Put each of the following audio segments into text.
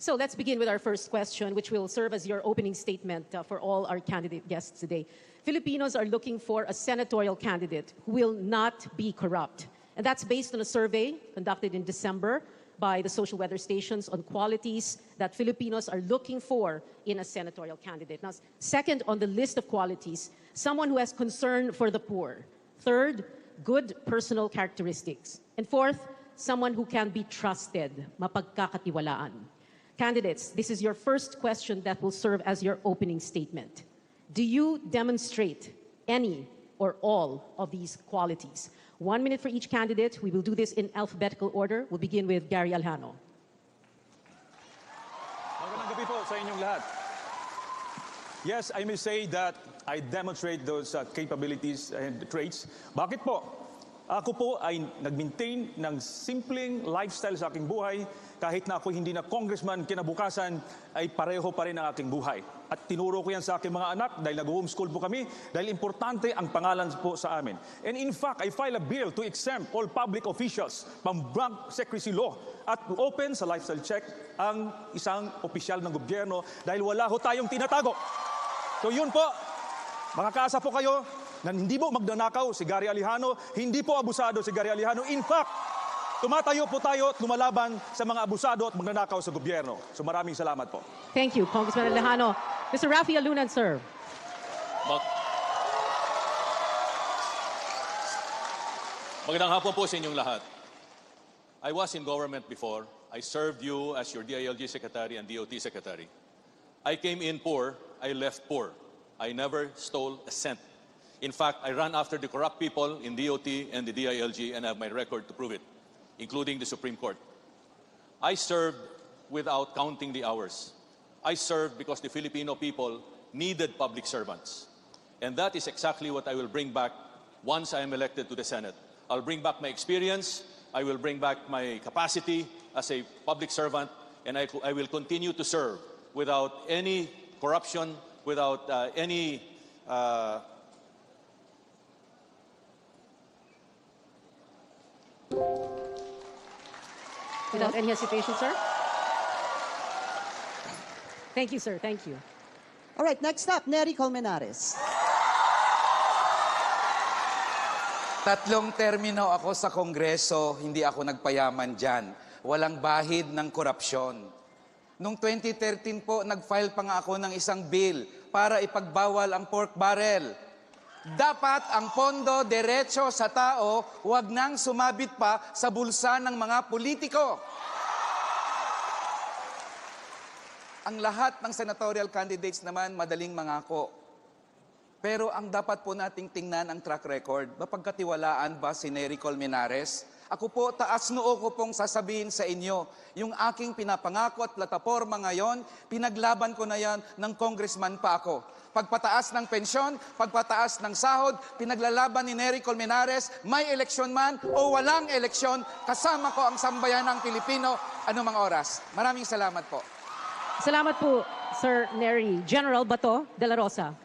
So let's begin with our first question, which will serve as your opening statement for all our candidate guests today. Filipinos are looking for a senatorial candidate who will not be corrupt. And that's based on a survey conducted in December by the social weather stations on qualities that Filipinos are looking for in a senatorial candidate. Now, second on the list of qualities, someone who has concern for the poor. Third, good personal characteristics. And fourth, someone who can be trusted, mapagkakatiwalaan. Candidates, this is your first question that will serve as your opening statement. Do you demonstrate any or all of these qualities? 1 minute for each candidate. We will do this in alphabetical order. We'll begin with Gary Aljano. Magandang gabi po sa inyong lahat. Yes, I may say that I demonstrate those capabilities and traits. Bakit po? Ako po ay nag-maintain ng simpleng lifestyle sa aking buhay. Kahit na ako hindi na congressman, kinabukasan ay pareho pa rin ang aking buhay. At tinuro ko yan sa aking mga anak dahil nag-homeschool po kami, dahil importante ang pangalan po sa amin. And in fact, I filed a bill to exempt all public officials from bank secrecy law at open sa lifestyle check ang isang opisyal ng gobyerno dahil wala ho tayong tinatago. So yun po, makakaasa po kayo na hindi po magnanakaw si Gary Aljano, hindi po abusado si Gary Aljano. In fact, tumatayo po tayo at lumalaban sa mga abusado at magnanakaw sa gobyerno. So maraming salamat po. Thank you, Congressman Aljano. Mr. Rafi Alunan, sir. Magandang hapon po sa inyong lahat. I was in government before. I served you as your DILG Secretary and DOT Secretary. I came in poor, I left poor. I never stole a cent. In fact, I ran after the corrupt people in DOT and the DILG and have my record to prove it, including the Supreme Court. I served without counting the hours. I served because the Filipino people needed public servants. And that is exactly what I will bring back once I am elected to the Senate. I'll bring back my experience, I will bring back my capacity as a public servant, and I will continue to serve without any corruption, without any Without any hesitation, sir? Thank you, sir. Thank you. All right, next up, Nery Colmenares. Tatlong termino ako sa Kongreso, hindi ako nagpayaman dyan. Walang bahid ng korupsyon. Noong 2013 po, nag-file pa nga ako ng isang bill para ipagbawal ang pork barrel. Dapat ang pondo diretso sa tao, huwag nang sumabit pa sa bulsa ng mga politiko. Ang lahat ng senatorial candidates naman madaling mangako. Pero ang dapat po nating tingnan ang track record. Mapagkatiwalaan ba si Nery Colmenares? Ako po, taas noo ko pong sasabihin sa inyo, yung aking pinapangako at plataforma ngayon, pinaglaban ko na yan ng congressman pa ako. Pagpataas ng pensyon, pagpataas ng sahod, pinaglalaban ni Nery Colmenares, may eleksyon man o walang eleksyon, kasama ko ang sambayanang Pilipino anumang oras. Maraming salamat po. Salamat po, Sir Nery. General Bato de la Rosa.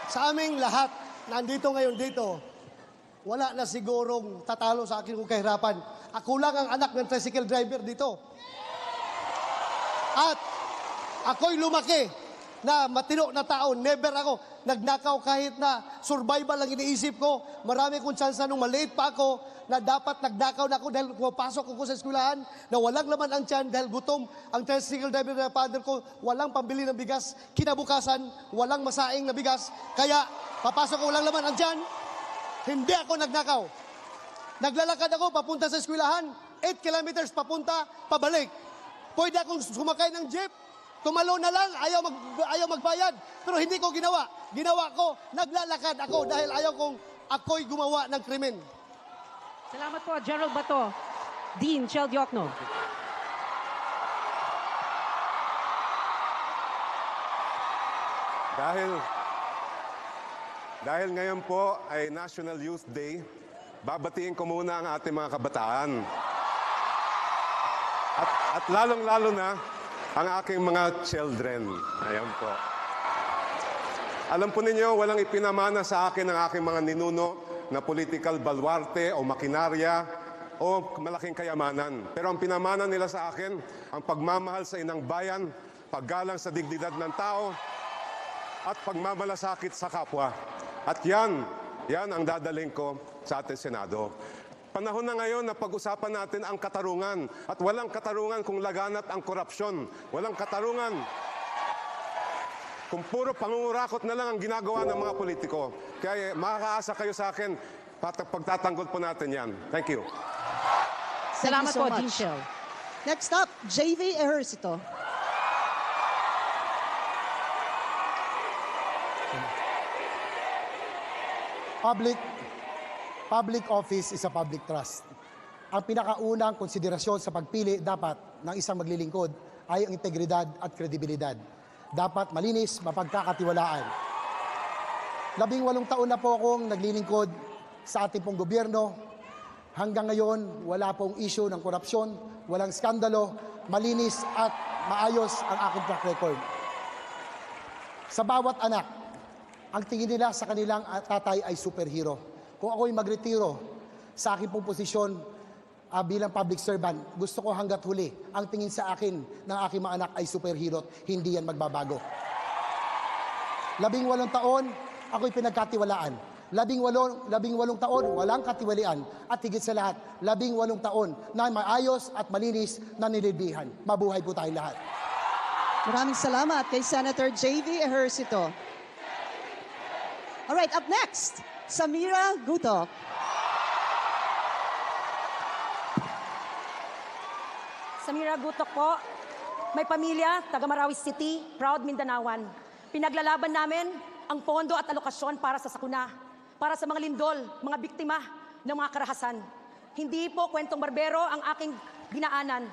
Sa aming lahat, nandito ngayon dito, wala na sigurong tatalo sa akin kung kahirapan. Ako lang ang anak ng tricycle driver dito. At ako'y lumaki na matino na tao. Never ako nagnakaw kahit na survival lang iniisip ko. Marami kong tsansa nung maliit pa ako na dapat nagnakaw na ako dahil pumapasok ako sa eskwelahan na walang laman ang tiyan dahil gutom. Ang tricycle driver na father ko, walang pambili ng bigas. Kinabukasan, walang masaing na bigas. Kaya papasok ko, walang laman ang tiyan. Hindi ako nagnakaw. Naglalakad ako papunta sa eskwelahan. 8 kilometers papunta, pabalik. Pwede akong sumakay ng jeep. Tumalo na lang, ayaw magbayad. Pero hindi ko ginawa. Ginawa ko, naglalakad ako dahil ayaw kong ako'y gumawa ng krimen. Salamat po, General Bato. Dean Chel Diokno. Dahil ngayon po ay National Youth Day, babatiin ko muna ang ating mga kabataan. At lalong-lalo na ang aking mga children. Ayan po. Alam po ninyo, walang ipinamana sa akin ng aking mga ninuno na political baluarte o makinarya o malaking kayamanan. Pero ang pinamana nila sa akin, ang pagmamahal sa inang bayan, paggalang sa dignidad ng tao, at pagmamalasakit sa kapwa. At yan ang dadaling ko sa ating Senado. Panahon na ngayon na pag-usapan natin ang katarungan. At walang katarungan kung laganat ang korupsyon. Walang katarungan kung puro pangungurakot na lang ang ginagawa ng mga politiko. Kaya makakaasa kayo sa akin, pagtatanggol po natin yan. Thank you. Thank Salamat you so po, much. Dean Shell. Next up, JV Ejercito. Public office is a public trust. Ang pinakaunang konsiderasyon sa pagpili dapat ng isang maglilingkod ay ang integridad at kredibilidad. Dapat malinis, mapagkakatiwalaan. 18 taon na po akong naglilingkod sa ating pong gobyerno. Hanggang ngayon, wala pong issue ng korupsyon, walang skandalo, malinis at maayos ang aking track record. Sa bawat anak, ang tingin nila sa kanilang tatay ay superhero. Kung ako'y magretiro sa aking pong posisyon bilang public servant, gusto ko hanggat huli, ang tingin sa akin ng aking mga anak ay superhero, hindi yan magbabago. 18 taon, ako'y pinagkatiwalaan. 18 taon, walang katiwalian. At higit sa lahat, 18 taon na maayos at malinis na nililbihan. Mabuhay po tayong lahat. Maraming salamat kay Senator JV Ejercito. Alright, up next, Samira Gutok. Samira Gutok po, may pamilya, taga Marawi City, proud Mindanawan. Pinaglalaban namin ang pondo at alokasyon para sa sakuna, para sa mga lindol, mga biktima ng mga karahasan. Hindi po kwentong barbero ang aking dinaanan.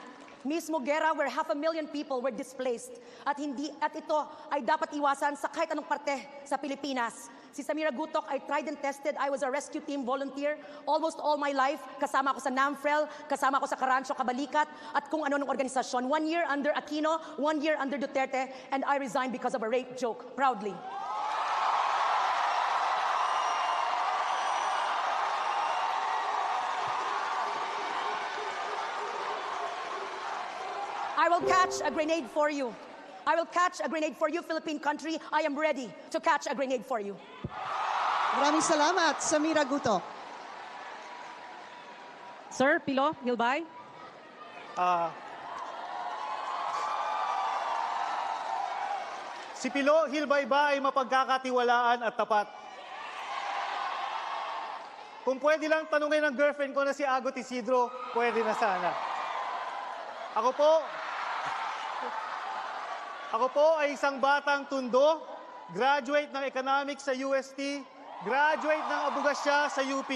Mismo gera where 500,000 people were displaced. At ito ay dapat iwasan sa kahit anong parte sa Pilipinas. Si Samira Gutok ay tried and tested. I was a rescue team volunteer almost all my life. Kasama ako sa NAMFREL, kasama ako sa Karancho, Kabalikat, at kung ano ng organisasyon. 1 year under Aquino, 1 year under Duterte, and I resigned because of a rape joke, proudly. I will catch a grenade for you. I will catch a grenade for you, Philippine country. I am ready to catch a grenade for you. Maraming salamat, Samira Gutok. Sir Pilo Hilbay. Si Pilo Hilbay ba ay mapagkakatiwalaan at tapat? Kung pwede lang tanungin ng girlfriend ko na si Agot Isidro, pwede na sana. Ako po ay isang batang tundo, graduate ng economics sa UST, graduate ng abogasya sa UP.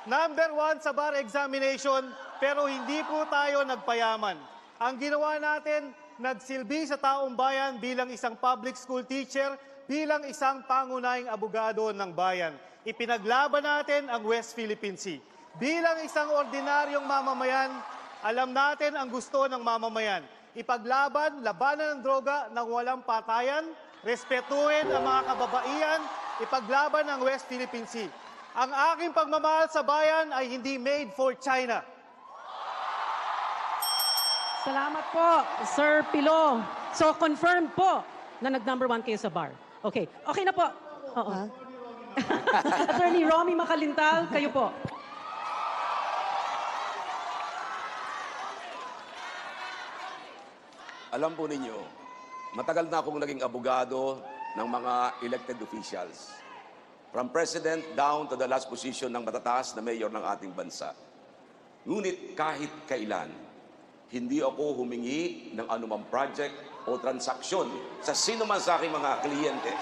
Number 1 sa bar examination, pero hindi po tayo nagpayaman. Ang ginawa natin, nagsilbi sa taong bayan bilang isang public school teacher, bilang isang pangunahing abogado ng bayan. Ipinaglaban natin ang West Philippine Sea. Bilang isang ordinaryong mamamayan, alam natin ang gusto ng mamamayan. Ipaglaban, labanan ng droga nang walang patayan, respetuhin ang mga kababaihan, ipaglaban ang West Philippine Sea. Ang aking pagmamahal sa bayan ay hindi made for China. Salamat po, Sir Pilo. So, confirmed po na nag-number 1 kayo sa bar. Okay. Okay na po. Oo. Attorney Romy Makalintal, kayo po. Alam po ninyo, matagal na akong naging abogado ng mga elected officials. From president down to the last position ng matataas na mayor ng ating bansa. Ngunit kahit kailan, hindi ako humingi ng anumang project o transaksyon sa sino man sa aking mga kliyente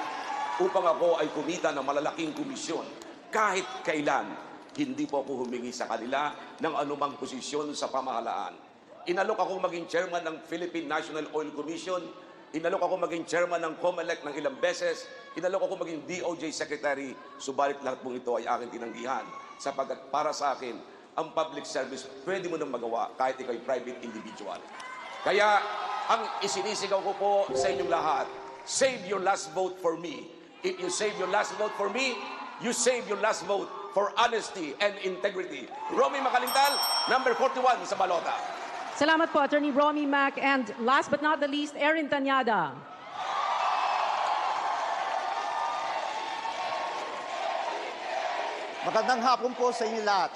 upang ako ay kumita ng malalaking komisyon. Kahit kailan, hindi po ako humingi sa kanila ng anumang posisyon sa pamahalaan. Inalok ako maging chairman ng Philippine National Oil Commission. Inalok ako maging chairman ng COMELEC ng ilang beses. Inalok ako maging DOJ Secretary. Subalit lahat pong ito ay aking tinanggihan. Sapagkat para sa akin, ang public service pwede mo nang magawa kahit ikaw ay private individual. Kaya ang isinisigaw ko po sa inyong lahat, save your last vote for me. If you save your last vote for me, you save your last vote for honesty and integrity. Romy Makalintal, number 41 sa balota. Salamat po, Attorney Romy Mac. And last but not the least, Erin Tanyada. Magandang hapon po sa inyo lahat.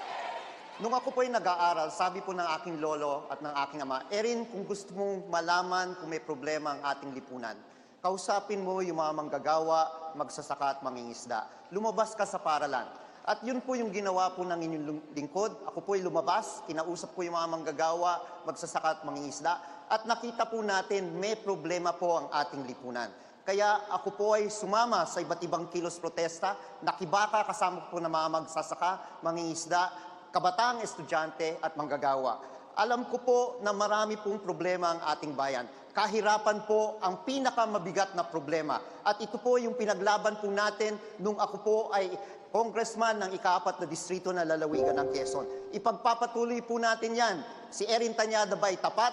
Nung ako po ay nag-aaral, sabi po ng aking lolo at ng aking ama, Erin, kung gusto mong malaman kung may problema ang ating lipunan, kausapin mo yung mga manggagawa, magsasaka at mangingisda. Lumabas ka sa paralan. At yun po yung ginawa po ng inyong lingkod. Ako po ay lumabas, kinausap ko yung mga manggagawa, magsasaka at mangingisda. At nakita po natin may problema po ang ating lipunan. Kaya ako po ay sumama sa iba't ibang kilos protesta, nakibaka kasama po ng mga magsasaka, mangingisda, kabataang estudyante at manggagawa. Alam ko po na marami pong problema ang ating bayan. Kahirapan po ang pinakamabigat na problema. At ito po yung pinaglaban po natin nung ako po ay congressman ng ika-4 na distrito na lalawigan ng Quezon. Ipagpapatuloy po natin yan. Si Erin Tanyada ba'y tapat?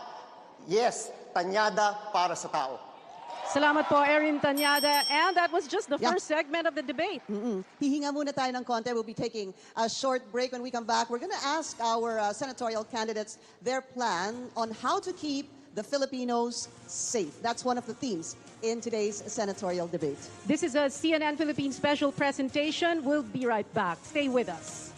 Yes, Tanyada para sa tao. Salamat po, Erin Tanyada. And that was just the first segment of the debate. Hihinga muna tayo ng konti. We'll be taking a short break. When we come back, we're going to ask our senatorial candidates their plan on how to keep the Filipinos safe. That's one of the themes in today's senatorial debate. This is a CNN Philippines special presentation. We'll be right back. Stay with us.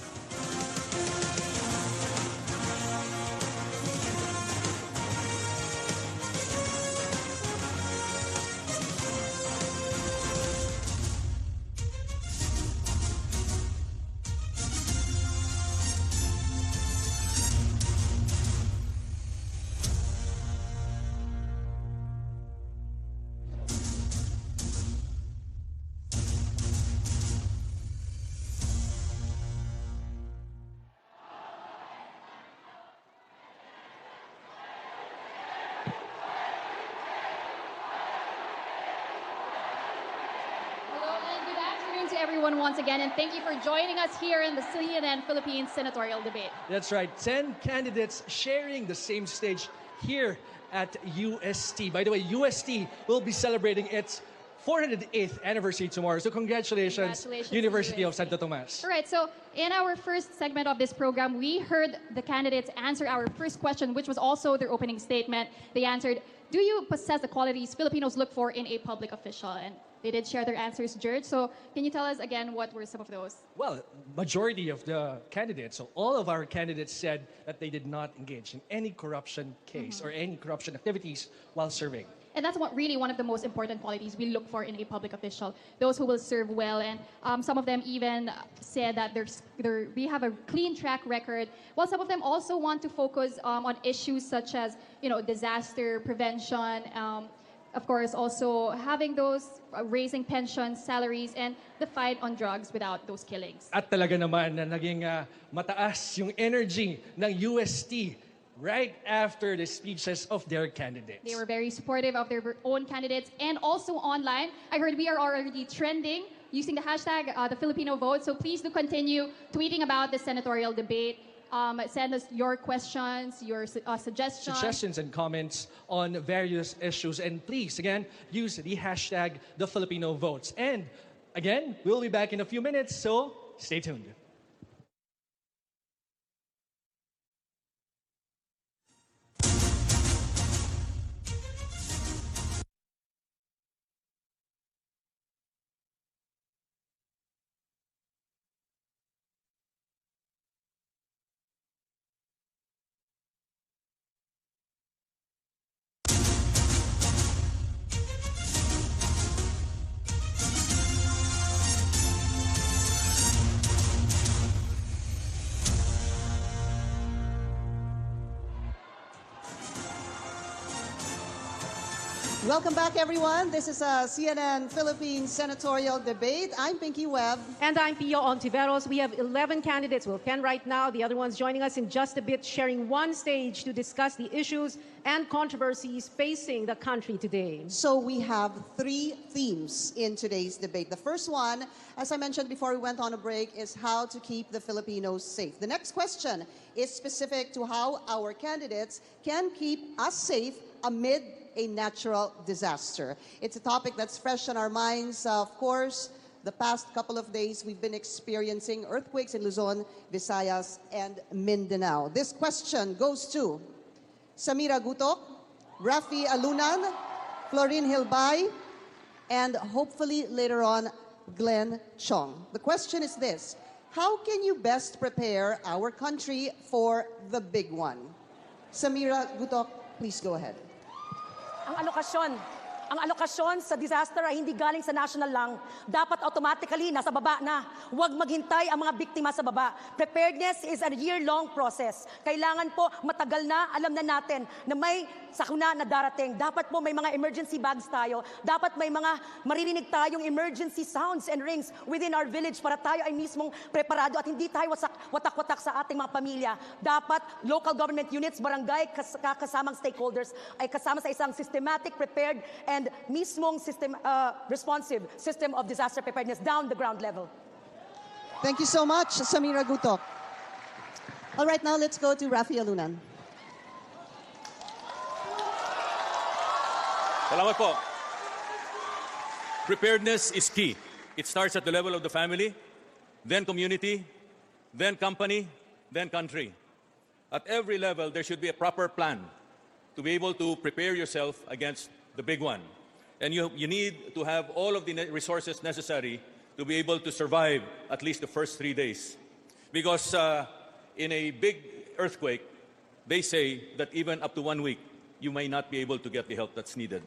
Everyone once again, and thank you for joining us here in the CNN Philippines Senatorial Debate. That's right, 10 candidates sharing the same stage here at UST. By the way, UST will be celebrating its 408th anniversary tomorrow. So congratulations University of Santo Tomas. All right, so in our first segment of this program, we heard the candidates answer our first question, which was also their opening statement. They answered, do you possess the qualities Filipinos look for in a public official? And they did share their answers, George. So can you tell us again what were some of those? Well, majority of the candidates, so all of our candidates said that they did not engage in any corruption case or any corruption activities while serving. And that's really one of the most important qualities we look for in a public official, those who will serve well. And some of them even said that we have a clean track record, while some of them also want to focus on issues such as, disaster prevention, of course, also having those raising pensions, salaries, and the fight on drugs without those killings. At talaga naman na naging mataas yung energy ng UST right after the speeches of their candidates. They were very supportive of their own candidates and also online. I heard we are already trending using the hashtag the Filipino vote. So please do continue tweeting about the senatorial debate. Send us your questions, your suggestions and comments on various issues. And please, again, use the hashtag the Filipino votes. And again, we'll be back in a few minutes, so stay tuned. Welcome back, everyone. This is a CNN Philippines Senatorial Debate. I'm Pinky Webb. And I'm Pio Ontiveros. We have 11 candidates. Well, 10 right now. The other one's joining us in just a bit, sharing one stage to discuss the issues and controversies facing the country today. So we have 3 themes in today's debate. The first one, as I mentioned before we went on a break, is how to keep the Filipinos safe. The next question is specific to how our candidates can keep us safe amid a natural disaster. It's a topic that's fresh on our minds, of course, The past couple of days, we've been experiencing earthquakes in Luzon, Visayas, and Mindanao. This question goes to Samira Gutok, Rafi Alunan, Florin Hilbay, and hopefully later on, Glenn Chong. The question is this: how can you best prepare our country for the big one? Samira Gutok, please go ahead. Ang alokasyon sa disaster ay hindi galing sa national lang. Dapat automatically nasa baba na. Huwag maghintay ang mga biktima sa baba. Preparedness is a year-long process. Kailangan po matagal na, alam na natin na may sakuna na darating. Dapat po may mga emergency bags tayo. Dapat may mga maririnig tayong emergency sounds and rings within our village para tayo ay mismong preparado at hindi tayo watak-watak sa ating mga pamilya. Dapat local government units, barangay, kasamang stakeholders ay kasama sa isang systematic, prepared, and mismong responsive system of disaster preparedness down the ground level. Thank you so much, Samira Gutok. All right, now let's go to Rafi Alunan. Salamat po. Preparedness is key. It starts at the level of the family, then community, then company, then country. At every level, there should be a proper plan to be able to prepare yourself against the big one. And you need to have all of the resources necessary to be able to survive at least the first 3 days. Because in a big earthquake, they say that even up to 1 week, you may not be able to get the help that's needed.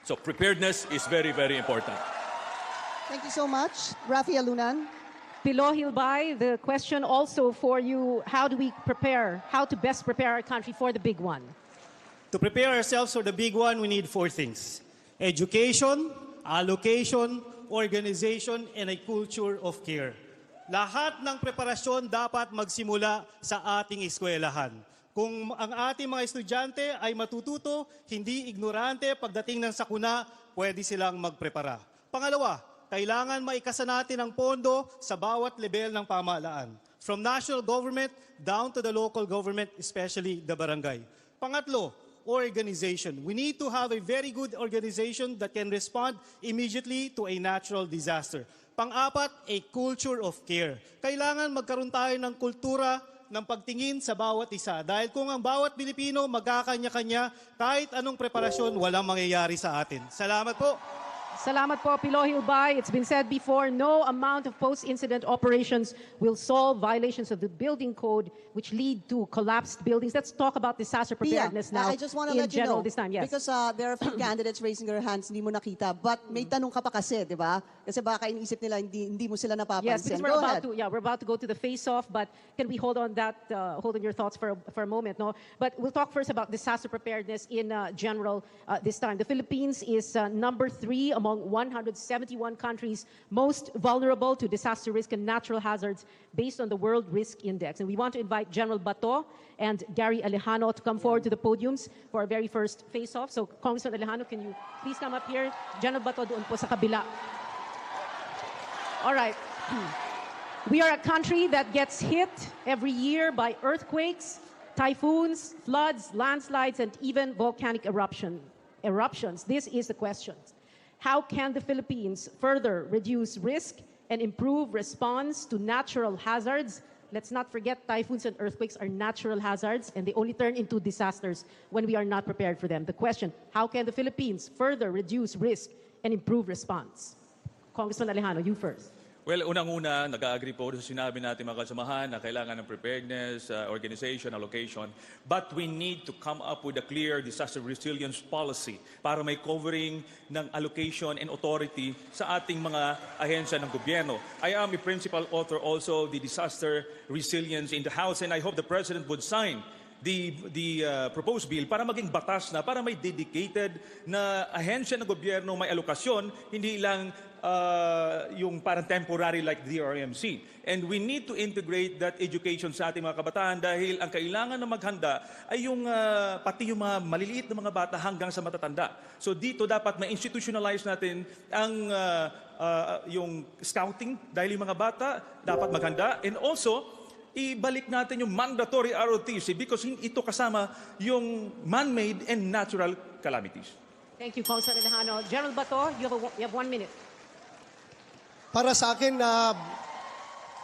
So preparedness is very, very important. Thank you so much, Rafi Alunan. Pilo Hilbay, the question also for you: how do we prepare? How to best prepare our country for the big one? To prepare ourselves for the big one, we need 4 things: education, allocation, organization, and a culture of care. Lahat ng preparasyon dapat magsimula sa ating eskwelahan. Kung ang ating mga estudyante ay matututo, hindi ignorante pagdating ng sakuna, pwede silang magprepara. Pangalawa, kailangan maikasa natin ang pondo sa bawat level ng pamahalaan. From national government down to the local government, especially the barangay. Pangatlo, organization. We need to have a very good organization that can respond immediately to a natural disaster. Pang-apat, a culture of care. Kailangan magkaroon tayo ng kultura ng pagtingin sa bawat isa. Dahil kung ang bawat Pilipino magkakanya-kanya, kahit anong preparasyon, walang mangyayari sa atin. Salamat po. Salamat po, Pilo Hilbay. It's been said before, no amount of post-incident operations will solve violations of the building code which lead to collapsed buildings. Let's talk about disaster preparedness now I just want to in let you general know, this time. Yes. because there are a few candidates raising their hands, hindi mo nakita, but may tanong ka pa kasi, di ba? Kasi baka iniisip nila, hindi mo sila napapansin. Yes, because we're about to go to the face-off, but can we hold on your thoughts for a moment, no? But we'll talk first about disaster preparedness in general this time. The Philippines is number 3 among 171 countries most vulnerable to disaster risk and natural hazards based on the World Risk Index. And we want to invite General Bato and Gary Alejano to come forward to the podiums for our very first face-off. So, Congressman Alejano, can you please come up here? General Bato, doon po sa kabila. All right. We are a country that gets hit every year by earthquakes, typhoons, floods, landslides, and even volcanic eruptions. This is the question. How can the Philippines further reduce risk and improve response to natural hazards? Let's not forget typhoons and earthquakes are natural hazards and they only turn into disasters when we are not prepared for them. The question, how can the Philippines further reduce risk and improve response? Congressman Alejano, you first. Well, unang-una, nag-agree po sa sinabi natin mga kasamahan na kailangan ng preparedness, organization, allocation. But we need to come up with a clear disaster resilience policy para may covering ng allocation and authority sa ating mga ahensya ng gobyerno. I am a principal author also of the disaster resilience in the House, and I hope the President would sign the proposed bill para maging batas na, para may dedicated na ahensya ng gobyerno, may alokasyon, hindi lang yung parang temporary like DRMC. And we need to integrate that education sa ating mga kabataan dahil ang kailangan na maghanda ay yung pati yung mga maliliit na mga bata hanggang sa matatanda. So dito dapat ma-institutionalize natin ang yung scouting dahil yung mga bata dapat maghanda, and also ibalik natin yung mandatory ROTC because ito kasama yung man-made and natural calamities. Thank you, Congressman Alejano. General Bato, you have 1 minute. Para sa akin na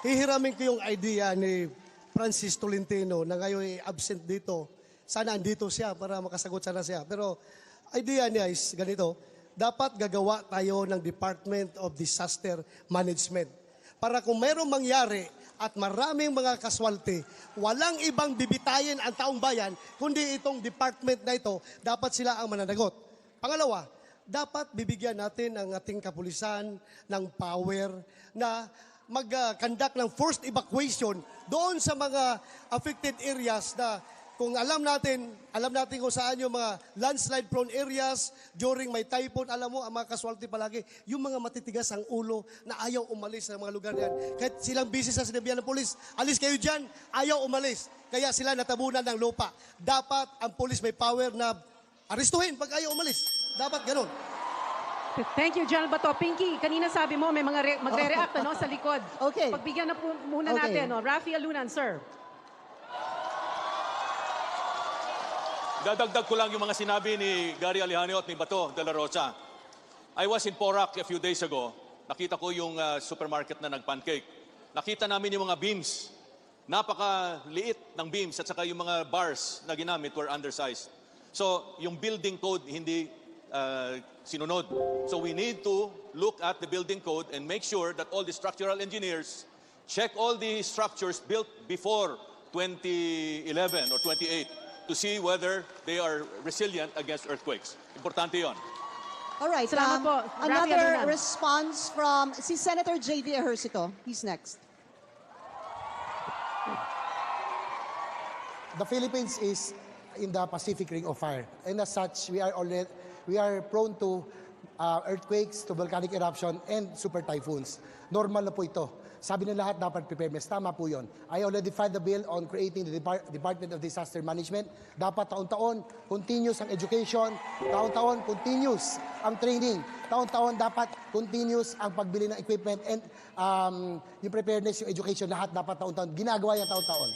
hihiramin ko yung idea ni Francis Tolentino na ngayon ay absent dito. Sana andito siya para makasagot sana siya. Pero idea niya is ganito, dapat gagawa tayo ng Department of Disaster Management. Para kung mayroong mangyari at maraming mga kaswalty, walang ibang bibitayin ang taong bayan, kundi itong department na ito, dapat sila ang mananagot. Pangalawa, dapat bibigyan natin ang ating kapulisan ng power na mag-conduct ng forced evacuation doon sa mga affected areas na kung alam natin kung saan yung mga landslide prone areas during may typhoon, alam mo, ang mga casualty palagi, yung mga matitigas ang ulo na ayaw umalis sa mga lugar yan. Kahit silang busy sa sinabihan ng polis, alis kayo dyan, ayaw umalis. Kaya sila natabunan ng lupa. Dapat ang polis may power na aristuhin pag ayaw umalis. Dapat ganun. Thank you, General Bato. Pinky, kanina sabi mo may mga magre-react sa likod. Okay. Pagbigyan na po muna natin. Rafi Alunan, sir. Dadagdag ko lang yung mga sinabi ni Gary Alejandro at ni Bato de la Rosa. I was in Porac a few days ago. Nakita ko yung supermarket na nag-pancake. Nakita namin yung mga beams. Napakaliit ng beams at saka yung mga bars na ginamit were undersized. So, yung building code hindi sinunod. So, we need to look at the building code and make sure that all the structural engineers check all the structures built before 2011 or 28 to see whether they are resilient against earthquakes. Importante yon. All right. Salamat po. Another response from si Senator J.V. Ejercito. He's next. The Philippines is in the Pacific Ring of Fire, and as such, we are prone to earthquakes, to volcanic eruption, and super typhoons. Normal na po ito. Sabi ng lahat, dapat preparedness. Tama po yun. I already filed the bill on creating the Department of Disaster Management. Dapat taon-taon, continuous ang education. Taon-taon, continuous ang training. Taon-taon, dapat continuous ang pagbili ng equipment and yung preparedness, yung education, lahat dapat taon-taon. Ginagawa yan taon-taon.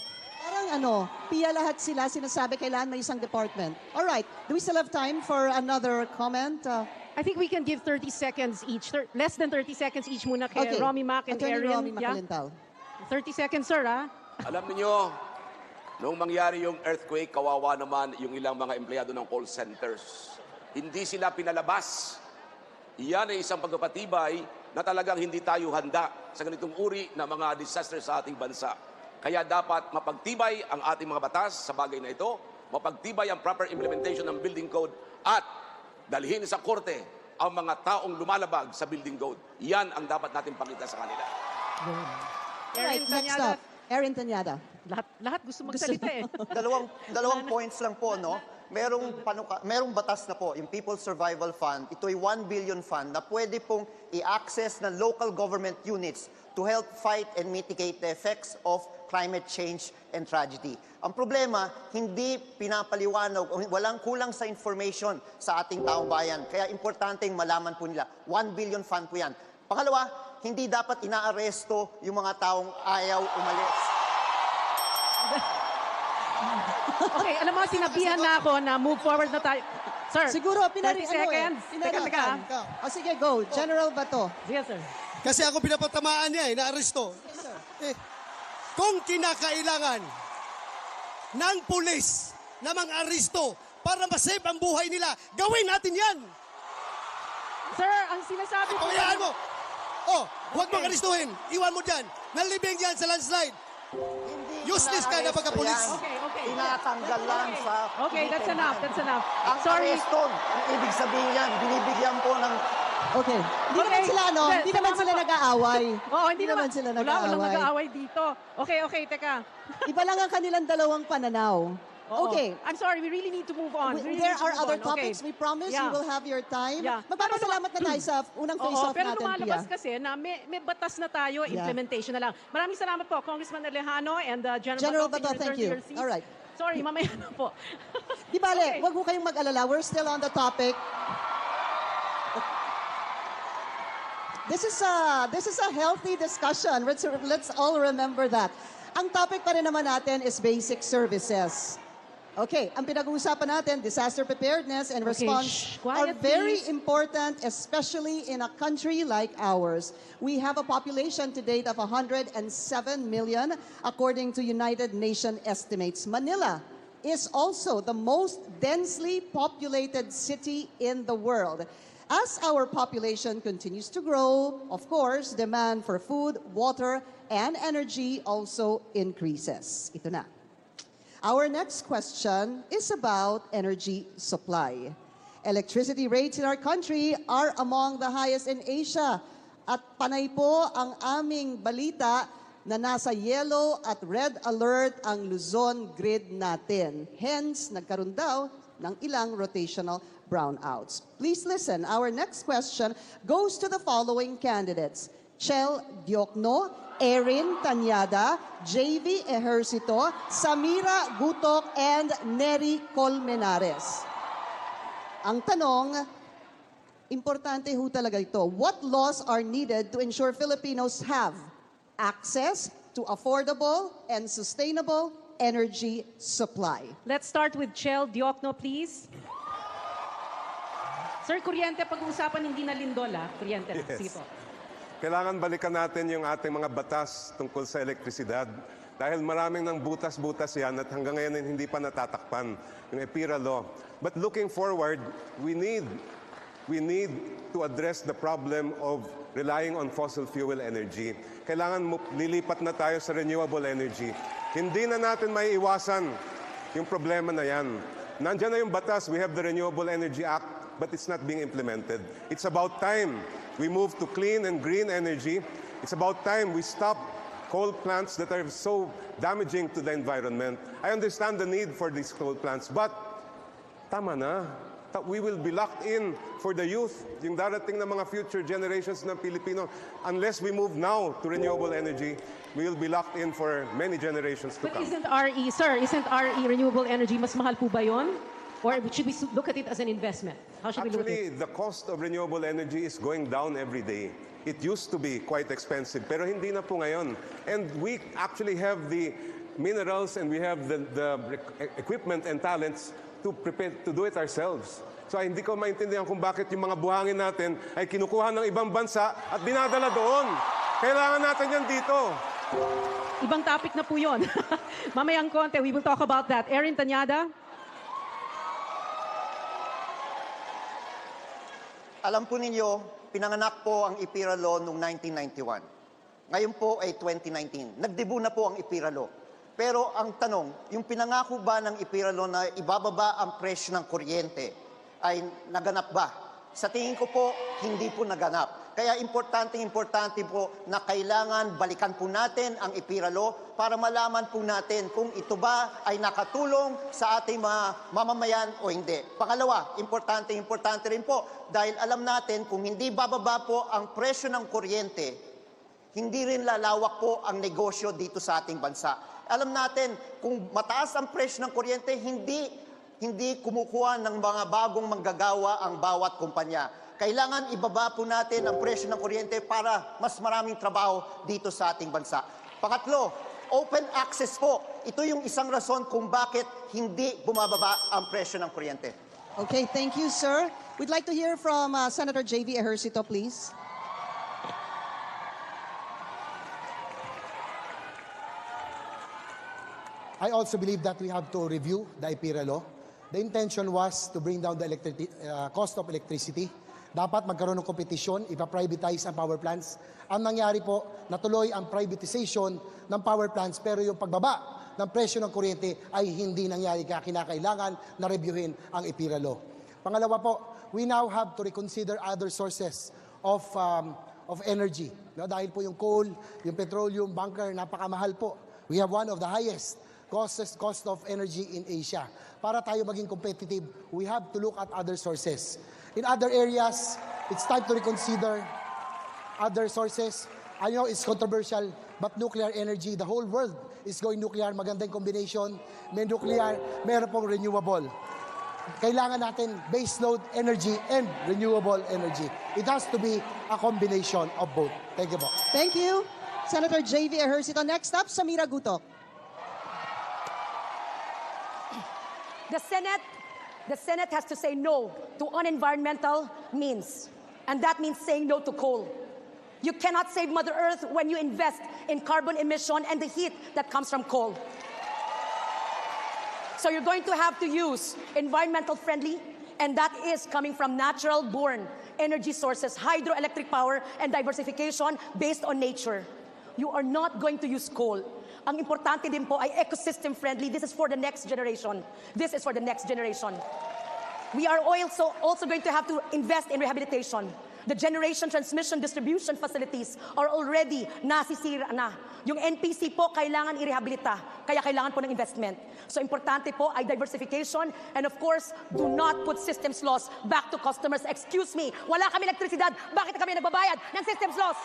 Parang piya lahat sila, sinasabi kailangan may isang department. All right. Do we still have time for another comment? I think we can give 30 seconds each. Less than 30 seconds each muna kay Okay. Romy Mac and Attorney Erin. Romy Macalintal. 30 seconds, sir, ha? Alam niyo, nung mangyari yung earthquake, kawawa naman yung ilang mga empleyado ng call centers. Hindi sila pinalabas. Iyan ay isang pagpapatibay na talagang hindi tayo handa sa ganitong uri na mga disaster sa ating bansa. Kaya dapat mapagtibay ang ating mga batas sa bagay na ito, mapagtibay ang proper implementation ng building code at dalhin sa korte ang mga taong lumalabag sa building code. Yan ang dapat natin pakita sa kanila. All right, next up. Erin Tanyada. Lahat gusto magsalita eh. Dalawang points lang po, no? Merong batas na po, yung People's Survival Fund. Ito ay 1 billion fund na pwede pong i-access ng local government units to help fight and mitigate the effects of climate change and tragedy. Ang problema, hindi pinapaliwanag, walang kulang sa information sa ating taong bayan. Kaya importanteng malaman po nila, 1 billion fund po yan. Pangalawa, hindi dapat inaaresto yung mga taong ayaw umalis. Okay, alam mo, sinabihan na ako na move forward na tayo. Sir, Siguro, 30 seconds. Teka. Sige, go. General Bato. Yes, sir. Kasi ako pinapatamaan niya inaaresto. Kung kinakailangan ng pulis na mang-aresto para masave ang buhay nila, gawin natin yan! Sir, ang sinasabi ko... Pagayaan mo! Huwag mong aristuhin. Iwan mo dyan. Nalibing yan sa landslide. Useless ka na pagka-pulis. Okay. Tinatanggal lang sa... Okay, that's enough. Ang aresto, ang ibig sabihin yan, binibigyan po ng... Okay. Hindi naman sila, hindi naman sila nag-aaway. Oo, hindi naman sila Walang nag-aaway. nag-aaway dito. Okay, teka. Iba lang ang kanilang dalawang pananaw. Oo. Okay. I'm sorry, we really need to move on. There are other topics. We promise you will have your time. Yeah. Magpapasalamat na tayo sa unang face-off pero natin, lumalabas Pia. kasi na may batas na tayo, implementation na lang. Maraming salamat po, Congressman Alejandro and General Bato, thank you. All right. Sorry, mamaya na po. Di bale, wag ho kayong mag-alala. We're still on the topic. This is a healthy discussion. Let's all remember that. Ang topic pa rin naman natin is basic services. Okay, ang pinag-uusapan natin, disaster preparedness and response are quiet, very please. important, especially in a country like ours. We have a population to date of 107 million, according to United Nations estimates. Manila is also the most densely populated city in the world. As our population continues to grow, of course, demand for food, water, and energy also increases. Ito na. Our next question is about energy supply. Electricity rates in our country are among the highest in Asia. At panay po ang aming balita na nasa yellow at red alert ang Luzon grid natin. Hence, nagkaroon daw ng ilang rotational brownouts. Please listen. Our next question goes to the following candidates: Chel Diokno, Erin Tanyada, JV Ejercito, Samira Gutok, and Neri Colmenares. Ang tanong, importante ho talaga ito. What laws are needed to ensure Filipinos have access to affordable and sustainable energy supply? Let's start with Chel Diokno, please. Sir, kuryente pag-uusapan, hindi na lindol, ha? Kuryente lang. Yes. Sige po. Kailangan balikan natin yung ating mga batas tungkol sa elektrisidad. Dahil maraming ng butas-butas yan at hanggang ngayon hindi pa natatakpan yung EPIRA law. But looking forward, we need to address the problem of relying on fossil fuel energy. Kailangan lilipat na tayo sa renewable energy. Hindi na natin may iwasan yung problema na yan. Nandiyan na yung batas. We have the Renewable Energy Act, but it's not being implemented. It's about time we move to clean and green energy. It's about time we stop coal plants that are so damaging to the environment. I understand the need for these coal plants, but tama na. We will be locked in for the youth, yung darating na mga future generations ng Pilipino. Unless we move now to renewable energy, we will be locked in for many generations to But come. isn't RE renewable energy, mas mahal po ba yun? Or should we look at it as an investment? How should we look at it? Actually, the cost of renewable energy is going down every day. It used to be quite expensive, pero hindi na po ngayon. And we actually have the minerals and we have the equipment and talents to prepare to do it ourselves. So hindi ko maintindihan kung bakit yung mga buhangin natin ay kinukuha ng ibang bansa at dinadala doon. Kailangan natin yan dito. Ibang topic na po yun. Mamayang konti, we will talk about that. Erin Tanyada? Alam po ninyo, pinanganak po ang EPIRA Law noong 1991. Ngayon po ay 2019. Nagdebu na po ang EPIRA Law. Pero ang tanong, yung pinangako ba ng EPIRA Law na ibababa ang presyo ng kuryente ay naganap ba? Sa tingin ko po, hindi po naganap. Kaya importante po na kailangan balikan po natin ang EPIRA Law para malaman po natin kung ito ba ay nakatulong sa ating mga mamamayan o hindi. Pangalawa, importante rin po dahil alam natin kung hindi bababa po ang presyo ng kuryente, hindi rin lalawak po ang negosyo dito sa ating bansa. Alam natin, kung mataas ang presyo ng kuryente, hindi kumukuha ng mga bagong manggagawa ang bawat kumpanya. Kailangan ibaba po natin ang presyo ng kuryente para mas maraming trabaho dito sa ating bansa. Pangatlo, open access po. Ito yung isang rason kung bakit hindi bumababa ang presyo ng kuryente. Okay, thank you, sir. We'd like to hear from Senator JV Ejercito, please. I also believe that we have to review the EPIRA law. The intention was to bring down the cost of electricity. Dapat magkaroon ng kompetisyon, ipa-privatize ang power plants. Ang nangyari po, natuloy ang privatization ng power plants pero yung pagbaba ng presyo ng kuryente ay hindi nangyari kaya kinakailangan na reviewin ang EPIRA law. Pangalawa po, we now have to reconsider other sources of energy. No? Dahil po yung coal, yung petroleum, bunker, napakamahal po. We have one of the highest cost of energy in Asia. Para tayo maging competitive, we have to look at other sources. In other areas, it's time to reconsider other sources. I know it's controversial, but nuclear energy, the whole world is going nuclear. Magandang combination. May nuclear, meron pong renewable. Kailangan natin baseload energy and renewable energy. It has to be a combination of both. Thank you po. Thank you. Senator JV Ejercito. Next up, Samira Gutok. The Senate has to say no to unenvironmental means. And that means saying no to coal. You cannot save Mother Earth when you invest in carbon emission and the heat that comes from coal. So you're going to have to use environmental friendly, and that is coming from natural born energy sources, hydroelectric power, and diversification based on nature. You are not going to use coal. Ang importante din po ay ecosystem friendly. This is for the next generation. This is for the next generation. We are also going to have to invest in rehabilitation. The generation, transmission, distribution facilities are already nasisira na. Yung NPC po kailangan i-rehabilita, kaya kailangan po ng investment. So importante po ay diversification, and of course, do not put systems loss back to customers. Excuse me, wala kami elektrisidad, bakit kami nagbabayad ng systems loss?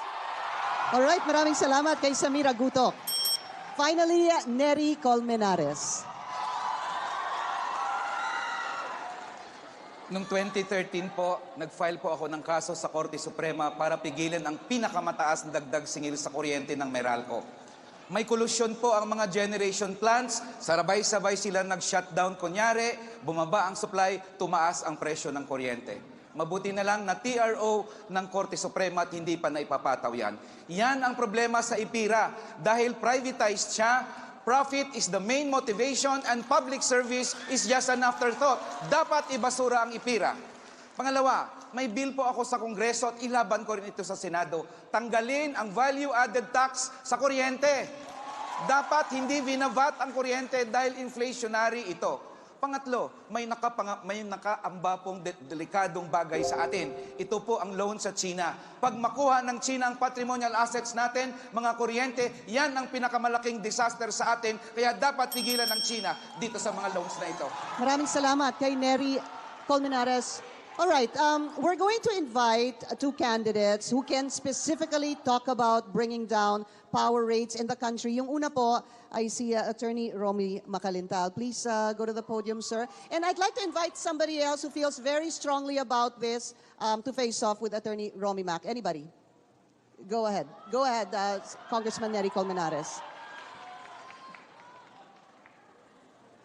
Alright, maraming salamat kay Samira Gutok. Finally, Neri Colmenares. Noong 2013 po, nag-file po ako ng kaso sa Korte Suprema para pigilan ang pinakamataas na dagdag singil sa kuryente ng Meralco. May kolusyon po ang mga generation plants, sarabay-sabay sila nag-shutdown kunyari, bumaba ang supply, tumaas ang presyo ng kuryente. Mabuti na lang na TRO ng Korte Suprema at hindi pa naipapataw yan. Yan ang problema sa IPIRA. Dahil privatized siya, profit is the main motivation and public service is just an afterthought. Dapat ibasura ang IPIRA. Pangalawa, may bill po ako sa Kongreso at ilaban ko rin ito sa Senado. Tanggalin ang value-added tax sa kuryente. Dapat hindi binavat ang kuryente dahil inflationary ito. Pangatlo, may nakaamba pong delikadong bagay sa atin. Ito po ang loan sa China. Pag makuha ng China ang patrimonial assets natin, mga kuryente, yan ang pinakamalaking disaster sa atin. Kaya dapat pigilan ng China dito sa mga loans na ito. Maraming salamat kay Neri Colmenares. All right, we're going to invite two candidates who can specifically talk about bringing down power rates in the country. Yung una po ay si Attorney Romy Macalintal. Please go to the podium, sir. And I'd like to invite somebody else who feels very strongly about this to face off with Attorney Romy Mac. Anybody? Go ahead. Go ahead, Congressman Neri Colmenares.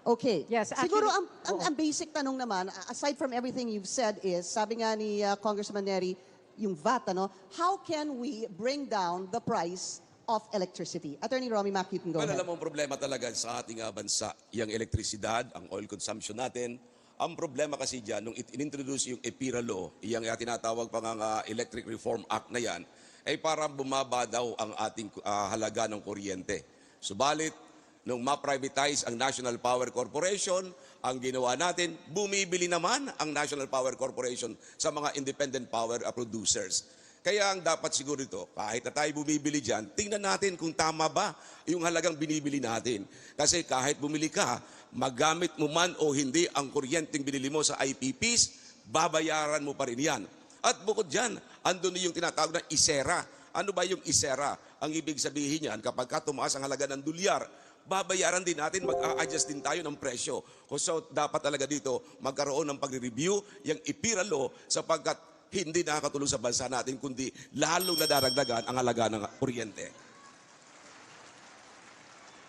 Okay. Yes, Siguro ang basic tanong naman, aside from everything you've said is, sabi nga ni Congressman Neri, yung VAT, ano, how can we bring down the price of electricity? Attorney Romy Mac, you can go ahead. Alam mo, ang problema talaga sa ating bansa, yung elektrisidad, ang oil consumption natin. Ang problema kasi dyan, nung inintroduce yung EPIRA law, yung tinatawag pa nga Electric Reform Act na yan, ay parang bumaba daw ang ating halaga ng kuryente. Subalit, nung ma-privatize ang National Power Corporation, ang ginawa natin, bumibili naman ang National Power Corporation sa mga independent power producers. Kaya ang dapat siguro ito, kahit na tayo bumibili dyan, tingnan natin kung tama ba yung halagang binibili natin. Kasi kahit bumili ka, magamit mo man o hindi ang kuryenteng binili mo sa IPPs, babayaran mo pa rin yan. At bukod dyan, andun yung tinatawag na isera. Ano ba yung isera? Ang ibig sabihin yan, kapag tumaas ang halaga ng dolyar, babayaran din natin, mag-a-adjust din tayo ng presyo. So dapat talaga dito magkaroon ng pagre-review yung IPIRA law sapagkat hindi nakakatulong sa bansa natin kundi lalong nadaragdagan ang halaga ng kuryente.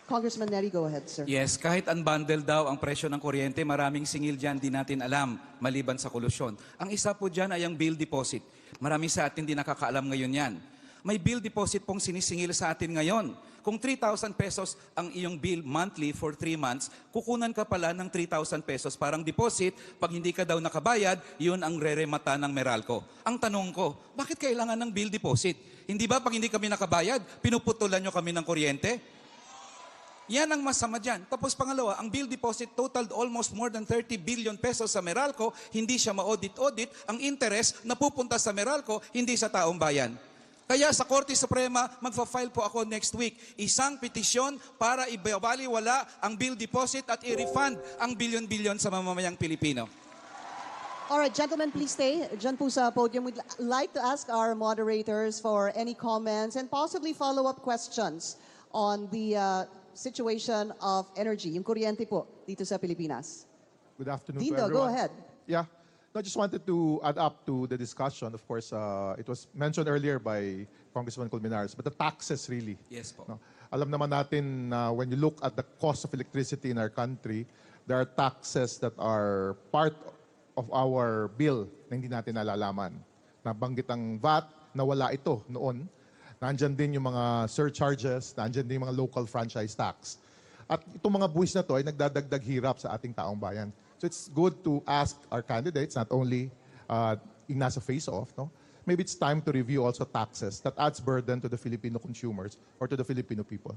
Congressman Neri, go ahead, sir. Yes, kahit unbundle daw ang presyo ng kuryente, maraming singil dyan di natin alam, maliban sa kolusyon. Ang isa po dyan ay ang bill deposit. Marami sa atin di nakakaalam ngayon yan. May bill deposit pong sinisingil sa atin ngayon. Kung 3,000 pesos ang iyong bill monthly for 3 months, kukunan ka pala ng 3,000 pesos parang deposit. Pag hindi ka daw nakabayad, yun ang reremata ng Meralco. Ang tanong ko, bakit kailangan ng bill deposit? Hindi ba pag hindi kami nakabayad, pinuputulan nyo kami ng kuryente? Yan ang masama dyan. Tapos pangalawa, ang bill deposit totaled almost more than 30 billion pesos sa Meralco. Hindi siya ma-audit-audit. Ang interest napupunta sa Meralco, hindi sa taong bayan. Kaya sa Korte Suprema, magfa-file po ako next week. Isang petisyon para ibabaliwala ang bill deposit at i-refund ang bilyon-bilyon sa mamamayang Pilipino. All right, gentlemen, please stay. Diyan po sa podium. We'd like to ask our moderators for any comments and possibly follow-up questions on the situation of energy, yung kuryente po dito sa Pilipinas. Good afternoon Dindo, to everyone. go ahead. Yeah. No, I just wanted to add up to the discussion. Of course, it was mentioned earlier by Congressman Colmenares, but the taxes really. Yes po. No? Alam naman natin when you look at the cost of electricity in our country, There are taxes that are part of our bill na hindi natin nalalaman. Nabanggit ang VAT, nawala ito noon. Nandyan din yung mga surcharges, nandyan din yung mga local franchise tax. At itong mga buwis na to ay nagdadagdag hirap sa ating taong bayan. So it's good to ask our candidates, not only yung nasa face-off, no? Maybe it's time to review also taxes that adds burden to the Filipino consumers or to the Filipino people.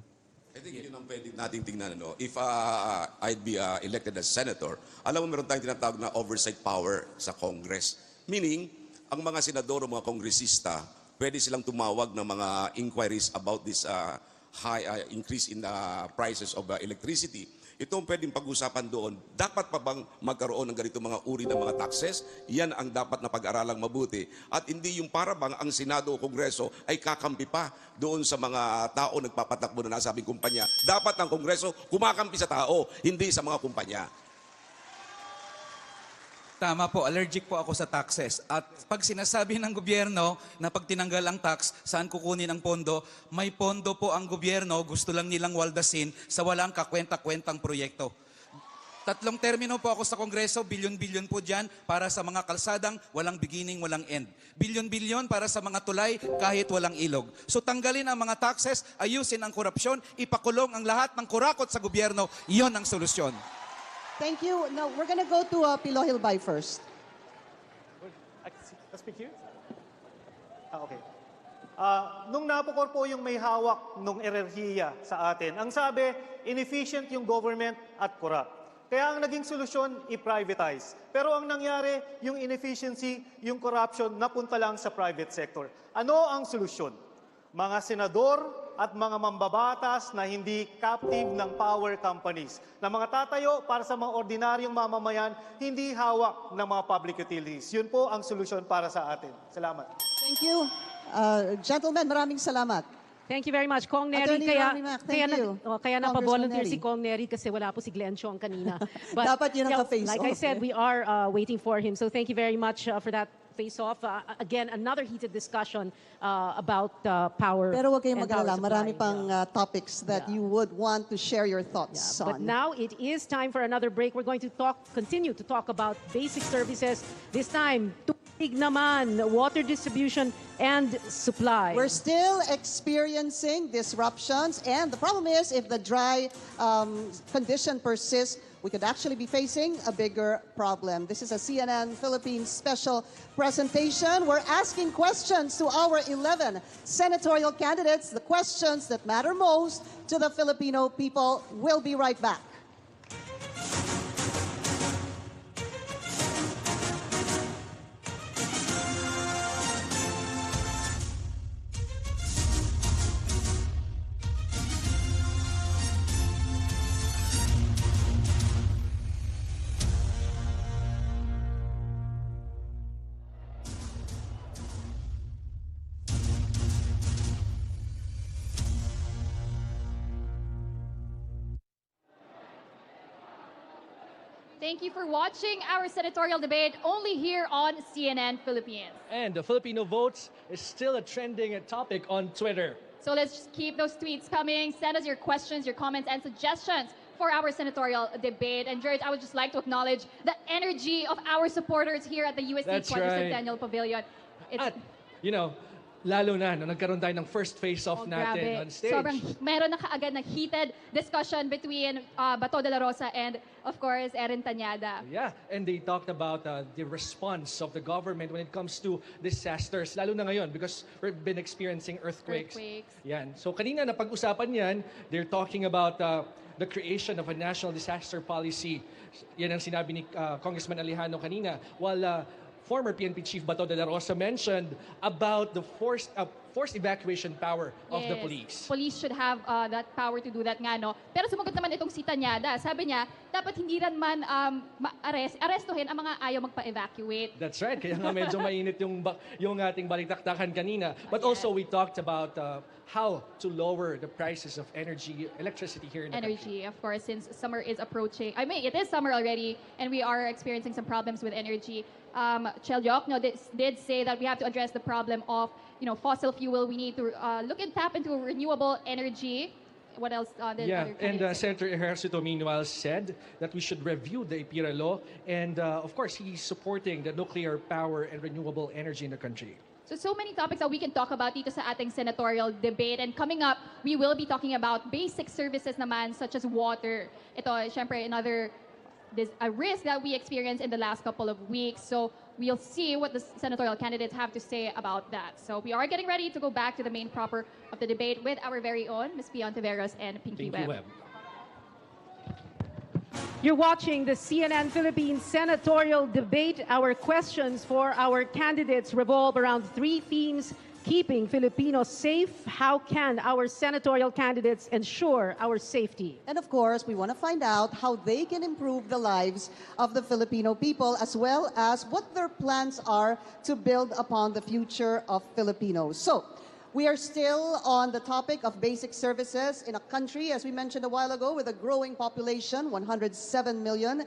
I think yun ang pwede natin tingnan. No? If I'd be elected as senator, alam mo meron tayong tinatawag na oversight power sa Congress. Meaning, ang mga senador o mga kongresista, pwede silang tumawag ng mga inquiries about this high increase in the prices of electricity. Ito ang pwedeng pag-usapan doon. Dapat pa bang magkaroon ng ganito mga uri ng mga taxes? Yan ang dapat na pag-aralang mabuti. At hindi yung para bang ang Senado o Kongreso ay kakampi pa doon sa mga tao nagpapatakbo na nasabing kumpanya. Dapat ang Kongreso kumakampi sa tao, hindi sa mga kumpanya. Tama po, allergic po ako sa taxes. At pag sinasabi ng gobyerno na pag tinanggal ang tax, saan kukunin ang pondo, may pondo po ang gobyerno, gusto lang nilang waldasin sa walang kakwenta-kwentang proyekto. 3 termino po ako sa Kongreso, bilyon-bilyon po dyan para sa mga kalsadang walang beginning, walang end. Bilyon-bilyon para sa mga tulay kahit walang ilog. So tanggalin ang mga taxes, ayusin ang korupsyon, ipakulong ang lahat ng kurakot sa gobyerno, iyon ang solusyon. Thank you. Now, we're gonna go to Pilo Hilbay first. Speak here? Okay. Nung napukor po yung may hawak nung enerhiya sa atin, ang sabi, inefficient yung government at corrupt. Kaya ang naging solusyon, i-privatize. Pero ang nangyari, yung inefficiency, yung corruption, napunta lang sa private sector. Ano ang solusyon? Mga senador at mga mambabatas na hindi captive ng power companies, na mga tatayo para sa mga ordinaryong mamamayan, hindi hawak ng mga public utilities. Yun po ang solusyon para sa atin. Salamat. Thank you. Gentlemen, maraming salamat. Thank you very much, Kong Neri. Attorney Rami Mac, thank you. Kaya Congressman napavolunteer Neri. si Kong Neri kasi wala po si Glenn Chong kanina. Dapat yun ang ka-face like I off, said, eh. we are waiting for him. So thank you very much for that face-off. Again, another heated discussion about power. Pero huwag kayong and power mag-alala, marami supply. pang topics that you would want to share your thoughts But on. now it is time for another break. We're going to continue to talk about basic services. This time, tubig naman, water distribution and supply. We're still experiencing disruptions, and the problem is if the dry condition persists, we could actually be facing a bigger problem. This is a CNN Philippines special presentation. We're asking questions to our 11 senatorial candidates, the questions that matter most to the Filipino people. We'll be right back. Thank you for watching our senatorial debate only here on CNN Philippines. And the Filipino votes is still a trending topic on Twitter. So let's just keep those tweets coming. Send us your questions, your comments, and suggestions for our senatorial debate. And George, I would just like to acknowledge the energy of our supporters here at the UST That's 20th right. Centennial Pavilion. It's, At, you know, lalo na, no, nagkaroon tayo ng first face-off natin on stage. Sobrang meron na kaagad na heated discussion between Bato de la Rosa and, of course, Erin Tanyada. Yeah, and they talked about the response of the government when it comes to disasters, lalo na ngayon because we've been experiencing earthquakes. Yan. So kanina na pag-usapan yan, they're talking about the creation of a national disaster policy. Yan ang sinabi ni Congressman Alejandro kanina. While former PNP Chief Bato de la Rosa mentioned about the forced evacuation power of the police. Police should have that power to do that nga, no? Pero sumagot naman itong si Tanyada. Sabi niya, dapat hindi rin man arestuhin ang mga ayaw magpa-evacuate. That's right. Kaya nga medyo mainit yung ating balitaktakan kanina. But also we talked about how to lower the prices of electricity here in the country. Of course, since summer is approaching. I mean, it is summer already, and we are experiencing some problems with energy. Chel Jokno did say that we have to address the problem of fossil fuel. We need to look and tap into renewable energy. what else did Yeah, other and candidates say? Senator Ejercito meanwhile said that we should review the IPIRA law, and of course he's supporting the nuclear power and renewable energy in the country. So many topics that we can talk about dito sa ating senatorial debate. And coming up, we will be talking about basic services naman such as water. Ito, syempre, a risk that we experienced in the last couple of weeks. So we'll see what the senatorial candidates have to say about that. So we are getting ready to go back to the main proper of the debate with our very own Ms. Pion Tiveros and Pinky Webb. You're watching the CNN Philippines senatorial debate. Our questions for our candidates revolve around three themes: keeping Filipinos safe, how can our senatorial candidates ensure our safety? And of course, we want to find out how they can improve the lives of the Filipino people, as well as what their plans are to build upon the future of Filipinos. So, we are still on the topic of basic services in a country, as we mentioned a while ago, with a growing population, 107 million.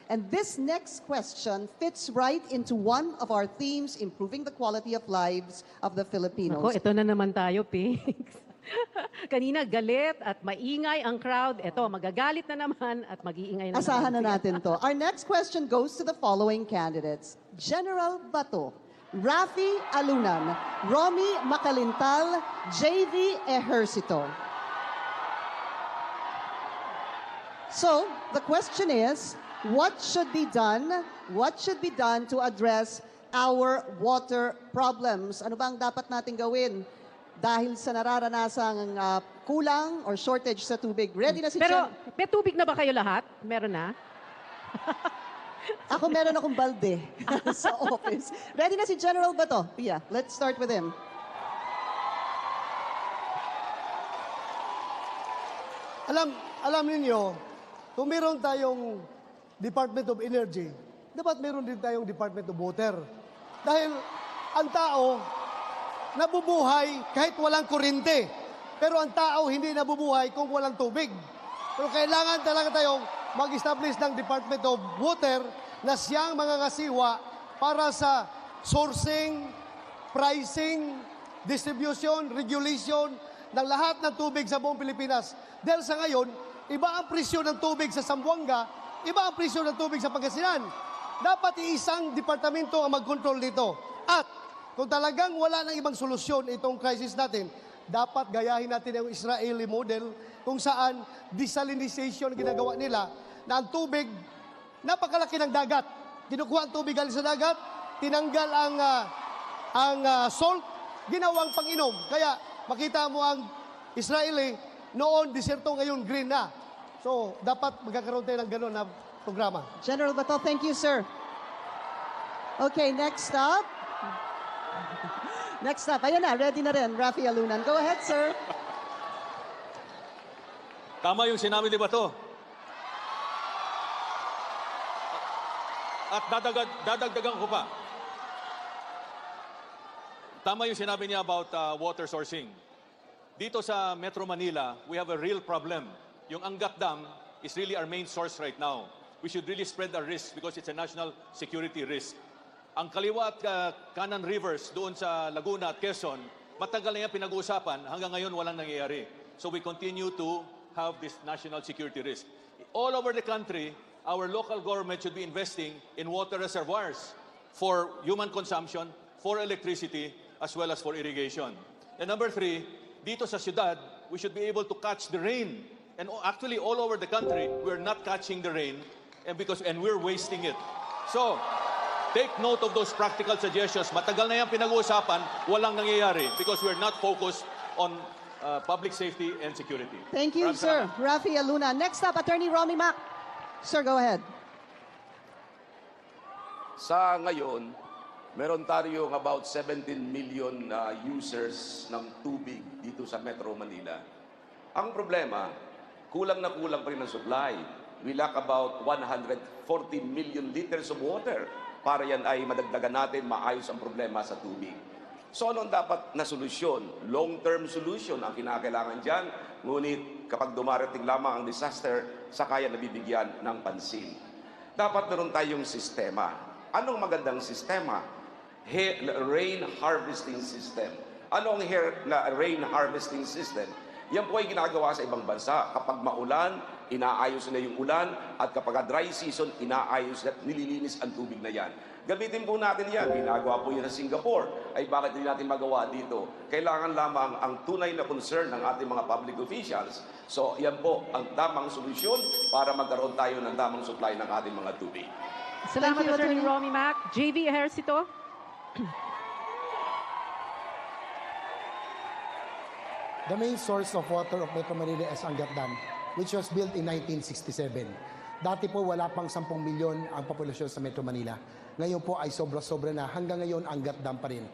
And this next question fits right into one of our themes, improving the quality of lives of the Filipinos. Nako, ito na naman tayo, Pinks. Kanina galit at maingay ang crowd. Ito, magagalit na naman at mag-iingay na Asahan naman. na natin to. Our next question goes to the following candidates: General Bato, Rafi Alunan, Romy Macalintal, JV Ejercito. So, the question is, what should be done? What should be done to address our water problems? Ano bang dapat natin gawin dahil sa nararanasang kulang or shortage sa tubig? Ready na si Pero, may tubig na ba kayo lahat? Meron na? Ako meron akong balde sa office. Ready na si General Bato. Pia, let's start with him. Alam niyo, kung meron tayong Department of Energy, dapat meron din tayong Department of Water. Dahil ang tao nabubuhay kahit walang kuryente. Pero ang tao hindi nabubuhay kung walang tubig. Pero kailangan talaga tayong mag-establish ng Department of Water na siyang mga kasiwa para sa sourcing, pricing, distribution, regulation ng lahat ng tubig sa buong Pilipinas. Dahil sa ngayon, iba ang presyo ng tubig sa Zamboanga, iba ang presyo ng tubig sa Pangasinan. Dapat iisang departamento ang mag-control dito. At kung talagang wala nang ibang solusyon itong crisis natin, dapat gayahin natin yung Israeli model kung saan desalinization ginagawa nila na ang tubig, napakalaki ng dagat. Kinukuha ang tubig galing sa dagat, tinanggal ang salt, ginawang pang-inom. Kaya makita mo ang Israeli, noon diserto, ngayon green na. So, dapat magkakaroon tayo ng gano'n na programa. General Bato, thank you, sir. Okay, next up. Next up, ayan na, ready na rin, Rafi Alunan. Go ahead, sir. Tama yung sinabi ni Bato. At dadagdagan ko pa. Tama yung sinabi niya about water sourcing. Dito sa Metro Manila, we have a real problem. Yung Angat Dam is really our main source right now. We should really spread our risk because it's a national security risk. Ang kaliwa at kanan rivers doon sa Laguna at Quezon, matagal na yan pinag-uusapan, hanggang ngayon walang nangyayari. So we continue to have this national security risk. All over the country, our local government should be investing in water reservoirs for human consumption, for electricity, as well as for irrigation. And number three, dito sa syudad, we should be able to catch the rain. And actually, all over the country, we're not catching the rain and we're wasting it. So, take note of those practical suggestions. Matagal na yan pinag-uusapan, walang nangyayari because we're not focused on public safety and security. Thank you, sir. Rafi Aluna. Next up, Attorney Romy Mac. Sir, go ahead. Sa ngayon, meron tayong about 17 million users ng tubig dito sa Metro Manila. Ang problema, kulang na kulang pa rin ang supply. We lack about 140 million liters of water para yan ay madagdagan natin, maayos ang problema sa tubig. So anong dapat na solusyon? Long-term solution ang kinakailangan dyan. Ngunit kapag dumarating lamang ang disaster, saka yan nabibigyan ng pansin. Dapat meron tayong sistema. Anong magandang sistema? Rain harvesting system. Anong rain harvesting system? Yan po ay ginagawa sa ibang bansa. Kapag maulan, inaayos nila yung ulan, at kapag dry season, inaayos at nililinis ang tubig na yan. Gamitin po natin yan. Ginagawa po yan sa Singapore. Ay bakit hindi natin magawa dito? Kailangan lamang ang tunay na concern ng ating mga public officials. So, yan po ang tamang solusyon para magkaroon tayo ng tamang supply ng ating mga tubig. Salamat, Attorney Romy Mac. JV Ejercito. The main source of water of Metro Manila is Angat Dam, which was built in 1967. Dati po wala pang 10 milyon ang populasyon sa Metro Manila. Ngayon po ay sobra-sobra na. Hanggang ngayon, Angat Dam pa rin.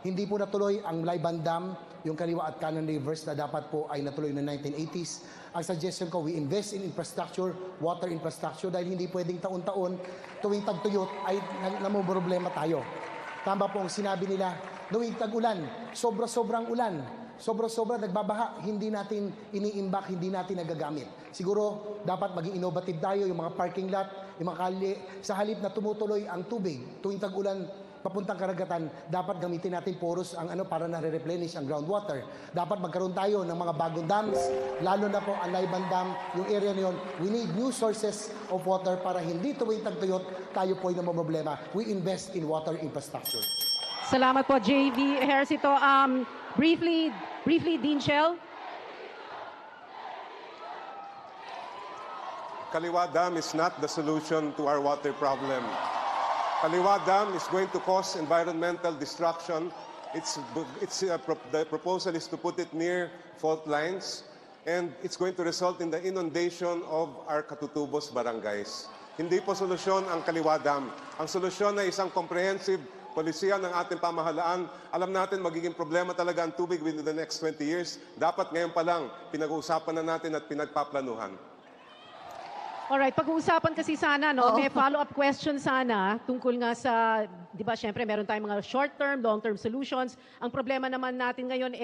Hindi po natuloy ang Laiban Dam, yung kaliwa at kanan rivers na dapat po ay natuloy noong 1980s. Ang suggestion ko, we invest in infrastructure, water infrastructure, dahil hindi pwedeng taon-taon tuwing tagtuyot ay namumroblema tayo. Tama po ang sinabi nila, tuwing tag-ulan, sobra-sobrang ulan, sobra-sobra nagbabaha, hindi natin iniimbak, hindi natin nagagamit. Siguro dapat maging innovative tayo, yung mga parking lot, yung mga kalye, sa halip na tumutuloy ang tubig tuwing tag-ulan papuntang karagatan, dapat gamitin natin porous ang para na-replenish ang groundwater. Dapat magkaroon tayo ng mga bagong dams, lalo na po ang Laiban Dam, yung area na yun. We need new sources of water para hindi tuwing tagtuyot tayo po ay namamroblema. We invest in water infrastructure. Salamat po, JV Ejercito. Briefly, Dean Shell. Kaliwa Dam is not the solution to our water problem. Kaliwa Dam is going to cause environmental destruction. The proposal is to put it near fault lines, and it's going to result in the inundation of our Katutubos barangays. Hindi po solusyon ang Kaliwa Dam. Ang solusyon ay isang comprehensive polisiya ng ating pamahalaan. Alam natin magiging problema talaga ang tubig within the next 20 years. Dapat ngayon pa lang pinag-uusapan na natin at pinagpaplanuhan. Alright, pag-uusapan kasi sana, no, may follow-up question sana tungkol nga sa, di ba, syempre meron tayong mga short-term, long-term solutions. Ang problema naman natin ngayon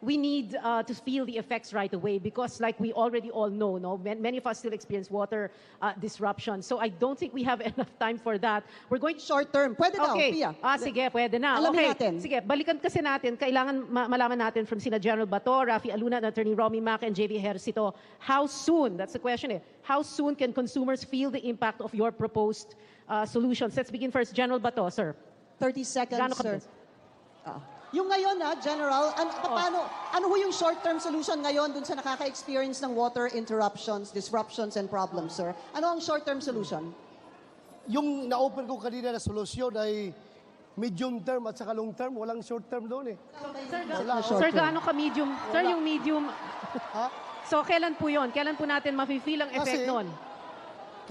we need to feel the effects right away because like we already all know, no, many of us still experience water disruption. So I don't think we have enough time for that. We're going to... Short-term, pwede daw, Okay. Pia. Sige, pwede na. Alamin Okay. natin. Sige, balikan kasi natin, kailangan malaman natin from sina General Bato, Rafi Aluna, Attorney Romy Mac, and JV Ejercito, how soon, that's the question how soon can consumers feel the impact of your proposed solutions? Let's begin first. General Bato, sir. 30 seconds, Gaano sir. kabilis? Yung ngayon, General, ano ho yung short-term solution ngayon dun sa nakaka-experience ng water interruptions, disruptions, and problems, sir? Ano ang short-term solution? Yung na-open ko kanina na solusyon ay medium term at saka long term. Walang short term doon eh. Sir, gaano ka medium? Sir, yung medium... So, kailan po yun? Kailan po natin mafe-feel ang effect nun?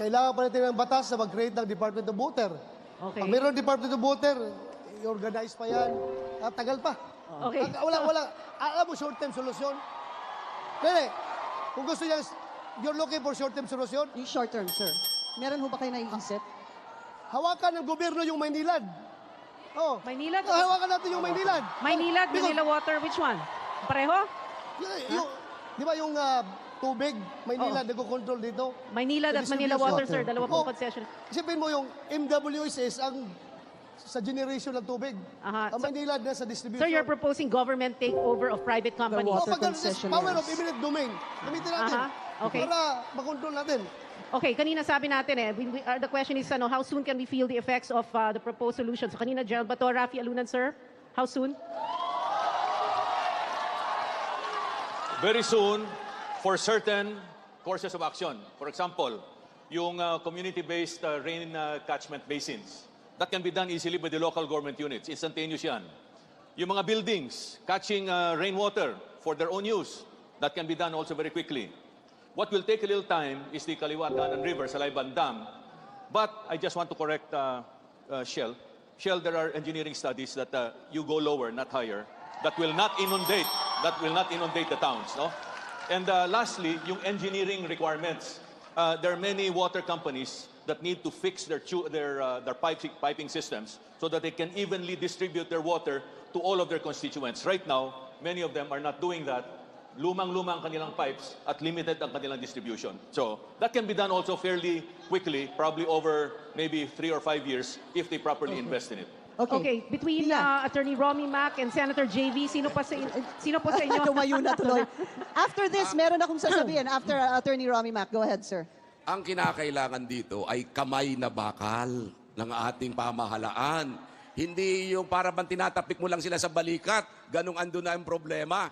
Kailangan pa natin ng batas na mag-create ng Department of Water. Okay. Pag mayroon Department of Water, i-organize pa yan. Tagal pa. Okay. Wala. Alam mo, short-term solusyon? Pwede. Kung gusto niya, you're looking for short-term solusyon? Yung short-term, sir. Meron ho ba kayo naiisip? Hawakan ng gobyerno yung Maynilad. Oh. Maynilad? Hawakan natin yung Maynilad. Maynilad, Manila Water, which one? Pareho? Di ba yung tubig, Maynilad, nag-control dito? Maynilad at Manila Water, sir. Dalawa pong concession. Isipin mo yung MWSS ang sa generation ng tubig. Ang Maynilad na sa distribution. Sir, you're proposing government takeover of private companies. Power of eminent domain. Gamitin natin. Okay. Para makontrol natin. Okay, kanina sabi natin the question is how soon can we feel the effects of the proposed solutions? So kanina, Gerald Bato, Rafi Alunan, sir, how soon? Very soon, for certain courses of action. For example, yung community-based rain catchment basins. That can be done easily by the local government units. Instantaneous yan. Yung mga buildings catching rainwater for their own use. That can be done also very quickly. What will take a little time is the Kaliwatanan River, Salaiban Dam. But I just want to correct Shell. Shell, there are engineering studies that you go lower, not higher. That will not inundate the towns, no? And lastly, yung engineering requirements. There are many water companies that need to fix their piping systems so that they can evenly distribute their water to all of their constituents. Right now, many of them are not doing that. Lumang-lumang kanilang pipes at limited ang kanilang distribution. So that can be done also fairly quickly, probably over maybe 3 or 5 years if they properly invest in it. Okay, between Attorney Romy Mac and Senator JV, sino po sa inyo? Tumayo na tuloy. After this, meron akong sasabihin. After Attorney Romy Mac. Go ahead, sir. Ang kinakailangan dito ay kamay na bakal ng ating pamahalaan. Hindi yung para bang tinatapik mo lang sila sa balikat, ganung ando na ang problema.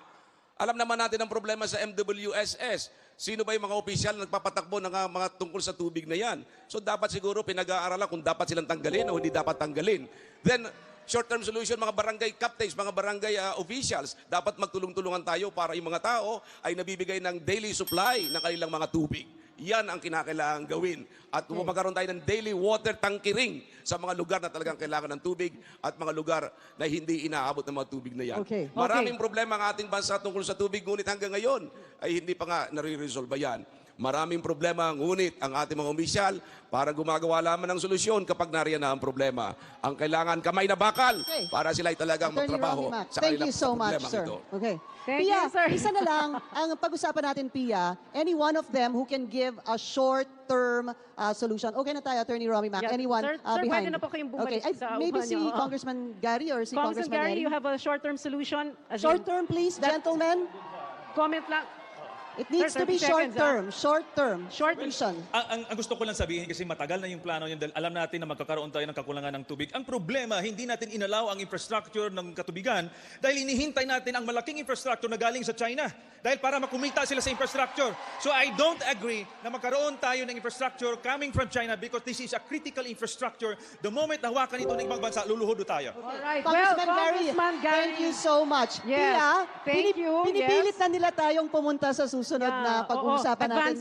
Alam naman natin ang problema sa MWSS. Sino ba yung mga opisyal na nagpapatakbo ng mga tungkol sa tubig na yan? So dapat siguro pinag-aaralan kung dapat silang tanggalin o hindi dapat tanggalin. Then, short-term solution, mga barangay captains, mga barangay officials, dapat magtulong-tulungan tayo para yung mga tao ay nabibigay ng daily supply ng kanilang mga tubig. Yan ang kinakailangan gawin. At magkaroon tayo ng daily water tankering sa mga lugar na talagang kailangan ng tubig at mga lugar na hindi inaabot ng mga tubig na yan. Maraming problema ang ating bansa tungkol sa tubig, ngunit hanggang ngayon ay hindi pa nga nare-resolve yan. Maraming problema, ngunit ang ating mga opisyal para gumagawa lamang ng solusyon kapag nariyan na ang problema. Ang kailangan kamay na bakal para sila ay talagang magtrabaho sa Thank kanilang you so much, problemang sir. ito. Okay. Thank Pia, you, sir. isa na lang, ang pag-usapan natin, Pia, any one of them who can give a short-term solution. Okay na tayo, Attorney Romy Mac. Yeah, Anyone sir, behind? pwede na po kayong bumalik Okay. sa Maybe upuan si niyo. Congressman Gary or si Congressman Congressman Gary, you Neri. have a short-term solution? As in, Short-term, please, gentlemen. comment lang. It needs Sir, to be 30 seconds, short-term solution. Ang gusto ko lang sabihin kasi matagal na yung plano yun dahil alam natin na magkakaroon tayo ng kakulangan ng tubig. Ang problema, hindi natin inalaw ang infrastructure ng katubigan dahil inihintay natin ang malaking infrastructure na galing sa China dahil para makumita sila sa infrastructure. So I don't agree na magkaroon tayo ng infrastructure coming from China because this is a critical infrastructure. The moment nahawakan ito ng ibang bansa, luluhod tayo. Alright, Congressman Congressman Gary. thank you so much. Yes, Pia, thank you, pinipilit yes. na nila tayong pumunta sa susunod na pag-uusapan natin.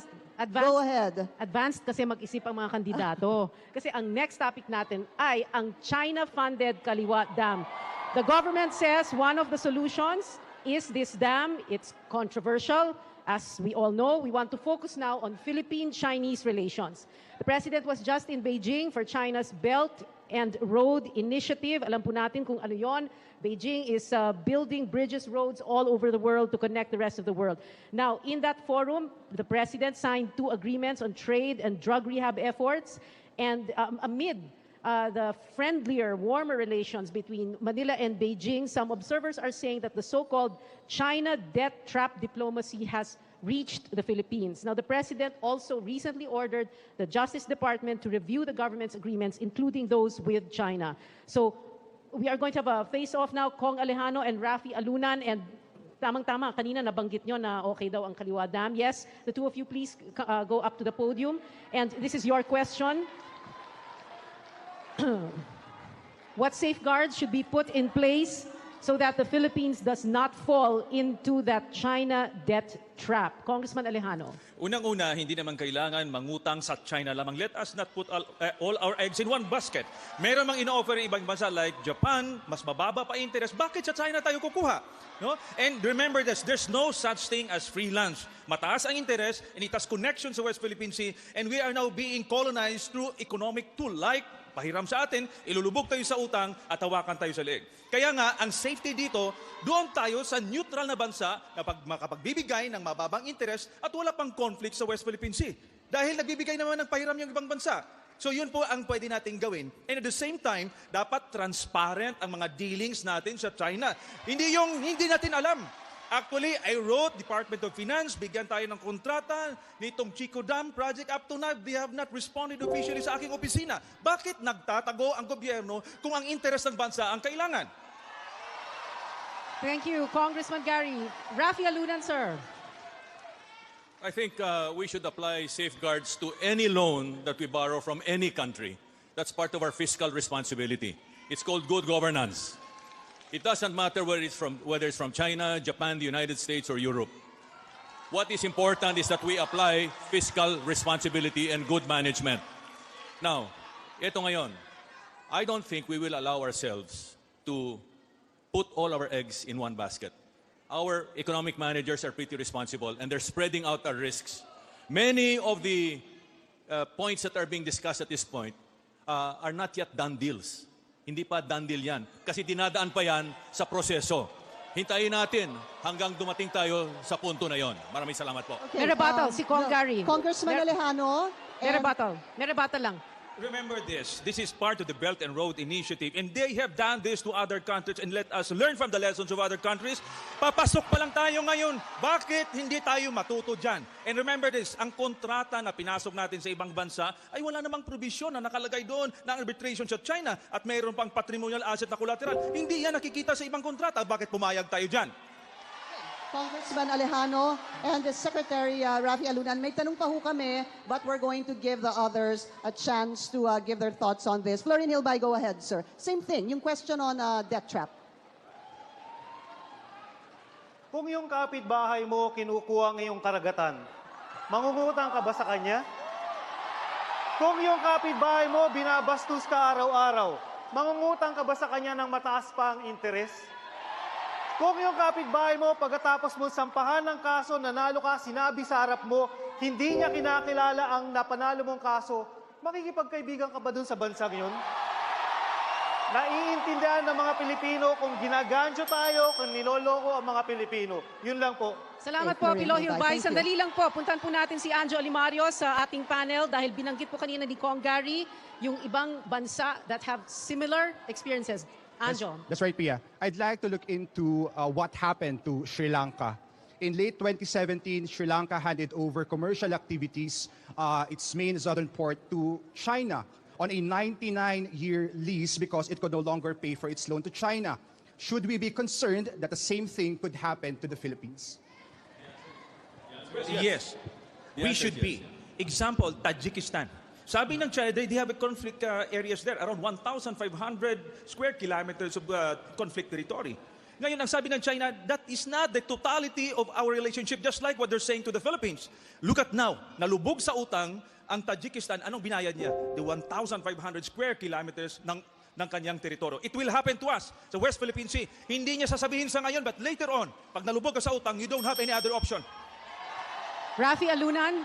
Go ahead. Advanced kasi mag-isip ang mga kandidato. Kasi ang next topic natin ay ang China-funded Kaliwa Dam. The government says one of the solutions is this dam. It's controversial. As we all know, we want to focus now on Philippine-Chinese relations. The President was just in Beijing for China's Belt and Road Initiative. Alam po natin kung ano yon. Beijing is building bridges, roads all over the world to connect the rest of the world. Now, in that forum, the President signed 2 agreements on trade and drug rehab efforts. And amid the friendlier, warmer relations between Manila and Beijing, some observers are saying that the so-called China debt trap diplomacy has reached the Philippines. Now, the President also recently ordered the Justice Department to review the government's agreements, including those with China. So, we are going to have a face-off now, Kong Alejano and Rafi Alunan, and tamang-tama, kanina nabanggit nyo na okay daw ang Kaliwa Dam. Yes, the two of you please go up to the podium. And this is your question. What safeguards should be put in place so that the Philippines does not fall into that China debt trap? Congressman Alejano. Unang-una, hindi naman kailangan mangutang sa China lamang. Let us not put all our eggs in one basket. Meron mang ino-offer ng ibang bansa like Japan, mas mababa pa interest. Bakit sa China tayo kukuha? No? And remember this, there's no such thing as free lunch. Mataas ang interest and it has connections sa West Philippine Sea and we are now being colonized through economic tool like pahiram sa atin, ilulubog tayo sa utang at hawakan tayo sa leeg. Kaya nga, ang safety dito, doon tayo sa neutral na bansa na makapagbibigay ng mababang interest at wala pang conflict sa West Philippine Sea. Dahil nagbibigay naman ng pahiram yung ibang bansa. So yun po ang pwede natin gawin. And at the same time, dapat transparent ang mga dealings natin sa China. Hindi yung hindi natin alam. Actually, I wrote Department of Finance, bigyan tayo ng kontrata nitong Chico Dam project. Up to now, they have not responded officially sa aking opisina. Bakit nagtatago ang gobyerno kung ang interest ng bansa ang kailangan? Thank you, Congressman Gary. Rafi Alunan, sir. I think we should apply safeguards to any loan that we borrow from any country. That's part of our fiscal responsibility. It's called good governance. It doesn't matter whether it's from China, Japan, the United States, or Europe. What is important is that we apply fiscal responsibility and good management. Now, ito ngayon, I don't think we will allow ourselves to put all our eggs in one basket. Our economic managers are pretty responsible and they're spreading out our risks. Many of the points that are being discussed at this point are not yet done deals. Hindi pa done deal yan. Kasi dinadaan pa yan sa proseso. Hintayin natin hanggang dumating tayo sa punto na yon. Maraming salamat po. Okay, may rebuttal si Kong Gary. Congressman Alejano. May rebuttal lang. Remember this. This is part of the Belt and Road Initiative, and they have done this to other countries, and let us learn from the lessons of other countries. Papasok pa lang tayo ngayon. Bakit hindi tayo matuto dyan? And remember this, ang kontrata na pinasok natin sa ibang bansa ay wala namang provision na nakalagay doon na arbitration sa China at mayroon pang patrimonial asset na collateral. Hindi yan nakikita sa ibang kontrata. Bakit pumayag tayo dyan? Congressman Alejano and the Secretary Rafi Alunan, may tanong pa ho kami, but we're going to give the others a chance to give their thoughts on this. Florin Hilbay, go ahead, sir. Same thing, yung question on debt trap. Kung yung kapitbahay mo kinukuha ngayong karagatan, mangungutang ka ba sa kanya? Kung yung kapitbahay mo binabastos ka araw-araw, mangungutang ka ba sa kanya ng mataas pa ang interes? Kung yung kapitbahay mo, pagkatapos mo sampahan ng kaso, nanalo ka, sinabi sa harap mo, hindi niya kinakilala ang napanalo mong kaso, makikipagkaibigan ka ba dun sa bansang yun? Naiintindihan ng mga Pilipino kung ginagancho tayo, kung niloloko ang mga Pilipino. Yun lang po. Salamat po, Pilo Hilbay. Sandali lang po, puntan po natin si Anjo Olimario sa ating panel dahil binanggit po kanina ni Kong Gary yung ibang bansa that have similar experiences. Anjo. That's right, Pia. I'd like to look into what happened to Sri Lanka. In late 2017, Sri Lanka handed over commercial activities, its main southern port, to China on a 99-year lease because it could no longer pay for its loan to China. Should we be concerned that the same thing could happen to the Philippines? Yes. We should be. Example, Tajikistan. Sabi ng China, they have a conflict areas there, around 1,500 square kilometers of conflict territory. Ngayon, ang sabi ng China, that is not the totality of our relationship, just like what they're saying to the Philippines. Look at now, nalubog sa utang ang Tajikistan, anong binayad niya? The 1,500 square kilometers ng kanyang teritoryo. It will happen to us sa West Philippine Sea. Hindi niya sasabihin sa ngayon, but later on, pag nalubog ka sa utang, you don't have any other option. Rafi Alunan,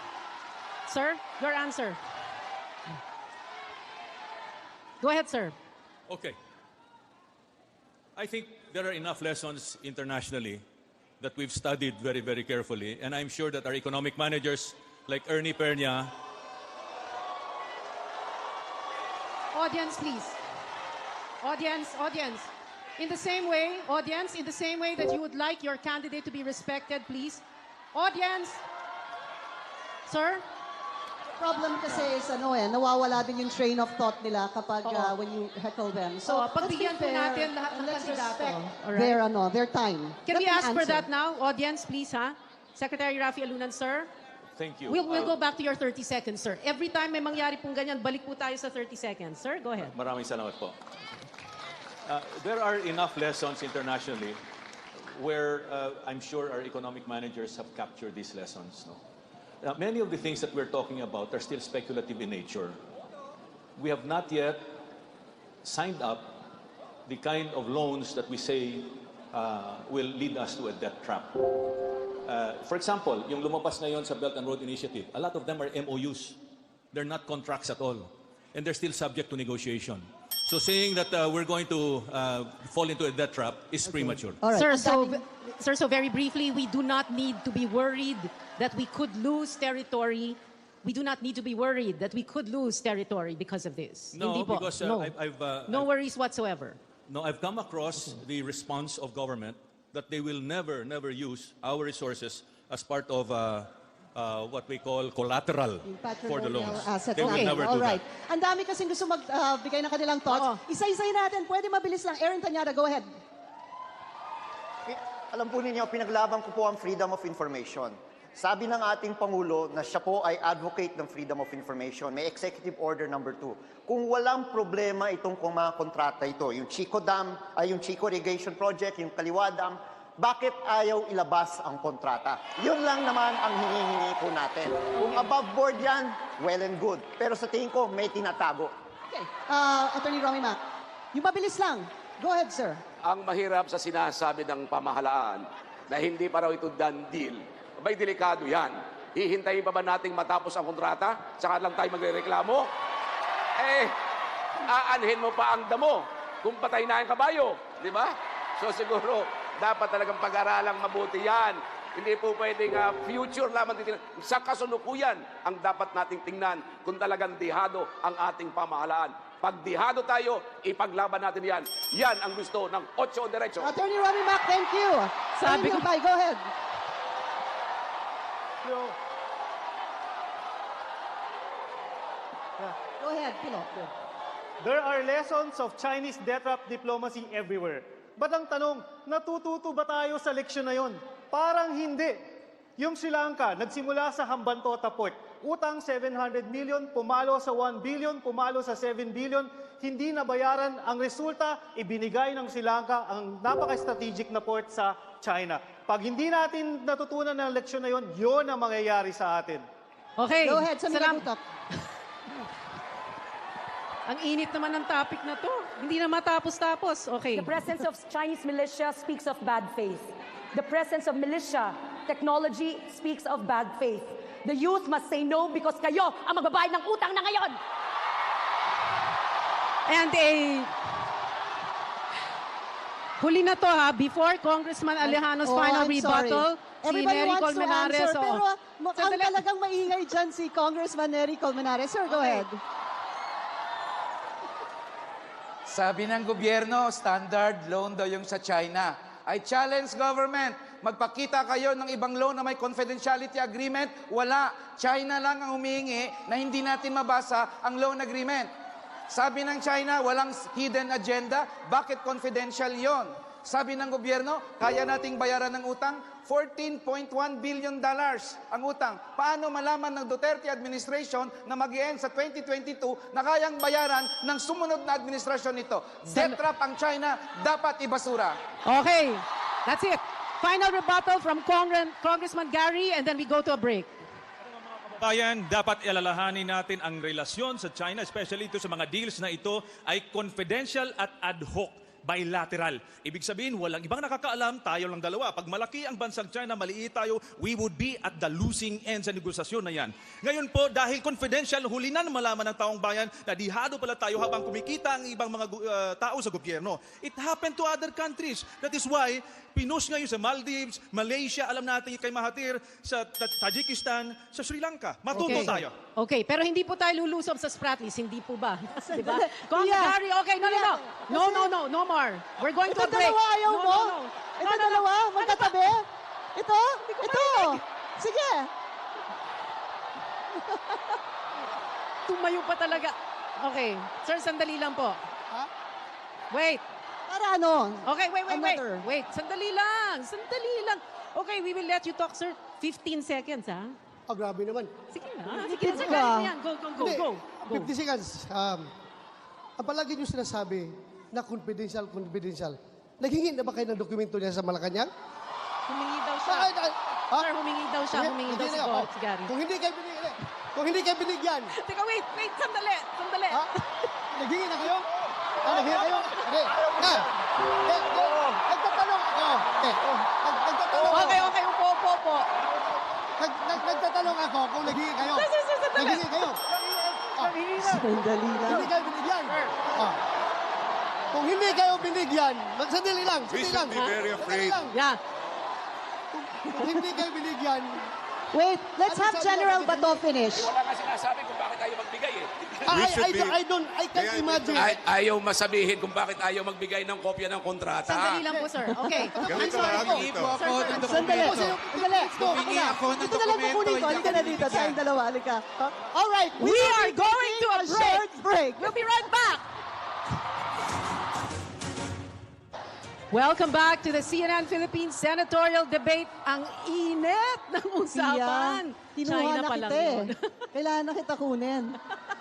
sir, your answer. Go ahead, sir. Okay. I think there are enough lessons internationally that we've studied very, very carefully. And I'm sure that our economic managers like Ernie Pernia. Audience, please. Audience. In the same way, audience, in the same way that you would like your candidate to be respected, please. Audience. Sir? Problem kasi is nawawala din yung train of thought nila kapag when you heckle them. So, pagbigyan po natin lahat ng kandidato. Their time. Can we ask for that now? Audience, please, ha? Secretary Rafi Alunan, sir. Thank you. We'll go back to your 30 seconds, sir. Every time may mangyari pong ganyan, balik po tayo sa 30 seconds. Sir, go ahead. Maraming salamat po. There are enough lessons internationally where I'm sure our economic managers have captured these lessons. No? Many of the things that we're talking about are still speculative in nature. We have not yet signed up the kind of loans that we say will lead us to a debt trap. For example, yung lumabas ngayon sa Belt and Road Initiative, a lot of them are MOUs. They're not contracts at all. And they're still subject to negotiation. So saying that we're going to fall into a debt trap is premature. Right. Sir, so very briefly, we do not need to be worried that we could lose territory. We do not need to be worried that we could lose territory because of this. No, Hindi po. because no worries whatsoever. No, I've come across the response of government that they will never use our resources as part of what we call collateral for the loans. They will never do that. Ang dami kasing gusto magbigay ng kanilang thoughts. Isa-isay natin. Pwede mabilis lang. Aaron Tanyada, go ahead. Alam po ninyo, pinaglaban ko po ang freedom of information. Sabi ng ating Pangulo na siya po ay advocate ng freedom of information. May Executive Order number 2. Kung walang problema itong mga kontrata ito, yung Chico Dam, yung Chico Irrigation Project, yung Kaliwa Dam, bakit ayaw ilabas ang kontrata? Yun lang naman ang hinihingi po natin. Kung above board yan, well and good. Pero sa tingin ko, may tinatago. Okay. Attorney Romy Mac, yung mabilis lang. Go ahead, sir. Ang mahirap sa sinasabi ng pamahalaan na hindi pa raw ito done deal, abay delikado yan. Hihintayin pa ba nating matapos ang kontrata? Saka lang tayo magrereklamo? Aanhin mo pa ang damo kung patay na ang kabayo. Di ba? So siguro, dapat talagang pag-aralang mabuti yan. Hindi po pwedeng future lamang titingnan. Sa kasalukuyan ang dapat nating tingnan kung talagang dihado ang ating pamahalaan. Pag dihado tayo, ipaglaban natin yan. Yan ang gusto ng 8 Diretso. Attorney Rami Mac, thank you. Sabi ko- Go ahead. Go ahead, Pino. There are lessons of Chinese death trap diplomacy everywhere. Ba't ang tanong, natututo ba tayo sa leksyon na yon? Parang hindi. Yung Sri Lanka, nagsimula sa Hambantota Port. Utang 700 million, pumalo sa 1 billion, pumalo sa 7 billion. Hindi nabayaran. Ang resulta, ibinigay ng Sri Lanka ang napaka-strategic na port sa China. Pag hindi natin natutunan ng leksyon na yon, yon ang mangyayari sa atin. Okay. Go ahead, Samira Salam- Gutok. Ang init naman ng topic na to. Hindi na matapos-tapos. Okay. The presence of Chinese militia speaks of bad faith. The presence of militia technology speaks of bad faith. The youth must say no because kayo ang magbabayad ng utang na ngayon. And huli na to ha, before Congressman Alejano's final I'm rebuttal, sorry. si Everybody Nery wants to Colmenares. answer, pero mukhang Sandali. talagang maingay dyan si Congressman Nery Colmenares. Sir, go ahead. Sabi ng gobyerno, standard loan daw yung sa China. I challenge government, magpakita kayo ng ibang loan na may confidentiality agreement. Wala. China lang ang humihingi na hindi natin mabasa ang loan agreement. Sabi ng China, walang hidden agenda. Bakit confidential yon? Sabi ng gobyerno, kaya nating bayaran ng utang, $14.1 billion ang utang. Paano malaman ng Duterte administration na mag-i-end sa 2022 na kayang bayaran ng sumunod na administrasyon nito? Debt trap ang China, dapat ibasura. Okay, that's it. Final rebuttal from Congressman Gary and then we go to a break. Bayan, dapat ialalahanin natin ang relasyon sa China, especially ito sa mga deals na ito ay confidential at ad hoc. Bilateral. Ibig sabihin, walang ibang nakakaalam, tayo lang dalawa. Pag malaki ang bansang China, maliit tayo, we would be at the losing end sa negosasyon na yan. Ngayon po, dahil confidential, huli na malaman ng taong bayan na dihado pala tayo habang kumikita ang ibang mga tao sa gobyerno. It happened to other countries. That is why, pinush ngayon sa Maldives, Malaysia, alam natin kay Mahathir, sa Tajikistan, sa Sri Lanka. Matuto tayo. Okay, pero hindi po tayo lulusob sa Spratlys, hindi po ba? Diba? Yeah. Gary, okay, no more. We're going to a Ito break. dalawa, ayaw mo? No. Ito dalawa, magkatabi? Ito? Ito? Sige. Tumayo pa talaga. Okay, sir, sandali lang po. Wait. Para ano? Okay, wait. Another. Wait, sandali lang. Okay, we will let you talk, sir. 15 seconds, ha? Oh, grabe naman. Sige na. Sige Sige ba? na. Go. Hindi, 50 seconds. Ang palagi nyo sinasabi na confidential. Naghingi na ba kayo ng dokumento niya sa Malacanang? Humingi daw siya. Sir, humingi daw siya. Humingi daw si Gary. Kung hindi kayo binigyan. Teka, wait. Sandali. Ha? Naghingi na kayo? Naghingi kayo? Nagtatanong ako. Okay. Upo. Nagtatanong ako kung naghingi kayo. Sandali. Naghingi kayo. Sandali lang. Hindi kayo binigyan. Kung hindi kayo binigyan, sandali lang. We should be very afraid. Yeah. Kung hindi kayo binigyan, Wait, let's have General Bato finish. Wala nga sinasabi kung bakit ayaw magbigay eh. I can't imagine. Ayaw masabihin kung bakit ayaw magbigay ng kopya ng kontrata. Sandali lang po, sir. Okay. Ganito lang dito. Sandali. Ito na lang kukunin ko. Halika na dito. Tayong dalawa. Halika. All right. We are going to a short break. We'll be right back. Welcome back to the CNN Philippines Senatorial Debate. Ang init ng usapan. Kinuha China na pa lang kita eh. yun. Kailangan na kita kunin.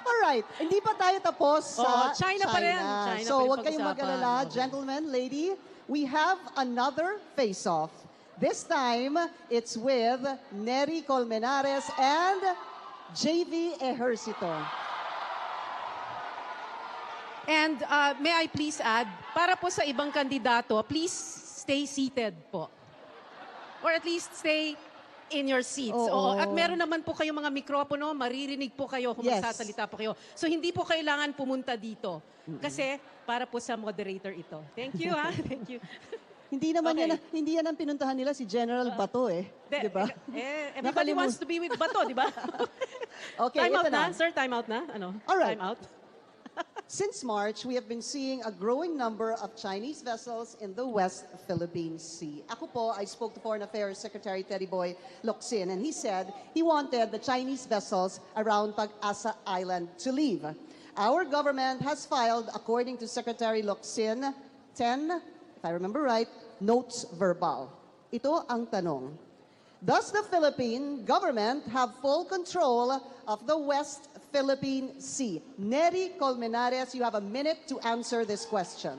Alright, hindi pa tayo tapos sa China pa rin. China so pa rin huwag kayong pag-usapan. mag-alala, gentlemen, lady. We have another face-off. This time, it's with Nery Colmenares and JV Ejercito. And may I please add, para po sa ibang kandidato, please stay seated po. Or at least stay in your seats. Oo. At meron naman po kayong mga mikropono, maririnig po kayo kung Yes. magsasalita po kayo. So hindi po kailangan pumunta dito. Kasi para po sa moderator ito. Thank you, ha? Thank you. Hindi naman Okay. hindi yan ang pinuntahan nila si General Bato eh. Di ba? Everybody wants to be with Bato, di ba? Okay, Time out ito na. na. Sir, time out na. Ano? All right. Time out. Since March, we have been seeing a growing number of Chinese vessels in the West Philippine Sea. Ako po, I spoke to Foreign Affairs Secretary Teddy Boy Locsin, and he said he wanted the Chinese vessels around Pag-asa Island to leave. Our government has filed, according to Secretary Locsin, 10, if I remember right, notes verbal. Ito ang tanong. Does the Philippine government have full control of the West Philippine Sea? Neri Colmenares, you have a minute to answer this question.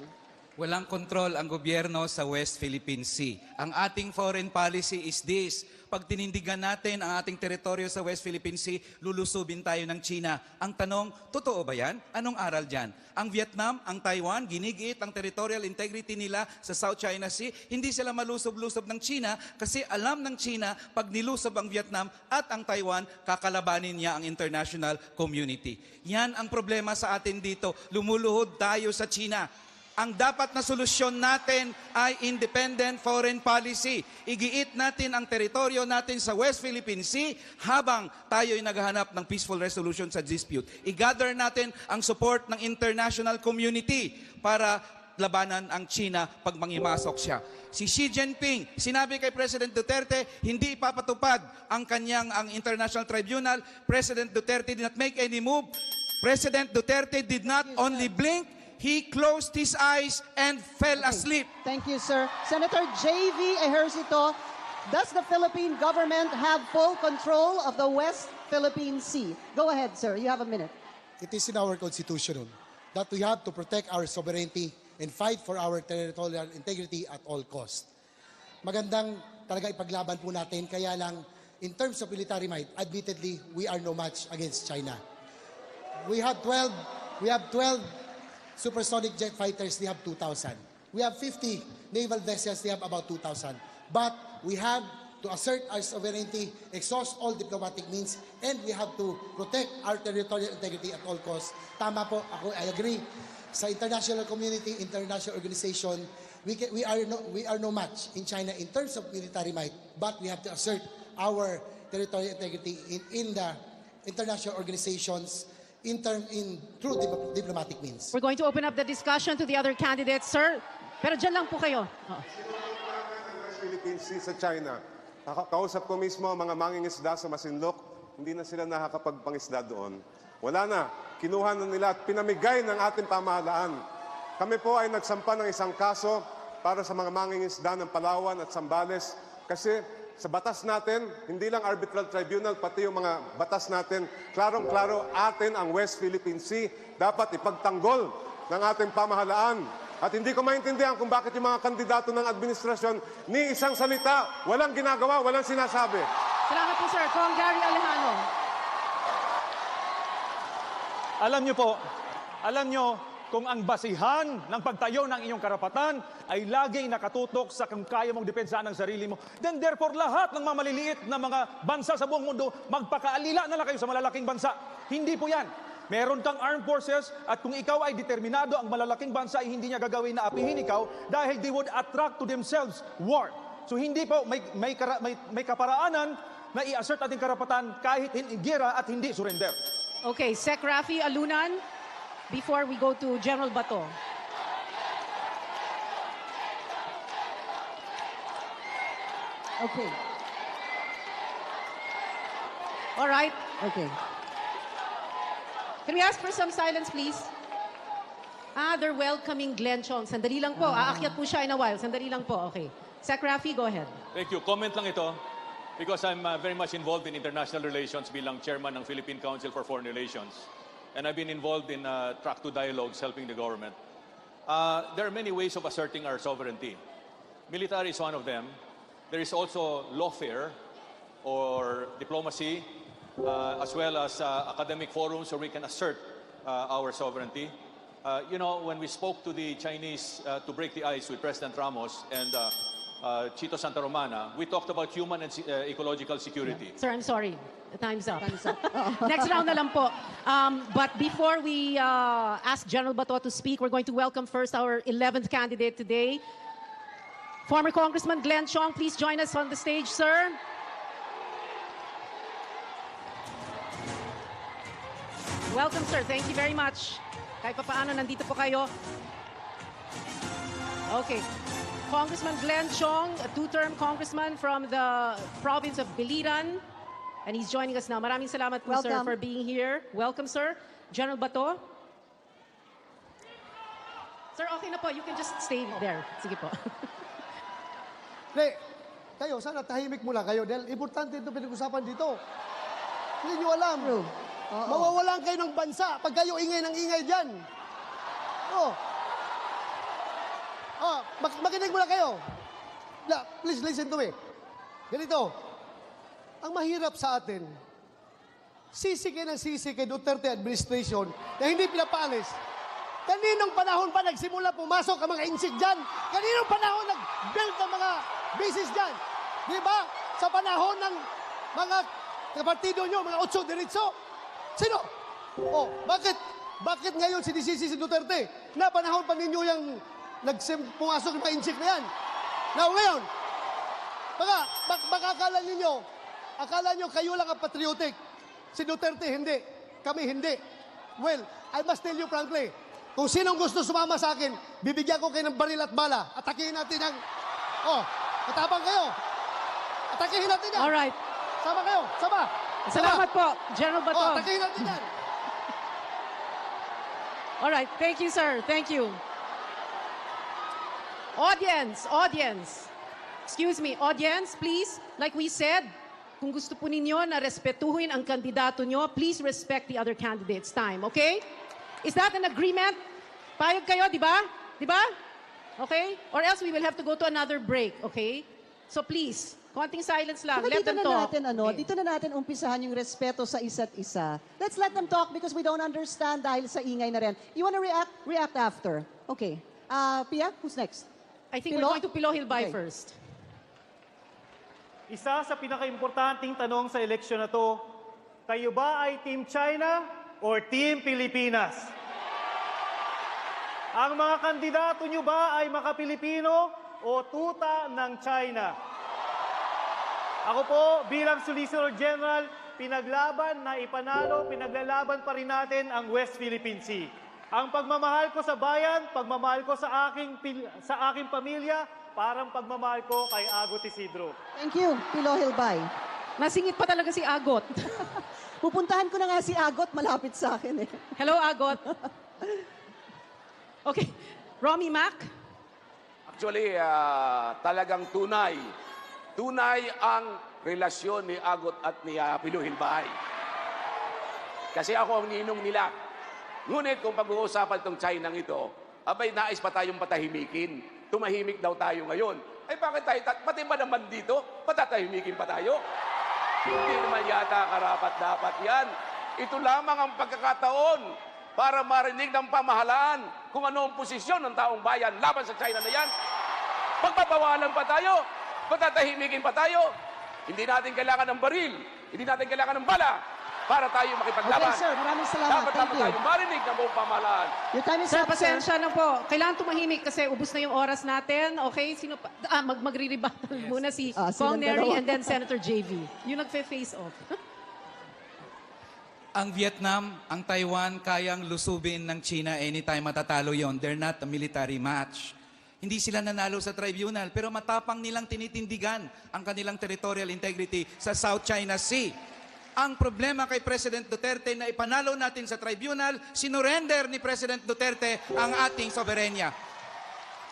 Walang kontrol ang gobyerno sa West Philippine Sea. Ang ating foreign policy is this. Pag tinindigan natin ang ating teritoryo sa West Philippine Sea, lulusubin tayo ng China. Ang tanong, totoo ba yan? Anong aral dyan? Ang Vietnam, ang Taiwan, ginigit ang territorial integrity nila sa South China Sea. Hindi sila malusob-lusob ng China kasi alam ng China pag nilusob ang Vietnam at ang Taiwan, kakalabanin niya ang international community. Yan ang problema sa atin dito. Lumuluhod tayo sa China. Ang dapat na solusyon natin ay independent foreign policy. Igiit natin ang teritoryo natin sa West Philippine Sea habang tayo ay naghahanap ng peaceful resolution sa dispute. I-gather natin ang support ng international community para labanan ang China pag mangimasok siya. Si Xi Jinping, sinabi kay President Duterte, hindi ipapatupad ang ang International Tribunal. President Duterte did not make any move. President Duterte did not only blink, he closed his eyes and fell asleep. Thank you, sir. Senator J.V. Ejercito, does the Philippine government have full control of the West Philippine Sea? Go ahead, sir. You have a minute. It is in our constitution that we have to protect our sovereignty and fight for our territorial integrity at all cost. Magandang talaga ipaglaban po natin, kaya lang in terms of military might, admittedly, we are no match against China. We have 12 supersonic jet fighters, they have 2,000. We have 50 naval vessels, they have about 2,000. But we have to assert our sovereignty, exhaust all diplomatic means, and we have to protect our territorial integrity at all costs. Tama po, I agree. Sa international community, international organization, we are no match in China in terms of military might, but we have to assert our territorial integrity in the international organizations through diplomatic means. We're going to open up the discussion to the other candidates, sir. Pero dyan lang po kayo. Philippine Sea sa China. Kausap ko mismo ang mga mangingisda sa Masinloc, hindi na sila nakakapagpangisda doon. Wala na. Kinuha na nila at pinamigay ng ating pamahalaan. Kami po ay nagsampa ng isang kaso para sa mga mangingisda ng Palawan at Zambales kasi sa batas natin, hindi lang arbitral tribunal, pati yung mga batas natin, klarong-klaro atin ang West Philippine Sea dapat ipagtanggol ng ating pamahalaan. At hindi ko maintindihan kung bakit yung mga kandidato ng administrasyon ni isang salita, walang ginagawa, walang sinasabi. Salamat po, sir. Kong Gary Alejano. Alam nyo, kung ang basihan ng pagtayo ng inyong karapatan ay laging nakatutok sa kung kaya mong depensahan ang sarili mo, then therefore lahat ng mamaliliit na mga bansa sa buong mundo, magpakaalila na lang kayo sa malalaking bansa. Hindi po yan. Meron kang armed forces at kung ikaw ay determinado, ang malalaking bansa ay hindi niya gagawin na apihin ikaw dahil they would attract to themselves war. So hindi po, may kaparaanan na i-assert ating karapatan kahit hindi gera at hindi surrender. Okay, Sec Rafi Alunan, before we go to General Bato. Okay. All right. Okay. Can we ask for some silence, please? They're welcoming Glenn Chong. Sandali lang po. Aakyat po siya in a while. Sandali lang po. Okay. Sec Rafi, go ahead. Thank you. Comment lang ito because I'm very much involved in international relations bilang chairman ng Philippine Council for Foreign Relations. And I've been involved in track 2 dialogues helping the government. There are many ways of asserting our sovereignty. Military is one of them. There is also lawfare or diplomacy, as well as academic forums where we can assert our sovereignty. You know, when we spoke to the Chinese to break the ice with President Ramos and Chito Santa Romana, we talked about human and ecological security. Sir, I'm sorry. Time's up. Next round na lang po. But before we ask General Bato to speak, we're going to welcome first our 11th candidate today. Former Congressman Glenn Chong, please join us on the stage, sir. Welcome, sir. Thank you very much. Kahit pa paano, nandito po kayo. Okay. Congressman Glenn Chong, a two-term congressman from the province of Biliran. And he's joining us now. Maraming salamat po, sir, for being here. Welcome, sir. General Bato. Sir, okay na po. You can just stay there. Sige po. Kayo, sana tahimik muna kayo dahil importante ito pinag-usapan dito. Hindi nyo alam. Mawawalan kayo ng bansa pag kayo ingay ng ingay dyan. Makinig muna kayo. Please listen to me. Ganito, ang mahirap sa atin, sisi kay Duterte administration na hindi pinapaalis. Kaninong panahon pa nagsimula pumasok ang mga insik dyan? Kaninong panahon nag-build ang mga bases dyan? Di ba? Sa panahon ng mga kapartido nyo, mga otso diritso. Sino? Bakit ngayon sinisisi si Duterte? Na panahon pa ninyo yung pumasok ng mga insik na yan. Now ngayon, baka akala nyo kayo lang ang patriotic. Si Duterte hindi. Kami hindi. Well, I must tell you frankly, kung sinong gusto sumama sa akin, bibigyan ko kayo ng baril at bala. Atakihin natin ang... matapang kayo. Atakihin natin yan. Alright. Sama kayo. Sama. Salamat po, General Bato. Atakihin natin yan. Alright. Thank you, sir. Thank you. Audience. Excuse me, audience, please. Like we said, kung gusto po ninyo na respetuhin ang kandidato nyo, please respect the other candidates' time, okay? Is that an agreement? Payag kayo, di ba? Di ba? Okay? Or else we will have to go to another break, okay? So please, konting silence lang. Let them talk. Dito na natin umpisahan yung respeto sa isa't isa. Let's let them talk because we don't understand dahil sa ingay na rin. You wanna react? React after. Okay. Pia, who's next? I think we're going to Pilo Hilbay first. Isa sa pinaka-importanting tanong sa eleksyon na to, kayo ba ay Team China or Team Pilipinas? Ang mga kandidato nyo ba ay maka-Pilipino o tuta ng China? Ako po, bilang Solicitor General, pinaglalaban pa rin natin ang West Philippine Sea. Ang pagmamahal ko sa bayan, pagmamahal ko sa aking pamilya, parang pagmamahal ko kay Agot Isidro. Thank you, Pilo Hilbay. Nasingit pa talaga si Agot. Pupuntahan ko na nga si Agot, malapit sa akin eh. Hello, Agot. Okay. Romy Mac? Actually, talagang tunay ang relasyon ni Agot at ni Pilo Hilbay. Kasi ako ang ninong nila. Ngunit kung pag-uusapan itong China ito, abay nais pa tayong patahimikin. Tumahimik daw tayo ngayon. Ay bakit tayo, pati ba naman dito, patatahimikin pa tayo? Hindi naman yata karapat-dapat yan. Ito lamang ang pagkakataon para marinig ng pamahalaan kung ano ang posisyon ng taong bayan laban sa China na yan. Pagpapawalan pa tayo, patatahimikin pa tayo. Hindi natin kailangan ng baril, hindi natin kailangan ng bala para tayo makipaglaban. Okay, sir. Maraming salamat. Dapat tayo marinig ng buong pamahalaan. Your time is Sir, up, sir. pasensya na po. Kailangan tumahimik kasi ubus na yung oras natin. Okay? Sino pa? Magre-rebuttal muna si Kong Neri and then Senator JV. Yung nagfe-face off. Ang Vietnam, ang Taiwan, kayang lusubin ng China anytime matatalo yon. They're not a military match. Hindi sila nanalo sa tribunal, pero matapang nilang tinitindigan ang kanilang territorial integrity sa South China Sea. Ang problema kay President Duterte na ipanalo natin sa tribunal, sinurrender ni President Duterte ang ating soberenya.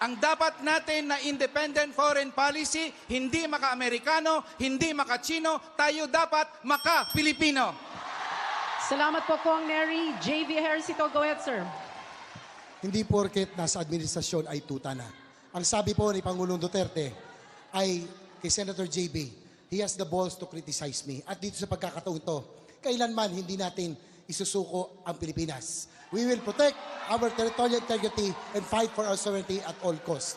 Ang dapat natin na independent foreign policy, hindi maka-Amerikano, hindi maka-Chino, tayo dapat maka-Pilipino. Salamat po, Kong Neri. JV Ejercito, go ahead, sir. Hindi porket nasa administrasyon ay tuta na. Ang sabi po ni Pangulong Duterte ay kay Senator JB, he has the balls to criticize me. At dito sa pagkakataon to, kailanman hindi natin isusuko ang Pilipinas. We will protect our territorial integrity and fight for our sovereignty at all costs.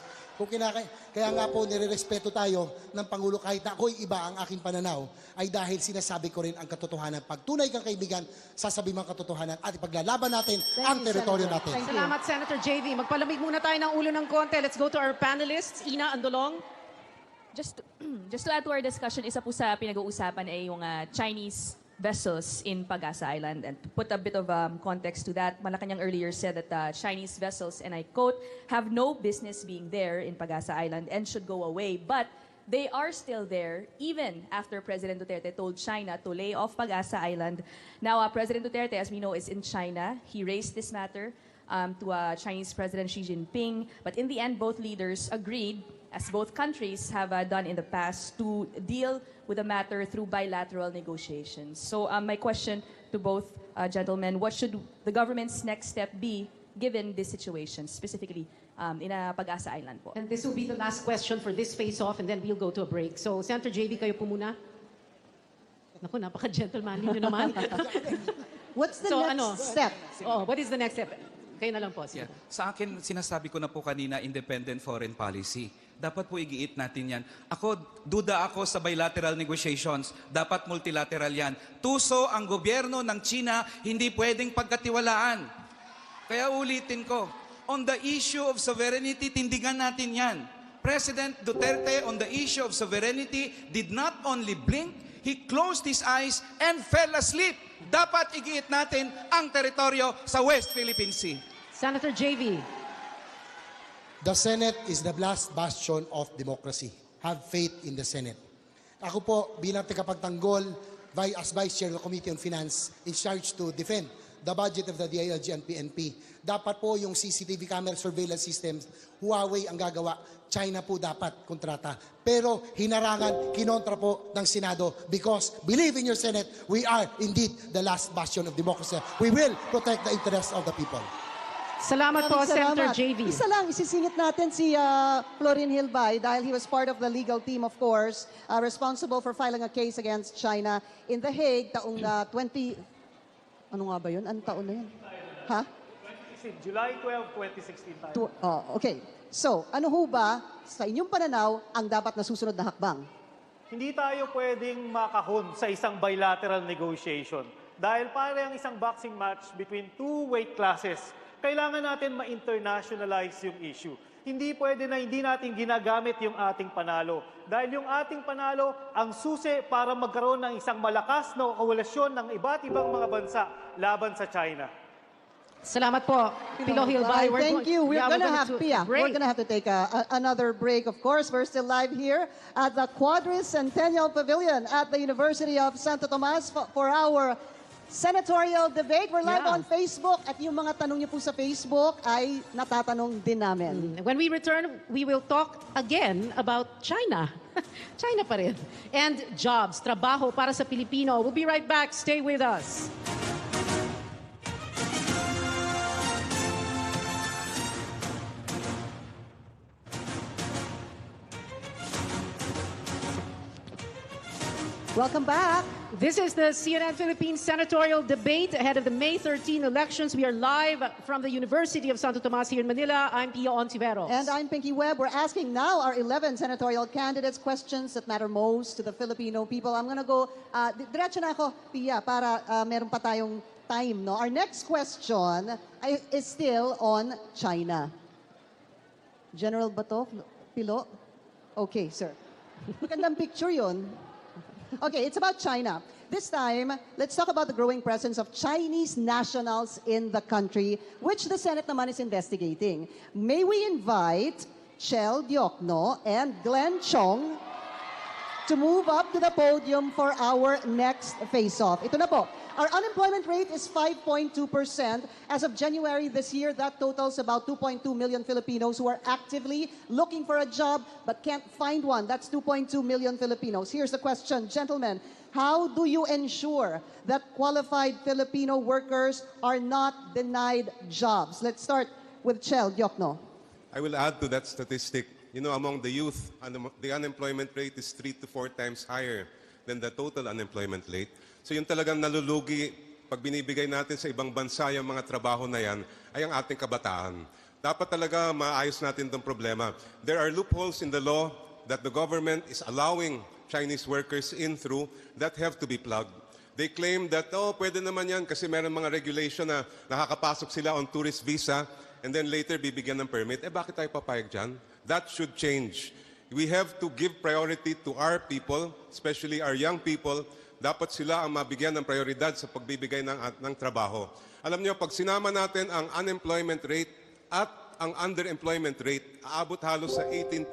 Kaya nga po nirerespeto tayo ng Pangulo kahit na ako'y iba ang aking pananaw ay dahil sinasabi ko rin ang katotohanan. Pag tunay kang kaibigan, sasabihin mo ang katotohanan at ipaglalaban natin ang teritoryo natin. Salamat, Senator JV. Magpalamig muna tayo ng ulo ng konti. Let's go to our panelists. Ina Andolong. Just to add to our discussion, isa po sa pinag-uusapan ay yung Chinese vessels in Pag-asa Island. And to put a bit of context to that, Malacanang earlier said that Chinese vessels, and I quote, have no business being there in Pag-asa Island and should go away. But they are still there even after President Duterte told China to lay off Pag-asa Island. Now, President Duterte, as we know, is in China. He raised this matter to Chinese President Xi Jinping. But in the end, both leaders agreed, as both countries have done in the past, to deal with the matter through bilateral negotiations. So my question to both gentlemen, what should the government's next step be given this situation, specifically in Pag-asa Island po? And this will be the last question for this face-off, and then we'll go to a break. So, Senator JV, kayo po muna. Naku, napaka-gentlemanly nyo naman. What's the next step? Oh, what is the next step? Kayo na lang po. Yeah. Sa akin, sinasabi ko na po kanina, independent foreign policy. Dapat po igiit natin yan. Duda ako sa bilateral negotiations. Dapat multilateral yan. Tuso ang gobyerno ng China, hindi pwedeng pagkatiwalaan. Kaya ulitin ko, on the issue of sovereignty, tindigan natin yan. President Duterte, on the issue of sovereignty, did not only blink, he closed his eyes and fell asleep. Dapat igiit natin ang teritoryo sa West Philippine Sea. Senator JV. The Senate is the last bastion of democracy. Have faith in the Senate. Ako po, bilang tagapagtanggol, as Vice Chair ng Committee on Finance, in charge to defend the budget of the DILG and PNP. Dapat po yung CCTV camera surveillance systems, Huawei ang gagawa, China po dapat kontrata. Pero hinarangan, kinontra po ng Senado because, believe in your Senate, we are indeed the last bastion of democracy. We will protect the interests of the people. Salamat po, Senator JV. Isa lang, isisingit natin si Florin Hilbay dahil he was part of the legal team, of course, responsible for filing a case against China in The Hague taong 20... Ano nga ba yun? Anong taon na yun? Ha? July 12, 2016 tayo. Okay. So, ano ho ba, sa inyong pananaw, ang dapat na susunod na hakbang? Hindi tayo pwedeng makahon sa isang bilateral negotiation dahil parang isang boxing match between two weight classes. Kailangan natin ma-internationalize yung issue. Hindi pwede na hindi natin ginagamit yung ating panalo. Dahil yung ating panalo ang susi para magkaroon ng isang malakas na koalisyon ng iba't ibang mga bansa laban sa China. Salamat po, Pilo Hilbay. Thank you. We're gonna have to take another break, of course. We're still live here at the Quadricentennial Pavilion at the University of Santo Tomas for our Senatorial debate. We're live on Facebook at yung mga tanong niyo po sa Facebook ay natatanong din namin. When we return, we will talk again about China. China pa rin. And jobs, trabaho para sa Pilipino. We'll be right back. Stay with us. Welcome back. This is the CNN Philippines Senatorial debate ahead of the May 13 elections. We are live from the University of Santo Tomas here in Manila. I'm Pio Ontiveros. And I'm Pinky Webb. We're asking now our 11 senatorial candidates questions that matter most to the Filipino people. I'm gonna go, diretso na ako, Pia, para meron pa tayong time. No? Our next question is still on China. General Bato, Pilo? Okay, sir. Magandang picture yun. Okay, it's about China. This time, let's talk about the growing presence of Chinese nationals in the country, which the Senate naman is investigating. May we invite Chel Diokno and Glenn Chong to move up to the podium for our next face-off. Ito na po. Our unemployment rate is 5.2%. As of January this year, that totals about 2.2 million Filipinos who are actively looking for a job but can't find one. That's 2.2 million Filipinos. Here's the question, gentlemen. How do you ensure that qualified Filipino workers are not denied jobs? Let's start with Chel Diokno. I will add to that statistic. You know, among the youth, the unemployment rate is 3 to 4 times higher than the total unemployment rate. So yung talagang nalulugi pag binibigay natin sa ibang bansa yung mga trabaho na yan ay ang ating kabataan. Dapat talaga maayos natin itong problema. There are loopholes in the law that the government is allowing Chinese workers in through that have to be plugged. They claim that, pwede naman yan kasi meron mga regulation na nakakapasok sila on tourist visa and then later bibigyan ng permit. Bakit tayo papayag dyan? That should change. We have to give priority to our people, especially our young people. Dapat sila ang mabigyan ng prioridad sa pagbibigay ng trabaho. Alam niyo, pag sinama natin ang unemployment rate at ang underemployment rate, aabot halos sa 18%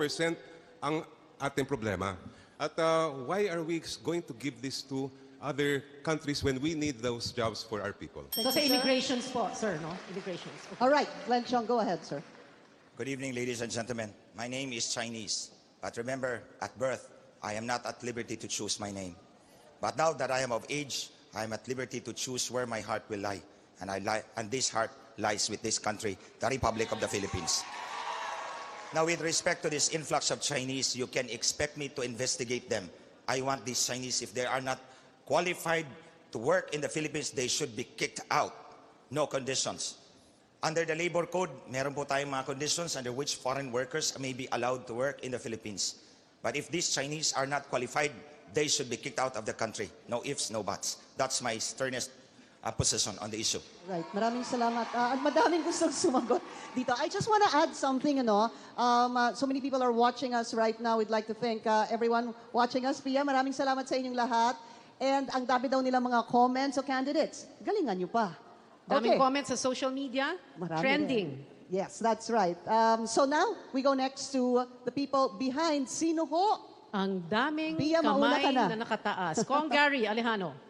ang ating problema. At why are we going to give this to other countries when we need those jobs for our people? So sa immigrations po, sir, no? Immigrations. Okay. All right, Glenn Chong, go ahead, sir. Good evening, ladies and gentlemen. My name is Chinese, but remember, at birth, I am not at liberty to choose my name. But now that I am of age, I am at liberty to choose where my heart will lie. And this heart lies with this country, the Republic of the Philippines. Now, with respect to this influx of Chinese, you can expect me to investigate them. I want these Chinese, if they are not qualified to work in the Philippines, they should be kicked out. No conditions. Under the labor code, meron po tayong mga conditions under which foreign workers may be allowed to work in the Philippines. But if these Chinese are not qualified, they should be kicked out of the country. No ifs, no buts. That's my sternest position on the issue. Right. Maraming salamat. Madaming gustong sumagot dito. I just want to add something, so many people are watching us right now. We'd like to thank everyone watching us. Pia, maraming salamat sa inyong lahat. And ang dami daw nila mga comments. So candidates, galingan nyo pa. Daming comments sa social media. Marami Trending. din. Yes, that's right. So now, we go next to the people behind. Sino ho? Ang daming Pia, mauna kamay ka na. na nakataas. Kong Gary Alejano.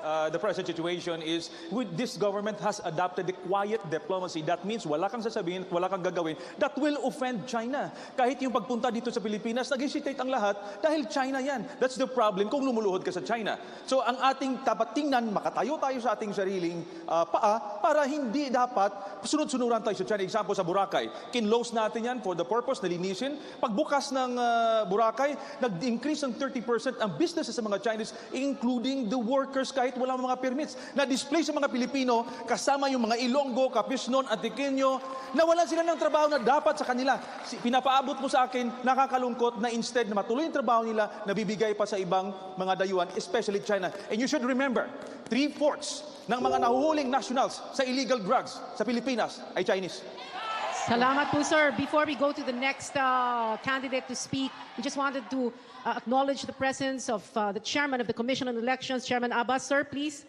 The present situation is this government has adopted the quiet diplomacy. That means wala kang sasabihin at wala kang gagawin that will offend China. Kahit yung pagpunta dito sa Pilipinas, nag-hesitate ang lahat dahil China yan. That's the problem kung lumuluhod ka sa China. So ang ating dapat tingnan, makatayo tayo sa ating sariling paa para hindi dapat sunod-sunuran tayo sa China. Example sa Boracay. Kinlose natin yan for the purpose na linisin. Pagbukas ng Boracay, nag-increase ng 30% ang businesses sa mga Chinese, including the workers kahit wala mga permits. Na-display sa mga Pilipino, kasama yung mga Ilonggo, Capisnon, Antiqueño, na wala sila ng trabaho na dapat sa kanila. Pinapaabot mo sa akin, nakakalungkot na instead na matuloy yung trabaho nila, nabibigay pa sa ibang mga dayuhan, especially China. And you should remember, 3/4 ng mga nahuhuling nationals sa illegal drugs sa Pilipinas ay Chinese. Salamat po, sir. Before we go to the next candidate to speak, we just wanted to acknowledge the presence of the chairman of the Commission on Elections, Chairman Abbas. Sir, please.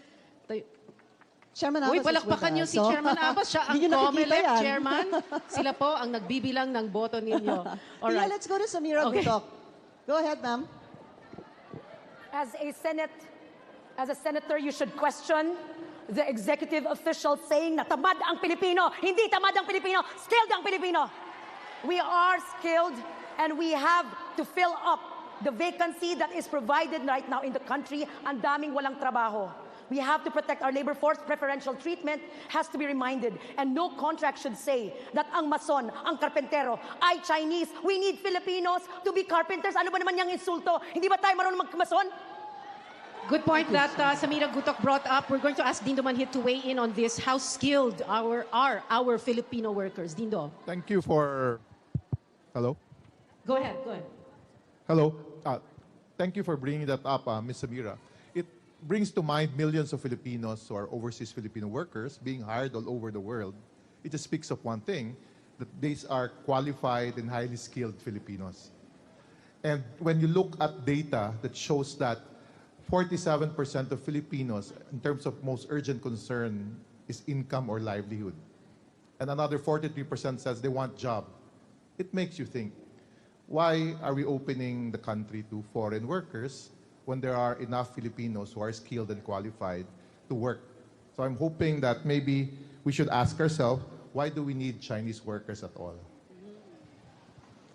Chairman Uy, Abbas is palakpakan with niyo us, si Chairman Abbas. Siya ang Hindi niyo nakikita COMELEC yan. chairman. Sila po ang nagbibilang ng boto ninyo. All Pia, right. let's go to Samira Gutok. Go ahead, ma'am. As a senator, you should question the executive official saying na tamad ang Pilipino. Hindi tamad ang Pilipino, skilled ang Pilipino. We are skilled and we have to fill up the vacancy that is provided right now in the country. Ang daming walang trabaho. We have to protect our labor force. Preferential treatment has to be reminded. And no contract should say that ang mason, ang karpentero ay Chinese. We need Filipinos to be carpenters. Ano ba naman yung insulto? Hindi ba tayo marunong magmason? Good point that Samira Gutok brought up. We're going to ask Dindo Manhit to weigh in on this. How skilled are our Filipino workers? Dindo. Thank you for... Hello? Go ahead, go ahead. Hello. Thank you for bringing that up, Ms. Samira. It brings to mind millions of Filipinos or overseas Filipino workers being hired all over the world. It just speaks of one thing, that these are qualified and highly skilled Filipinos. And when you look at data that shows that 47% of Filipinos, in terms of most urgent concern, is income or livelihood. And another 43% says they want job. It makes you think, why are we opening the country to foreign workers when there are enough Filipinos who are skilled and qualified to work? So I'm hoping that maybe we should ask ourselves, why do we need Chinese workers at all?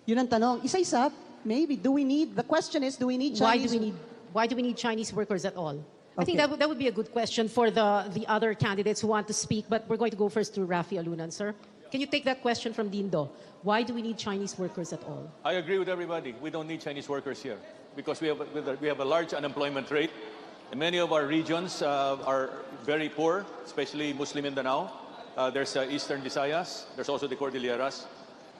Yun ang tanong. Isa-isa, maybe, the question is, do we need Chinese? Why do we need Chinese workers at all? I think that would be a good question for the other candidates who want to speak, but we're going to go first to Rafi Alunan, sir. Can you take that question from Dindo? Why do we need Chinese workers at all? I agree with everybody. We don't need Chinese workers here because we have a large unemployment rate. And many of our regions are very poor, especially Muslim Mindanao. There's Eastern Visayas. There's also the Cordilleras.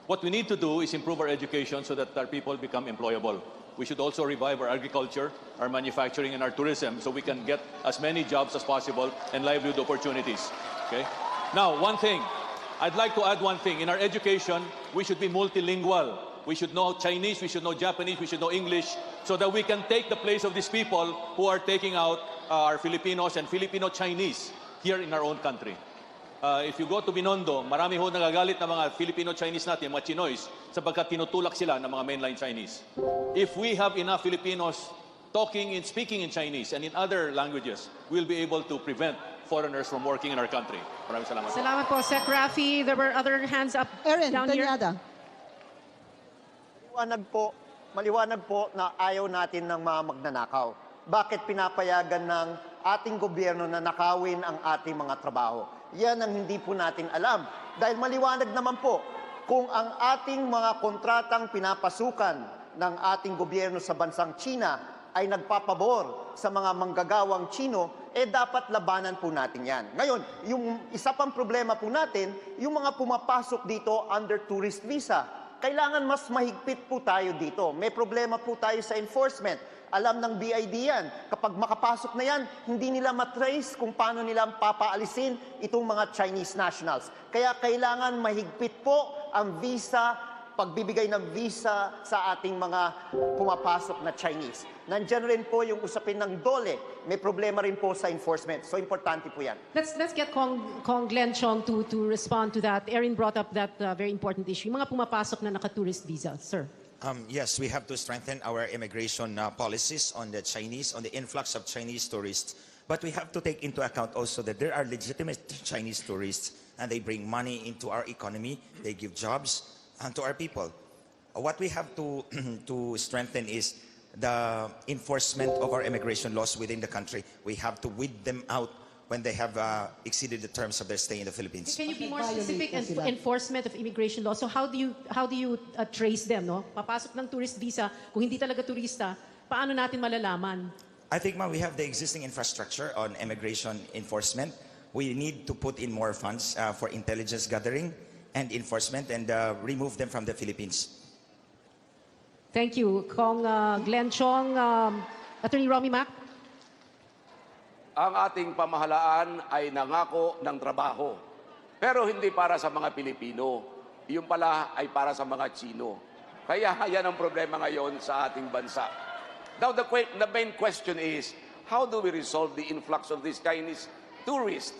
What we need to do is improve our education so that our people become employable. We should also revive our agriculture, our manufacturing, and our tourism so we can get as many jobs as possible and livelihood opportunities. Okay? Now, one thing. I'd like to add one thing. In our education, we should be multilingual. We should know Chinese, we should know Japanese, we should know English, so that we can take the place of these people who are taking out our Filipinos and Filipino Chinese here in our own country. If you go to Binondo, marami ho nagagalit na mga Filipino-Chinese natin, mga Chinoys, sapagkat tinutulak sila ng mga mainline Chinese. If we have enough Filipinos talking and speaking in Chinese and in other languages, we'll be able to prevent foreigners from working in our country. Maraming salamat. Salamat po, Sec Rafi. There were other hands up down here. Maliwanag po na ayaw natin ng mga magnanakaw. Bakit pinapayagan ng ating gobyerno na nakawin ang ating mga trabaho? Yan ang hindi po natin alam. Dahil maliwanag naman po, kung ang ating mga kontratang pinapasukan ng ating gobyerno sa bansang China ay nagpapabor sa mga manggagawang Chino, dapat labanan po natin yan. Ngayon, yung isa pang problema po natin, yung mga pumapasok dito under tourist visa. Kailangan mas mahigpit po tayo dito. May problema po tayo sa enforcement. Alam ng BID yan. Kapag makapasok na yan, hindi nila matrace kung paano nila papaalisin itong mga Chinese nationals. Kaya kailangan mahigpit po ang visa, pagbibigay ng visa sa ating mga pumapasok na Chinese. Nandiyan rin po yung usapin ng DOLE. May problema rin po sa enforcement. So, importante po yan. Let's get Kong Glenn Chong to respond to that. Erin brought up that very important issue. Yung mga pumapasok na naka-tourist visa. Sir. Yes, we have to strengthen our immigration policies on the Chinese, on the influx of Chinese tourists. But we have to take into account also that there are legitimate Chinese tourists and they bring money into our economy. They give jobs to our people. What we have to, to strengthen is the enforcement of our immigration laws within the country. We have to weed them out when they have exceeded the terms of their stay in the Philippines. Can you be more specific in enforcement of immigration law? So how do you trace them? No? Papasok ng tourist visa, kung hindi talaga turista, paano natin malalaman? I think, we have the existing infrastructure on immigration enforcement. We need to put in more funds for intelligence gathering and enforcement and remove them from the Philippines. Thank you. Kong Glenn Chong, Attorney Romy Mac. Ang ating pamahalaan ay nangako ng trabaho. Pero hindi para sa mga Pilipino. Yung pala ay para sa mga Chino. Kaya yan ang problema ngayon sa ating bansa. Now the main question is, how do we resolve the influx of these Chinese tourists?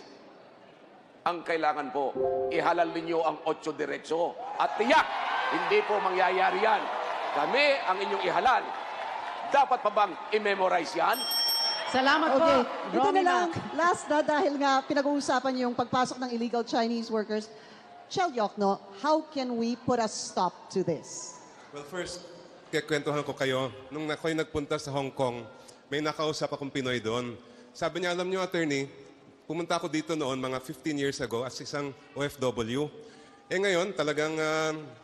Ang kailangan po, ihalal ninyo ang 8 diretso. At tiyak, hindi po mangyayari yan. Kami ang inyong ihalal. Dapat pa bang i-memorize yan? Salamat po. Ito na lang, last na dahil nga pinag-uusapan niyo yung pagpasok ng illegal Chinese workers. Chel Yokno, how can we put a stop to this? Well, first, kikwentuhan ko kayo. Nung ako'y nagpunta sa Hong Kong, may nakausap akong Pinoy doon. Sabi niya, alam niyo, attorney, pumunta ako dito noon mga 15 years ago as isang OFW. Ngayon, talagang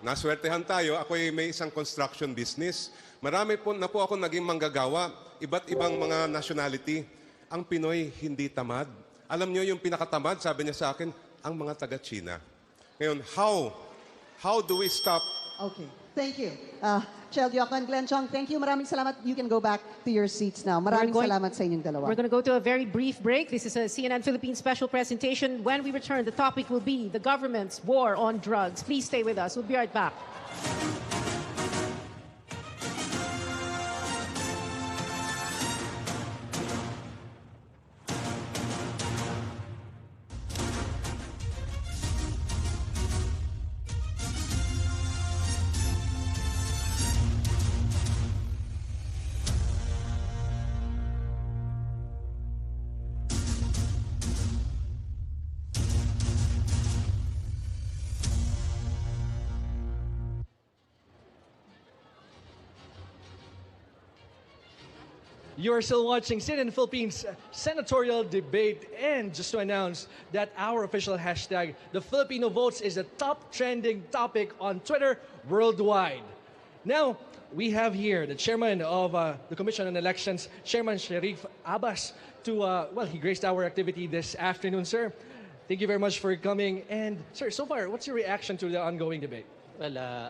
naswertehan tayo. Ako'y may isang construction business. Marami po na po ako naging manggagawa. Iba't ibang mga nationality. Ang Pinoy hindi tamad. Alam niyo yung pinakatamad, sabi niya sa akin, ang mga taga-China. Ngayon, how do we stop? Okay, thank you. Chel Yokno and Glenn Chong, thank you. Maraming salamat. You can go back to your seats now. Maraming salamat sa inyong dalawa. We're going to go to a very brief break. This is a CNN Philippines special presentation. When we return, the topic will be the government's war on drugs. Please stay with us. We'll be right back. You are still watching CNN Philippines Senatorial debate, and just to announce that our official hashtag, the Filipino votes, is the top trending topic on Twitter worldwide. Now, we have here the chairman of the Commission on Elections, Chairman Sharif Abbas, to, well, he graced our activity this afternoon, sir. Thank you very much for coming. And, sir, so far, what's your reaction to the ongoing debate? Well,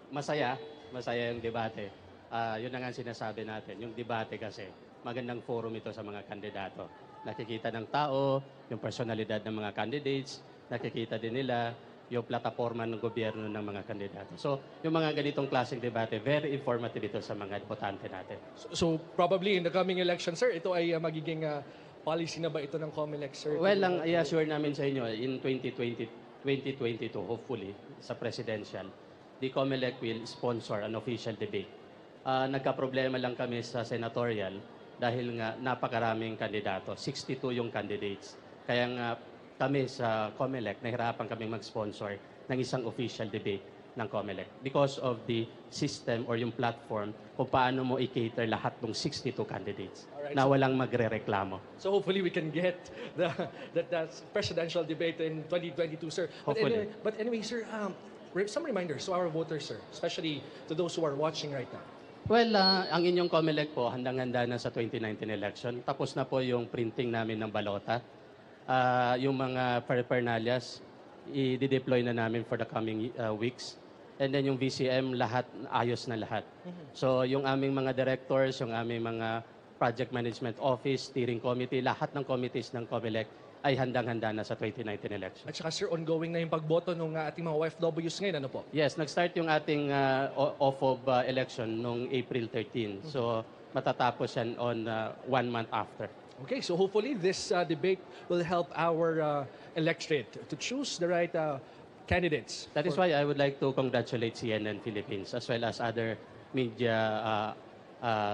masaya yung debate. Yun na nga ang sinasabi natin. Yung debate kasi, magandang forum ito sa mga kandidato. Nakikita ng tao, yung personalidad ng mga candidates, nakikita din nila yung plataforma ng gobyerno ng mga kandidato. So, yung mga ganitong klaseng debate, very informative ito sa mga botante natin. So probably in the coming election, sir, ito ay magiging policy na ba ito ng COMELEC, sir? Well, ang i-assure namin sa inyo, in 2022, hopefully, sa presidential, the COMELEC will sponsor an official debate. Nagka-problema lang kami sa Senatorial dahil nga napakaraming kandidato. 62 yung candidates. Kaya nga kami sa COMELEC, nahirapan kaming mag-sponsor ng isang official debate ng COMELEC because of the system or yung platform kung paano mo i-cater lahat ng 62 candidates na walang magre-reklamo. So hopefully we can get that presidential debate in 2022, sir. Hopefully. But anyway, sir, some reminders to our voters, sir, especially to those who are watching right now. Well, ang inyong COMELEC po, handang-handa na sa 2019 election. Tapos na po yung printing namin ng balota. Yung mga paraphernalias, i-deploy na namin for the coming weeks. And then yung VCM, lahat, ayos na lahat. So yung aming mga directors, yung aming mga project management office, steering committee, lahat ng committees ng COMELEC ay handang-handa na sa 2019 election. At saka, sir, ongoing na yung pagboto ng ating mga OFWs ngayon, ano po? Yes, nag-start yung ating OFOB election noong April 13. So matatapos yan on 1 month after. Okay, so hopefully this debate will help our electorate to choose the right candidates. That is why I would like to congratulate CNN Philippines as well as other media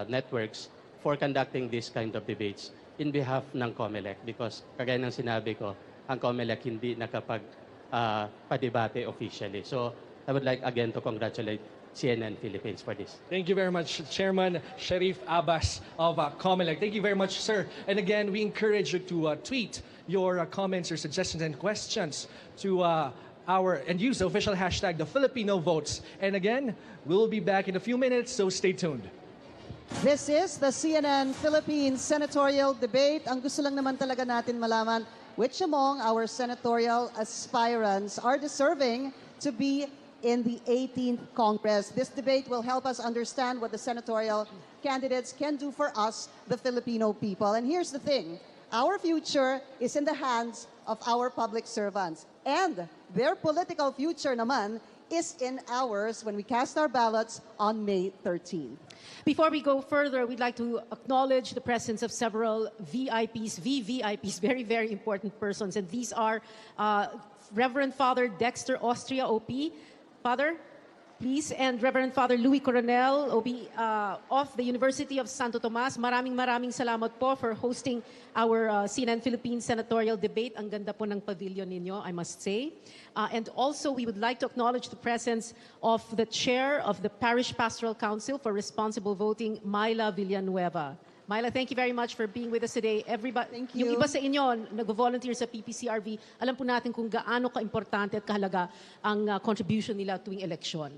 networks for conducting this kind of debates in behalf ng COMELEC because kagaya ng sinabi ko, ang COMELEC hindi nakapag-padebate officially. So I would like again to congratulate CNN Philippines for this. Thank you very much, Chairman Sharif Abbas of COMELEC. Thank you very much, sir. And again, we encourage you to tweet your comments, your suggestions, and questions to and use the official hashtag, the Filipino Votes. And again, we'll be back in a few minutes, so stay tuned. This is the CNN Philippines Senatorial Debate. Ang gusto lang naman talaga natin malaman, which among our senatorial aspirants are deserving to be in the 18th Congress. This debate will help us understand what the senatorial candidates can do for us, the Filipino people. And here's the thing, our future is in the hands of our public servants. And their political future naman is in ours when we cast our ballots on May 13. Before we go further, we'd like to acknowledge the presence of several VIPs, VVIPs, very, very important persons. And these are Reverend Father Dexter Austria, OP. Father, please, and Reverend Father Louis Coronel, OB of the University of Santo Tomas. Maraming salamat po for hosting our CNN Philippines Senatorial Debate. Ang ganda po ng pavilion ninyo, I must say. And also, we would like to acknowledge the presence of the Chair of the Parish Pastoral Council for Responsible Voting, Myla Villanueva. Myla, thank you very much for being with us today. Everybody, thank you. Yung iba sa inyo, nag-volunteer sa PPCRV, alam po natin kung gaano ka-importante at kahalaga ang contribution nila tuwing eleksyon.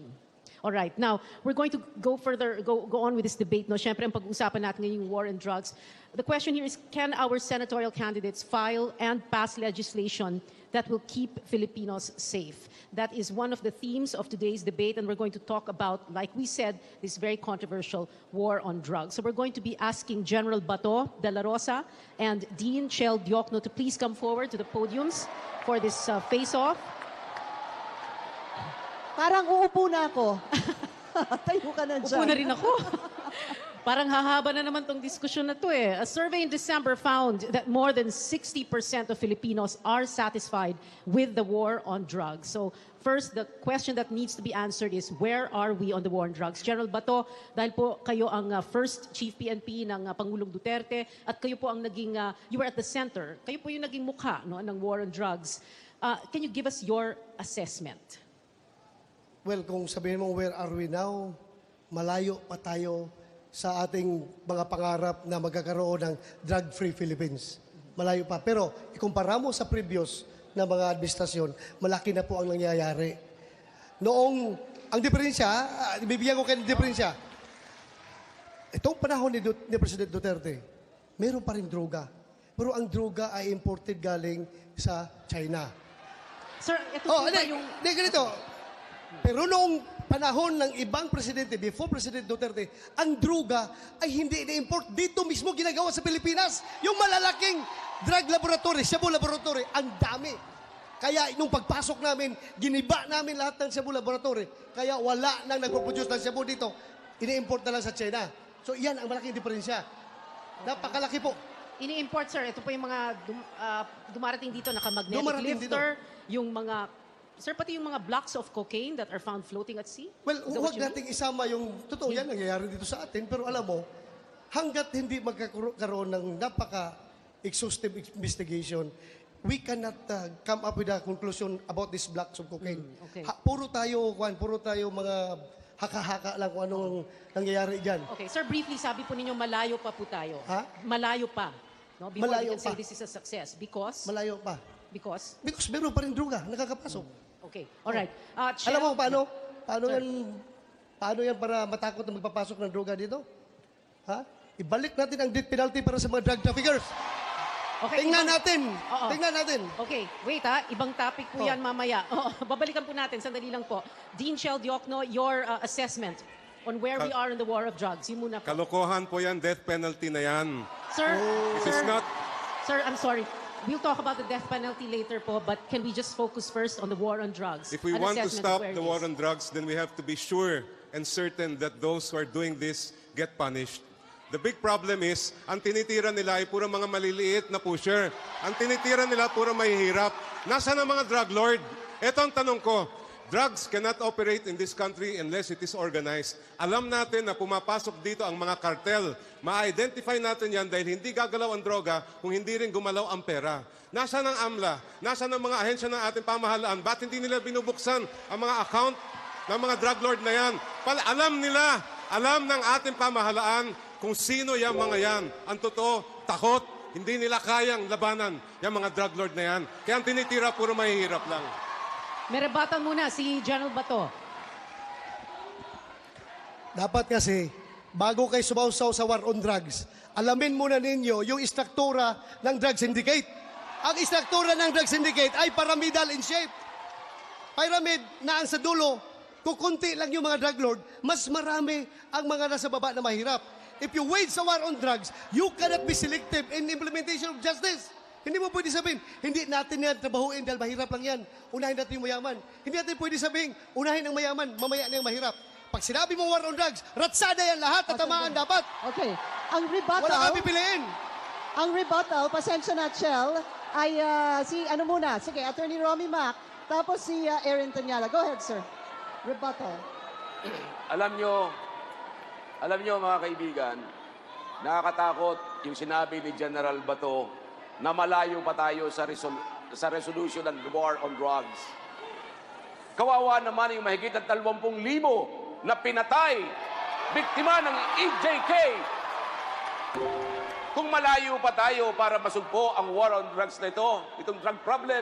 All right, now, we're going to go further, go on with this debate. No? Siyempre, ang pag-usapan natin ngayong war and drugs. The question here is, can our senatorial candidates file and pass legislation that will keep Filipinos safe? That is one of the themes of today's debate, and we're going to talk about, like we said, this very controversial war on drugs. So we're going to be asking General Bato de la Rosa and Dean Chel Diokno to please come forward to the podiums for this face-off. Parang uupo na ako. Tayo ka na dyan. Upo na rin ako. Parang hahaba na naman tong diskusyon na to eh. A survey in December found that more than 60% of Filipinos are satisfied with the war on drugs. So first, the question that needs to be answered is, where are we on the war on drugs? General Bato, dahil po kayo ang first Chief PNP ng Pangulong Duterte at kayo po ang naging, you were at the center, kayo po yung naging mukha no, ng war on drugs. Can you give us your assessment? Well, kung sabihin mo, where are we now? Malayo pa tayo sa ating mga pangarap na magkakaroon ng drug-free Philippines. Malayo pa. Pero ikumpara mo sa previous na mga administrasyon, malaki na po ang nangyayari. Noong Ang diferensya, bibigyan ko kayo ng diferensya. Itong panahon ni President Duterte, meron pa rin droga. Pero ang droga ay imported galing sa China. Sir, ito po ba yung... Ganito. Pero noong panahon ng ibang presidente, before President Duterte, ang droga ay hindi na-import. Dito mismo ginagawa sa Pilipinas. Yung malalaking drug laboratory, Cebu laboratory, ang dami. Kaya nung pagpasok namin, giniba namin lahat ng Cebu laboratory. Kaya wala nang nagpo-produce ng Cebu dito. Ini-import na lang sa China. So yan ang malaking diferensya. Napakalaki po. Ini-import, sir. Ito po yung mga dumarating dito, naka-magnetic Dumarating lifter, yung mga, sir, pati yung mga blocks of cocaine that are found floating at sea? Well, huwag nating isama yung, totoo yan, nangyayari dito sa atin, pero alam mo, hanggat hindi magkakaroon ng napaka-exhaustive investigation, we cannot come up with a conclusion about these blocks of cocaine. Okay. Puro tayo mga haka-haka lang kung anong nangyayari dyan. Okay, sir, briefly, sabi po ninyo, malayo pa po tayo. Ha? Malayo pa. No? Before Malayo we can say pa. this is a success. Because? Malayo pa. Because? Because meron pa rin droga, nakakapasok. Okay, alright. Alam mo paano? Paano yan para matakot na magpapasok ng droga dito? Ha? Ibalik natin ang death penalty para sa mga drug traffickers. Okay, Tingnan natin. Oo. Tingnan natin. Okay, wait ibang topic po yan mamaya. Babalikan po natin, sandali lang po. Dean Shell Diokno, your assessment on where we are in the war of drugs. Yun muna po. Kalokohan po yan, death penalty na yan. Sir, It is not... Sir, I'm sorry. We'll talk about the death penalty later po, but can we just focus first on the war on drugs? If we An want to assessment of stop where the it war is. on drugs, then we have to be sure and certain that those who are doing this get punished. The big problem is, ang tinitira nila ay puro mga maliliit na pusher. Ang tinitira nila puro mahihirap. Nasaan ang mga drug lord? Ito ang tanong ko. Drugs cannot operate in this country unless it is organized. Alam natin na pumapasok dito ang mga cartel. Ma-identify natin yan dahil hindi gagalaw ang droga kung hindi rin gumalaw ang pera. Nasaan ang AMLA? Nasaan ang mga ahensya ng ating pamahalaan? Ba't hindi nila binubuksan ang mga account ng mga drug lord na yan? Alam nila, alam ng ating pamahalaan kung sino yung mga yan. Ang totoo, takot. Hindi nila kayang labanan yung mga drug lord na yan. Kaya ang tinitira, puro mahihirap lang. May rebuttal muna si General Bato. Dapat kasi, bago kayo sumausaw sa war on drugs, alamin muna ninyo yung istruktura ng drug syndicate. Ang istruktura ng drug syndicate ay pyramidal in shape. Pyramid na ang sa dulo, kukunti lang yung mga drug lord, mas marami ang mga nasa baba na mahirap. If you wage a war on drugs, you cannot be selective in implementation of justice. Hindi mo pwede sabihin, hindi natin yan trabahuin dahil mahirap lang yan. Unahin natin yung mayaman. Hindi natin pwede sabihin, unahin ang mayaman, mamaya na yung mahirap. Pag sinabi mo war on drugs, ratsada yan lahat, tatamaan dapat. Okay. Ang rebuttal... Wala kang pipiliin. Ang rebuttal, pasensya na, Chel, ay si, ano muna, sige, Attorney Romy Mac, tapos si Erin Tanyala. Go ahead, sir. Rebuttal. Alam nyo mga kaibigan, nakakatakot yung sinabi ni General Bato na malayo pa tayo sa resolution ng war on drugs. Kawawa naman yung mahigit at 20,000 na pinatay, biktima ng EJK. Kung malayo pa tayo para masugpo ang war on drugs na ito, itong drug problem,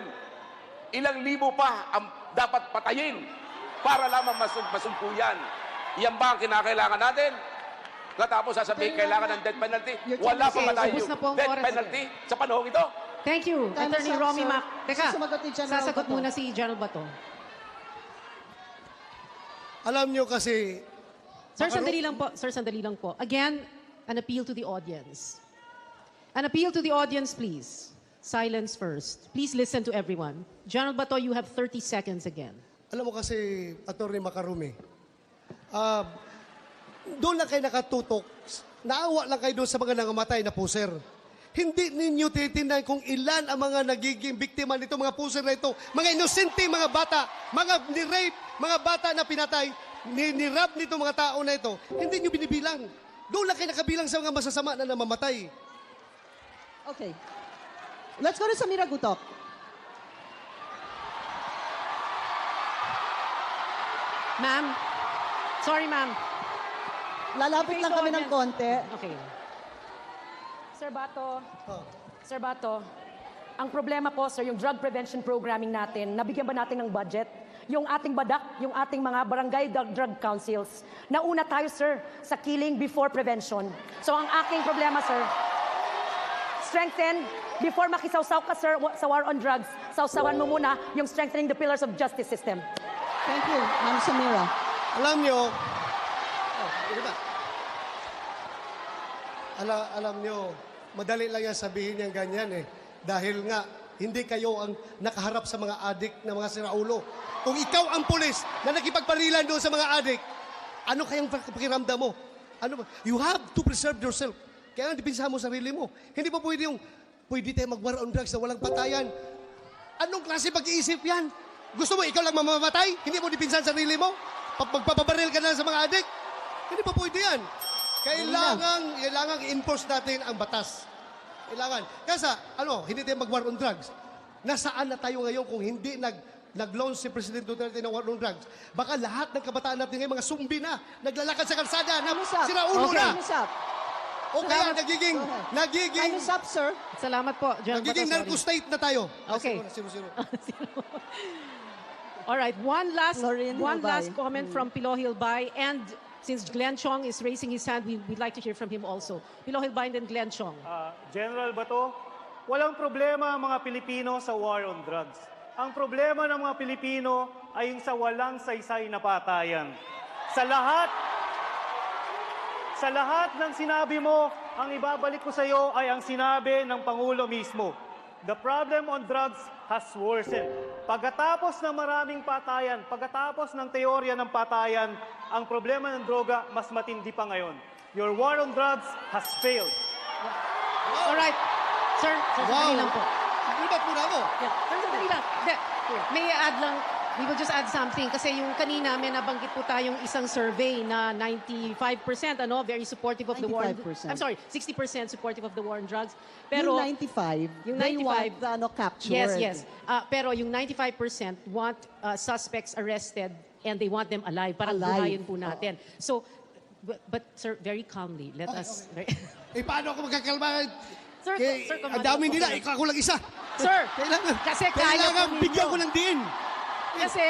ilang libo pa ang dapat patayin para lamang masugpo yan. Yan ba ang kinakailangan natin? Katapos sasabihin, kailangan ng death penalty. Wala pa ba tayo death penalty sa panahon ito? Thank you, Attorney Romy Mac. Teka, sasagot Bato. muna si General Bato. Alam nyo kasi... Sir, sandali lang po. Sir, sandali lang po. Again, an appeal to the audience. An appeal to the audience, please. Silence first. Please listen to everyone. General Bato, you have 30 seconds again. Alam mo kasi, Atty. Macarumi, doon lang kayo nakatutok. Naawa lang kayo doon sa mga nangamatay na puser. Hindi ninyo titindan kung ilan ang mga nagiging biktima nito, mga puser na ito. Mga inosente, mga bata, mga ni-rape, mga bata na pinatay, ni-rap nito mga tao na ito. Hindi nyo binibilang. Doon lang kayo nakabilang sa mga masasama na namamatay. Okay. Let's go to Samira Gutok. Ma'am. Sorry, ma'am. Lalapit lang kami ng konti. Okay. Sir Bato, Sir Bato, Ang problema po, sir, yung drug prevention programming natin, nabigyan ba natin ng budget? Yung ating badak, yung ating mga barangay drug councils. Nauna tayo, sir, sa killing before prevention. So ang aking problema, sir, strengthen, before makisawsaw ka, sir, sa war on drugs, sawsawan mo muna yung strengthening the pillars of justice system. Thank you, Ma'am Samira. Alam nyo, alam nyo, madali lang yan sabihin yung ganyan eh. Dahil nga, hindi kayo ang nakaharap sa mga adik na mga siraulo. Kung ikaw ang pulis na nakipagparilan doon sa mga adik, ano kayang pakiramdam mo? Ano ba? You have to preserve yourself. Kaya dipinsahan mo sarili mo. Hindi pa pwede yung, pwede tayo mag-war on drugs na walang patayan. Anong klase pag-iisip yan? Gusto mo ikaw lang mamamatay? Hindi mo dipinsahan sarili mo? Magpapabaril ka na sa mga adik? Hindi pa pwede yan. Kailangan i-enforce natin ang batas. Kailangan. Kasi, hindi tayo mag-war on drugs. Nasaan na tayo ngayon kung hindi nag-launch si President Duterte ng war on drugs? Baka lahat ng kabataan natin ngayon, mga sumbi na, naglalakad sa kalsada, na siraulo na. O kaya nagiging... Time is up, sir. Salamat po, General Nagiging Bato, sorry. narco-state na tayo. Okay. Zero. All right, one last Hilbay. comment from Pilo Hilbay. And since Glenn Chong is raising his hand, we'd like to hear from him also. Pilo Hilbay and then Glenn Chong. General Bato, walang problema ang mga Pilipino sa war on drugs. Ang problema ng mga Pilipino ay yung sa walang saysay na patayan. Sa lahat ng sinabi mo, ang ibabalik ko sa iyo ay ang sinabi ng Pangulo mismo. The problem on drugs has worsened. Pagkatapos ng maraming patayan, pagkatapos ng teorya ng patayan, ang problema ng droga mas matindi pa ngayon. Your war on drugs has failed. All right. Sir, sandali lang po. Ibat muna ako. Yeah. Sir, sandali lang. May add lang. We will just add something. Kasi yung kanina may nabanggit po tayong isang survey na 95% very supportive of the war. 95%. I'm sorry, 60% supportive of the war on drugs. Pero Yung 95, yung they 95 want captured. Yes. Pero yung 95% want suspects arrested and they want them alive para buhayin po natin. So, but sir, very calmly, let us... Paano ako magkakalma? Sir, ang dami nila, ako lang isa. Sir, kasi kaya po ninyo. Bigyan ko ng diin. Kasi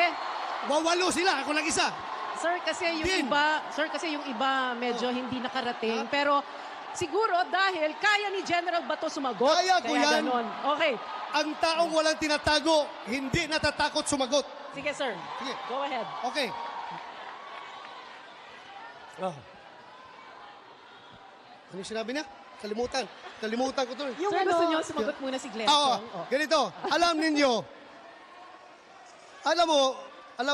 wawalo sila, ako lang isa. Sir, kasi yung iba medyo hindi nakarating, pero siguro dahil kaya ni General Bato sumagot. Kaya ko yan. Ganon. Okay. Ang taong walang tinatago, hindi natatakot sumagot. Sige, sir. Sige. Go ahead. Okay. Ano sinabi niya? Kalimutan ko to. Sir, gusto niyo sumagot muna si Glenn? Ganito. Alam ninyo, alam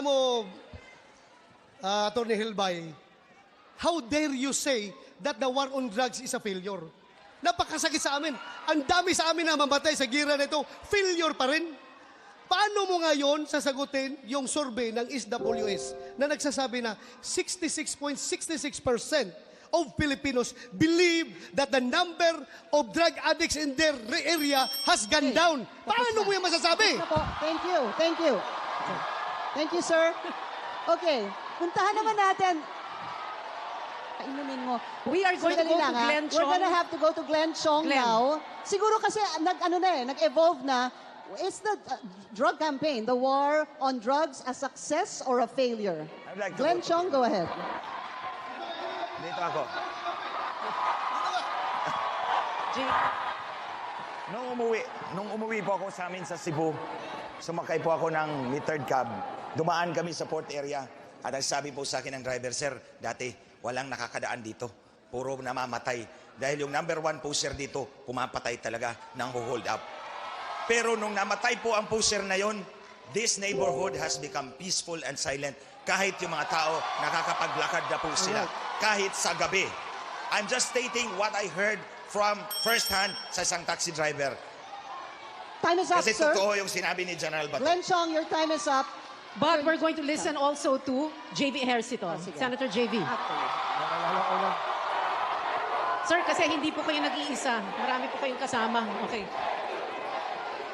mo, Attorney Hilbay, how dare you say that the war on drugs is a failure? Napakasakit sa amin. Ang dami sa amin na mamatay sa gira na ito, failure pa rin. Paano mo ngayon sasagutin yung survey ng SWS na nagsasabi na 66.66% of Filipinos believe that the number of drug addicts in their area has gone down? Paano mo yung masasabi? Thank you. Thank you, sir. Okay, puntahan naman natin. Kainumin mo. We are going to go to Glenn Chong. We're gonna have to go to Glenn Chong now. Siguro kasi nag-evolve na. Is the drug campaign, the war on drugs, a success or a failure? Glenn Chong, go ahead. Dito ako. Nung umuwi po ako sa amin sa Cebu, sumakay po ako ng metered cab. Dumaan kami sa port area. At sabi po sa akin ng driver, sir, dati walang nakakadaan dito. Puro namamatay. Dahil yung number 1 poster dito, pumapatay talaga ng hold up. Pero nung namatay po ang poster na yon, this neighborhood has become peaceful and silent. Kahit yung mga tao, nakakapaglakad na po sila. Kahit sa gabi. I'm just stating what I heard from first hand sa isang taxi driver. Time is up, Kasi sir. totoo yung sinabi ni General Bato. Glenn Chong, your time is up. But we're going to listen also to JV Ejercito. Senator JV. Sir, kasi hindi po kayo nag-iisa. Marami po kayong kasama. Okay.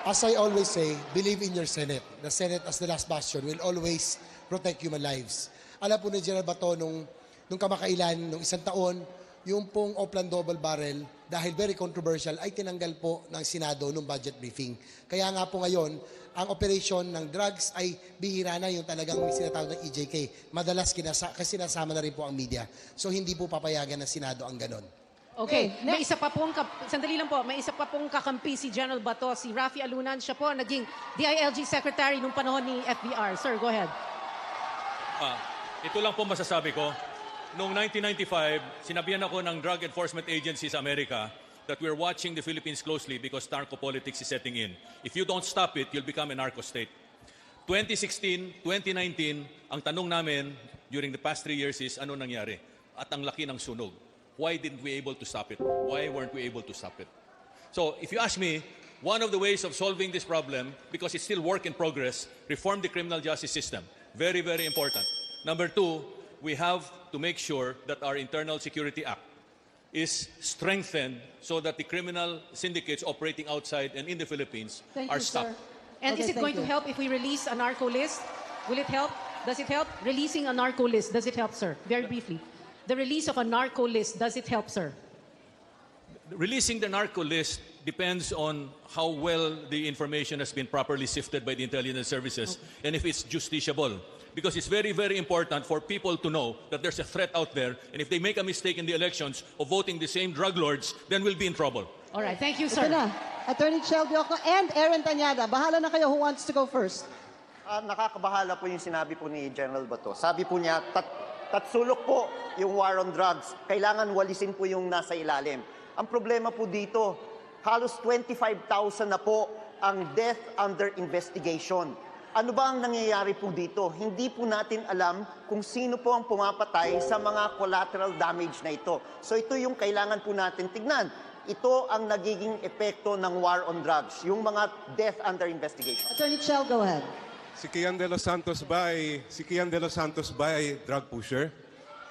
As I always say, believe in your Senate. The Senate as the last bastion will always protect human lives. Alam po ni General Bato nung kamakailan, nung isang taon, yung pong Oplan Double Barrel, dahil very controversial, ay tinanggal po ng Senado nung budget briefing. Kaya nga po ngayon, ang operation ng drugs ay bihira na yung talagang sinatawag ng EJK. Madalas kasi nasama na rin po ang media. So hindi po papayagan ng Senado ang ganon. Okay, may isa pa pong, sandali lang po, may isa pa pong kakampi si General Bato, si Rafi Alunan. Siya po naging DILG Secretary nung panahon ni FBR. Sir, go ahead. Ito lang po masasabi ko. Noong 1995, sinabihan ako ng Drug Enforcement Agency sa Amerika that we're watching the Philippines closely because narco politics is setting in. If you don't stop it, you'll become a narco state. 2016, 2019, ang tanong namin during the past 3 years is, ano nangyari? At ang laki ng sunog. Why didn't we able to stop it? Why weren't we able to stop it? So, if you ask me, one of the ways of solving this problem, because it's still work in progress, reform the criminal justice system. Very, very important. Number 2, we have to make sure that our Internal Security Act is strengthened so that the criminal syndicates operating outside and in the Philippines are stopped. And is it going to help if we release a narco list? Will it help? Does it help? Releasing a narco list, does it help, sir? Very briefly. The release of a narco list, does it help, sir? Releasing the narco list depends on how well the information has been properly sifted by the intelligence services and if it's justiciable. Because it's very, very important for people to know that there's a threat out there, and if they make a mistake in the elections of voting the same drug lords, then we'll be in trouble. All right, thank you, sir. Ito na, Attorney Shelby Ocno and Aaron Tanyada. Bahala na kayo, who wants to go first? Nakakabahala po yung sinabi po ni General Bato. Sabi po niya, tatsulok po yung war on drugs. Kailangan walisin po yung nasa ilalim. Ang problema po dito, halos 25,000 na po ang death under investigation. Ano ba ang nangyayari po dito? Hindi po natin alam kung sino po ang pumapatay sa mga collateral damage na ito. So ito yung kailangan po natin tignan. Ito ang nagiging epekto ng war on drugs, yung mga death under investigation. Attorney Chel, go ahead. Si Kian De Los Santos ba ay drug pusher?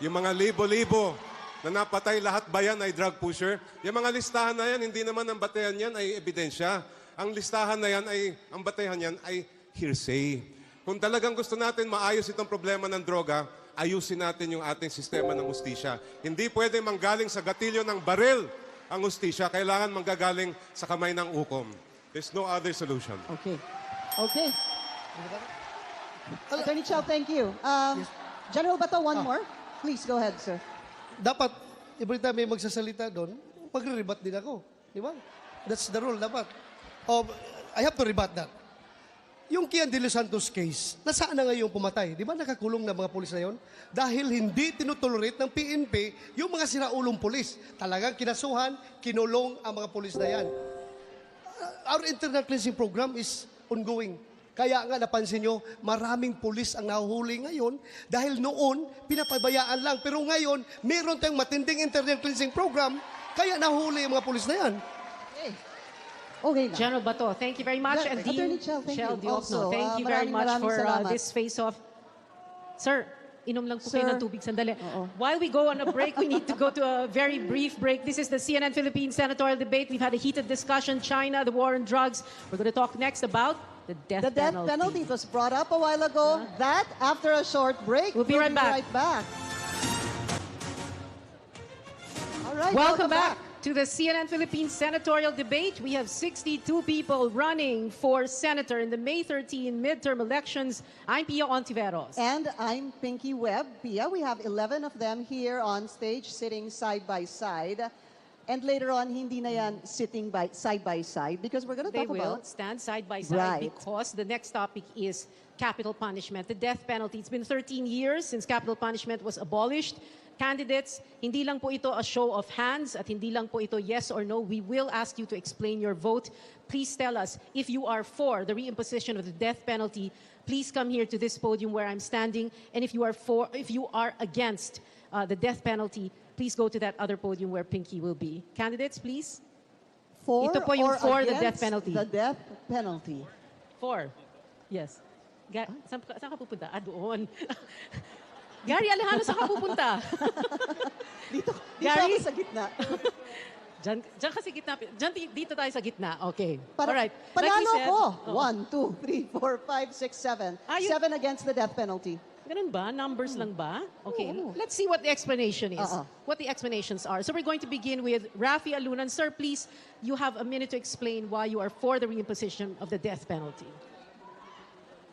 Yung mga libo-libo na napatay, lahat ba yan ay drug pusher? Yung mga listahan na yan, hindi naman ang batayan yan ay ebidensya. Ang listahan na yan ay, ang batayan yan ay hearsay. Kung talagang gusto natin maayos itong problema ng droga, ayusin natin yung ating sistema ng hustisya. Hindi pwede manggaling sa gatilyo ng baril ang hustisya. Kailangan manggagaling sa kamay ng hukom. There's no other solution. Okay. Okay. Attorney Chow, thank you. General Bato, one more. Please, go ahead, sir. Dapat, every time may magsasalita doon, magre-rebut din ako. Di ba? That's the rule, dapat. I have to rebut that. Yung Kian De Los Santos case, nasaan na ngayon pumatay? Di ba nakakulong na mga pulis na yon? Dahil hindi tinutolerate ng PNP yung mga siraulong pulis. Talagang kinasuhan, kinulong ang mga pulis na yan. Our internal cleansing program is ongoing. Kaya nga napansin nyo, maraming pulis ang nahuhuli ngayon dahil noon, pinapabayaan lang. Pero ngayon, meron tayong matinding internal cleansing program, kaya nahuhuli ang mga pulis na yan. Okay. Okay na. General Bato, thank you very much. And Attorney Dean Chel, thank Shell you. Diokno, Also, thank you very much for salamat. this face-off. Sir, inom lang po Sir. kayo ng tubig sandali. While we go on a break, we need to go to a very brief break. This is the CNN Philippines Senatorial Debate. We've had a heated discussion, China, the war on drugs. We're going to talk next about the death The death penalty was brought up a while ago. That, after a short break, We'll be right back. All right, Welcome back to the CNN Philippines Senatorial Debate. We have 62 people running for senator in the May 13 midterm elections. I'm Pia Ontiveros. And I'm Pinky Webb. Pia, we have 11 of them here on stage sitting side by side. And later on, hindi na yan sitting side by side because we're going to They talk will about... stand side by side Right. because the next topic is capital punishment, the death penalty. It's been 13 years since capital punishment was abolished. Candidates, hindi lang po ito a show of hands at hindi lang po ito yes or no. We will ask you to explain your vote. Please tell us if you are for the reimposition of the death penalty. Please come here to this podium where I'm standing. And if you are against the death penalty, please go to that other podium where Pinky will be. Candidates, please. For Ito po yung or for the death against penalty. The death penalty. For. Yes. Saan ka pupunta? Doon. Gary Alejandro, saan ka pupunta? Dito Gary? ako sa gitna. Diyan ka sa gitna. Dito tayo sa gitna. Okay. Para, Alright. Panalo Like we said, ko. oh. 1, 2, 3, 4, 5, 6, 7. 7 against the death penalty. Ganun ba? Numbers lang ba? Okay, Oo. let's see what the explanation is. Oo. What the explanations are. So we're going to begin with Rafi Alunan. Sir, please, you have a minute to explain why you are for the reimposition of the death penalty.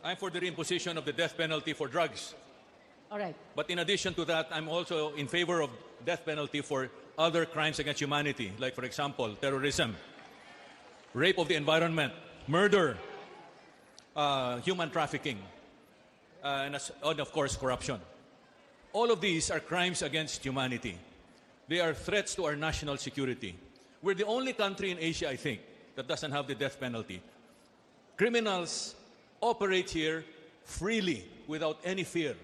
I'm for the reimposition of the death penalty for drugs. All right. But in addition to that, I'm also in favor of death penalty for other crimes against humanity, like, for example, terrorism, rape of the environment, murder, human trafficking, and of course, corruption. All of these are crimes against humanity. They are threats to our national security. We're the only country in Asia, I think, that doesn't have the death penalty. Criminals operate here freely, without any fear.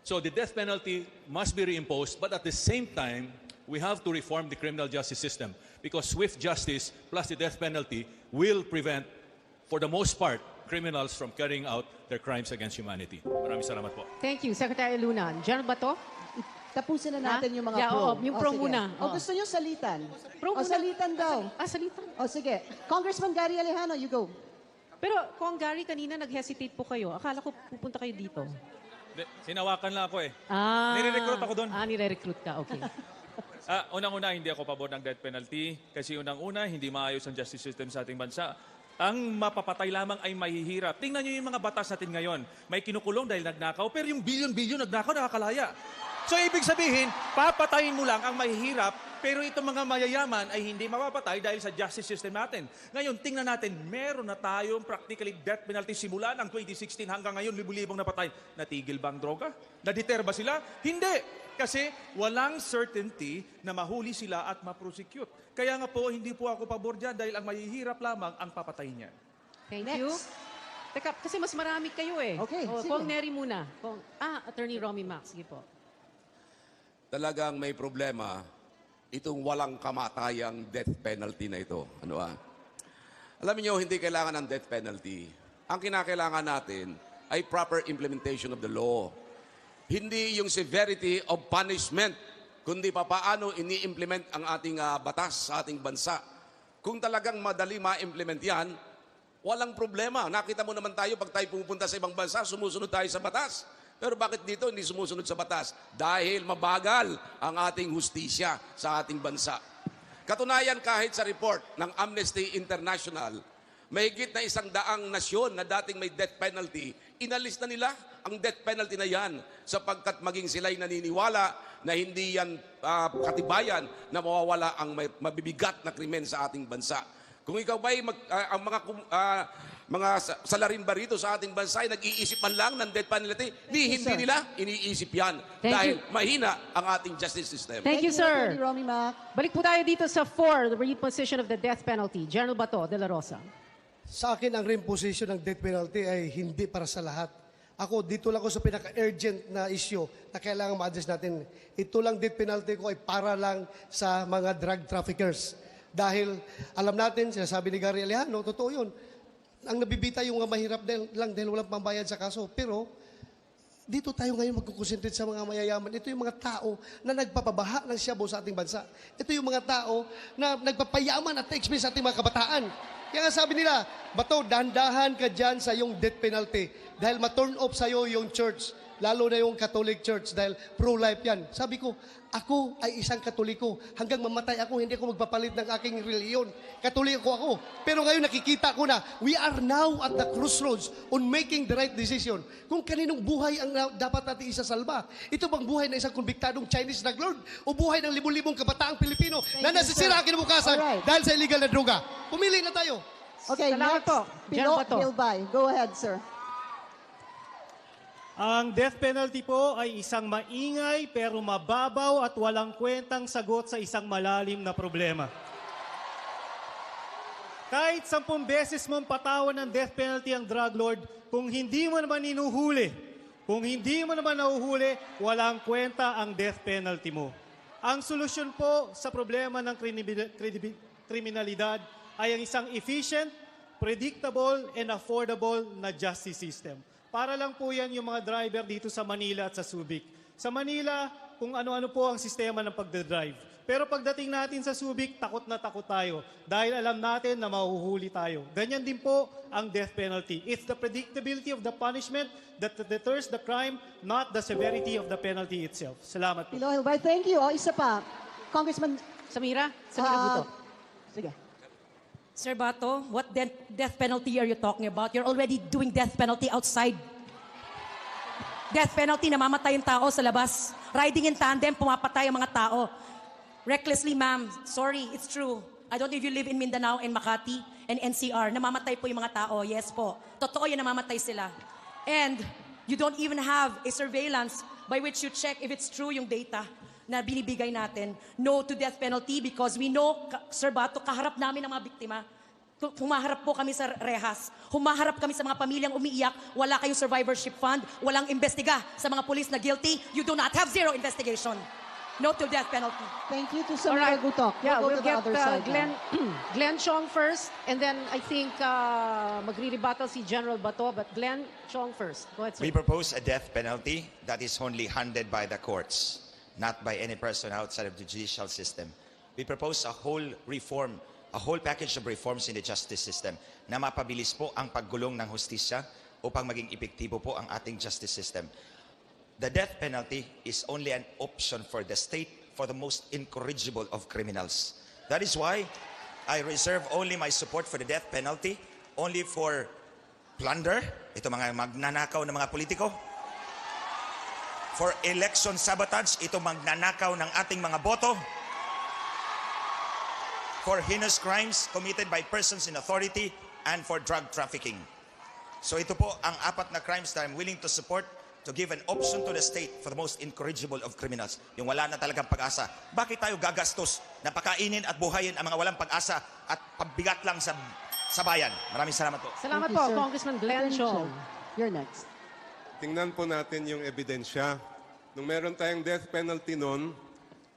So the death penalty must be reimposed, but at the same time, we have to reform the criminal justice system because swift justice plus the death penalty will prevent, for the most part, criminals from carrying out their crimes against humanity. Maraming salamat po. Thank you, Secretary Alunan. General Bato? Tapusin na natin yung mga Yeah, pro. oo, yung pro sige. muna. O gusto nyo salitan? Pro o muna. salitan daw. Salitan. O sige. Congressman Gary Alejano, you go. Pero kung Gary, kanina nag-hesitate po kayo. Akala ko pupunta kayo dito. Sinawakan lang ako eh. Nire-recruit ako doon. Nire-recruit ka. Okay. Unang-una, hindi ako pabor ng death penalty kasi unang-una, hindi maayos ang justice system sa ating bansa. Ang mapapatay lamang ay mahihirap. Tingnan nyo yung mga batas natin ngayon. May kinukulong dahil nagnakaw, pero yung bilyon-bilyon nagnakaw, nakakalaya. So, ibig sabihin, papatayin mo lang ang mahihirap, pero itong mga mayayaman ay hindi mapapatay dahil sa justice system natin. Ngayon, tingnan natin, meron na tayong practically death penalty simula ng 2016 hanggang ngayon, libu-libong napatay. Natigil ba ang droga? Naditer ba sila? Hindi. Kasi walang certainty na mahuli sila at ma-prosecute. Kaya nga po, hindi po ako pabor dyan dahil ang mahihirap lamang ang papatay niyan. Thank you. Teka, kasi mas marami kayo eh. Okay, sige. Kong Neri muna. Attorney Romy Max. Sige po. Talagang may problema itong walang kamatayang death penalty na ito. Alam niyo, hindi kailangan ng death penalty. Ang kinakailangan natin ay proper implementation of the law. Hindi yung severity of punishment, kundi paano ini-implement ang ating batas sa ating bansa. Kung talagang madali ma-implement yan, walang problema. Nakita mo naman tayo, pag tayo pupunta sa ibang bansa, sumusunod tayo sa batas. Pero bakit dito hindi sumusunod sa batas? Dahil mabagal ang ating hustisya sa ating bansa. Katunayan, kahit sa report ng Amnesty International, mahigit na 100 nasyon na dating may death penalty, inalis na nila ang death penalty na yan sapagkat maging sila'y naniniwala na hindi yan katibayan na mawawala ang mabibigat na krimen sa ating bansa. Kung ikaw ba'y ang mga salarin ba rito sa ating bansa ay nag-iisip man lang ng death penalty, hindi nila iniisip yan dahil mahina ang ating justice system. Thank you, sir. Romy Mac. Balik po tayo dito sa 4, the reimposition of the death penalty. General Bato de la Rosa. Sa akin, ang reimposition ng death penalty ay hindi para sa lahat. Ako, dito lang ako sa pinaka-urgent na issue na kailangan ma-address natin. Ito lang death penalty ko ay para lang sa mga drug traffickers. Dahil alam natin, sinasabi ni Gary Alejano, totoo yun. Ang nabibita yung mga mahirap lang dahil walang pambayad sa kaso. Pero dito tayo ngayon magkukonsentrate sa mga mayayaman. Ito yung mga tao na nagpapabaha ng shabu sa ating bansa. Ito yung mga tao na nagpapayaman at expense sa ating mga kabataan. Kaya nga sabi nila, Bato, dahan-dahan ka dyan sa yung death penalty dahil ma-turn off sa'yo yung church, lalo na yung Catholic Church dahil pro-life yan. Sabi ko, ako ay isang Katoliko. Hanggang mamatay ako, hindi ako magpapalit ng aking reliyon. Katoliko ako. Pero ngayon nakikita ko na, we are now at the crossroads on making the right decision. Kung kaninong buhay ang dapat natin isasalba. Ito bang buhay ng isang konbiktadong Chinese drug lord? O buhay ng libu-libong kabataang Pilipino na nasisira kinabukasan dahil sa illegal na droga? Pumili na tayo. Okay, Salamat next. po. General Bato. Bilbay. Go ahead, sir. Ang death penalty po ay isang maingay pero mababaw at walang kwentang sagot sa isang malalim na problema. Kahit 10 beses mong patawan ng death penalty ang drug lord, kung hindi mo naman inuhuli, kung hindi mo naman nahuhuli, walang kwenta ang death penalty mo. Ang solusyon po sa problema ng kriminalidad ay ang isang efficient, predictable, and affordable na justice system. Para lang po yan yung mga driver dito sa Manila at sa Subic. Sa Manila, kung ano-ano po ang sistema ng pagdadrive. Pero pagdating natin sa Subic, takot na takot tayo dahil alam natin na mahuhuli tayo. Ganyan din po ang death penalty. It's the predictability of the punishment that deters the crime, not the severity of the penalty itself. Salamat po. Pilo Hilbay, thank you. O, isa pa. Congressman Samira Guto. Sige. Sir Bato, what death penalty are you talking about? You're already doing death penalty outside. Death penalty, namamatay yung tao sa labas. Riding in tandem, pumapatay ang mga tao. Recklessly, ma'am. Sorry, it's true. I don't know if you live in Mindanao and Makati and NCR. Namamatay po yung mga tao. Yes po. Totoo yan, namamatay sila. And you don't even have a surveillance by which you check if it's true yung data na binibigay natin. No to death penalty because we know, Sir Bato, kaharap namin ang mga biktima. Humaharap po kami sa rehas. Humaharap kami sa mga pamilyang umiiyak. Wala kayong survivorship fund. Walang investiga sa mga pulis na guilty. You do not have zero investigation. No to death penalty. Thank you to Samira Gutok. Yeah, We'll we'll go to the get other side Glenn, now. Glenn Chong first, and then I think magre-rebuttal si General Bato, but Glenn Chong first. Go ahead, sir. We propose a death penalty that is only handed by the courts, not by any person outside of the judicial system. We propose a whole reform, a whole package of reforms in the justice system na mapabilis po ang paggulong ng hustisya upang maging epektibo po ang ating justice system. The death penalty is only an option for the state for the most incorrigible of criminals. That is why I reserve only my support for the death penalty only for plunder, ito mga magnanakaw na mga politiko, for election sabotage, ito magnanakaw ng ating mga boto, for heinous crimes committed by persons in authority, and for drug trafficking. So ito po ang apat na crimes that I'm willing to support to give an option to the state for the most incorrigible of criminals. Yung wala na talagang pag-asa. Bakit tayo gagastos na pakainin at buhayin ang mga walang pag-asa at pagbigat lang sa bayan? Maraming salamat po. Salamat po, Congressman Glenn Chong. You're next. Tingnan po natin yung ebidensya. Nung meron tayong death penalty noon,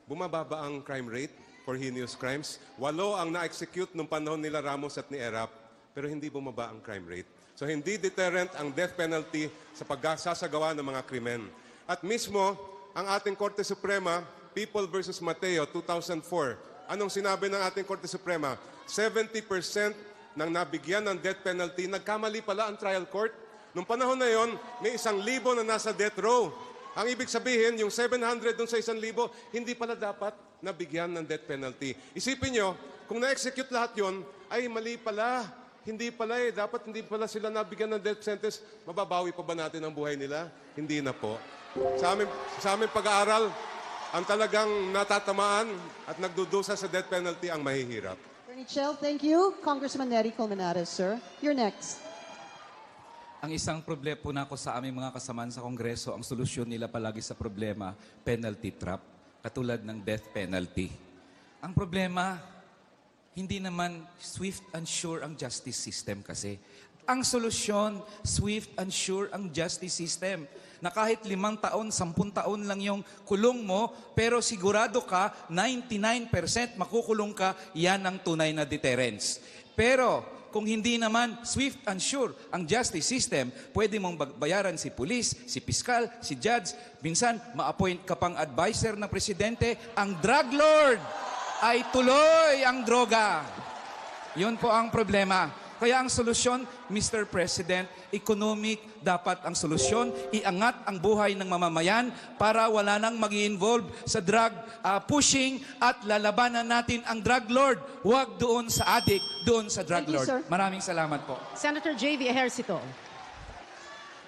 bumababa ang crime rate for heinous crimes. 8 ang na-execute nung panahon nila Ramos at ni Erap, pero hindi bumaba ang crime rate. So hindi deterrent ang death penalty sa pagsasagawa ng mga krimen. At mismo, ang ating Korte Suprema, People versus Mateo, 2004, anong sinabi ng ating Korte Suprema? 70% ng nabigyan ng death penalty, nagkamali pala ang trial court. Nung panahon na yon, may 1,000 na nasa death row. Ang ibig sabihin, yung 700 dun sa 1,000, hindi pala dapat nabigyan ng death penalty. Isipin nyo, kung na-execute lahat yon, ay mali pala. Hindi pala dapat hindi pala sila nabigyan ng death sentence. Mababawi pa ba natin ang buhay nila? Hindi na po. Sa aming pag-aaral, ang talagang natatamaan at nagdudusa sa death penalty ang mahihirap. Attorney Chell, thank you. Congressman Nery Colmenares, sir. You're next. Ang isang problema po na ako sa aming mga kasamaan sa Kongreso, ang solusyon nila palagi sa problema, penalty trap, katulad ng death penalty. Ang problema, hindi naman swift and sure ang justice system kasi. Ang solusyon, swift and sure ang justice system. Na kahit 5 taon, 10 taon lang yung kulong mo, pero sigurado ka, 99% makukulong ka, yan ang tunay na deterrence. Pero kung hindi naman swift and sure ang justice system, pwede mong bayaran si pulis, si piskal, si judge, minsan ma-appoint ka pang advisor ng presidente, ang drug lord ay tuloy ang droga. Yun po ang problema. Kaya ang solusyon, Mr. President, economic dapat ang solusyon. Iangat ang buhay ng mamamayan para wala nang mag-i-involve sa drug pushing at lalabanan natin ang drug lord. Huwag doon sa addict, doon sa drug Thank you, lord. sir. Maraming salamat po. Senator J.V. Ejercito.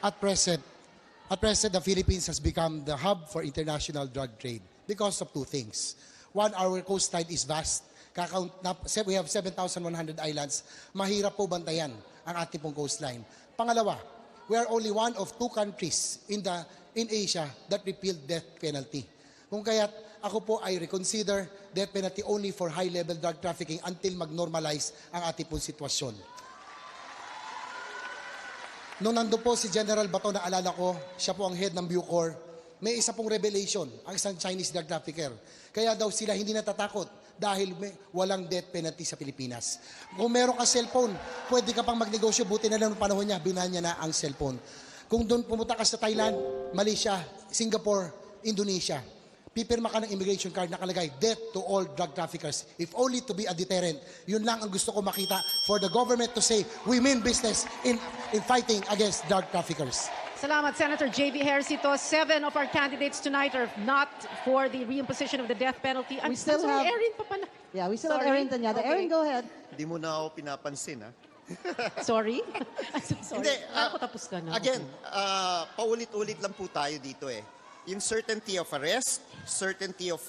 At present, the Philippines has become the hub for international drug trade because of two things. One, our coastline is vast. We have 7,100 islands. Mahirap po bantayan ang ating pong coastline. Pangalawa, we are only one of 2 countries in Asia that repealed death penalty. Kung kaya't ako po ay reconsider death penalty only for high-level drug trafficking until mag-normalize ang ating pong sitwasyon. Nung nandun po si General Bato, naalala ko, siya po ang head ng Bucor, may isa pong revelation, ang isang Chinese drug trafficker. Kaya daw sila hindi natatakot dahil walang death penalty sa Pilipinas. Kung meron ka cellphone, pwede ka pang magnegosyo. Buti na lang ng panahon niya, binahan niya na ang cellphone. Kung doon pumunta ka sa Thailand, Malaysia, Singapore, Indonesia, pipirma ka ng immigration card nakalagay, death to all drug traffickers, if only to be a deterrent. Yun lang ang gusto ko makita for the government to say, we mean business in fighting against drug traffickers. Salamat, Senator J.V. Ejercito. 7 of our candidates tonight are not for the reimposition of the death penalty. We still have- Erin pa pala. Yeah, we still have Sorry. Erin Tanyada. Okay. Erin, go ahead. Hindi mo na ako pinapansin, ha? Sorry? I'm so sorry. Hindi, Ako tapos ka na. Again, paulit-ulit lang po tayo dito eh. Yung certainty of arrest, certainty of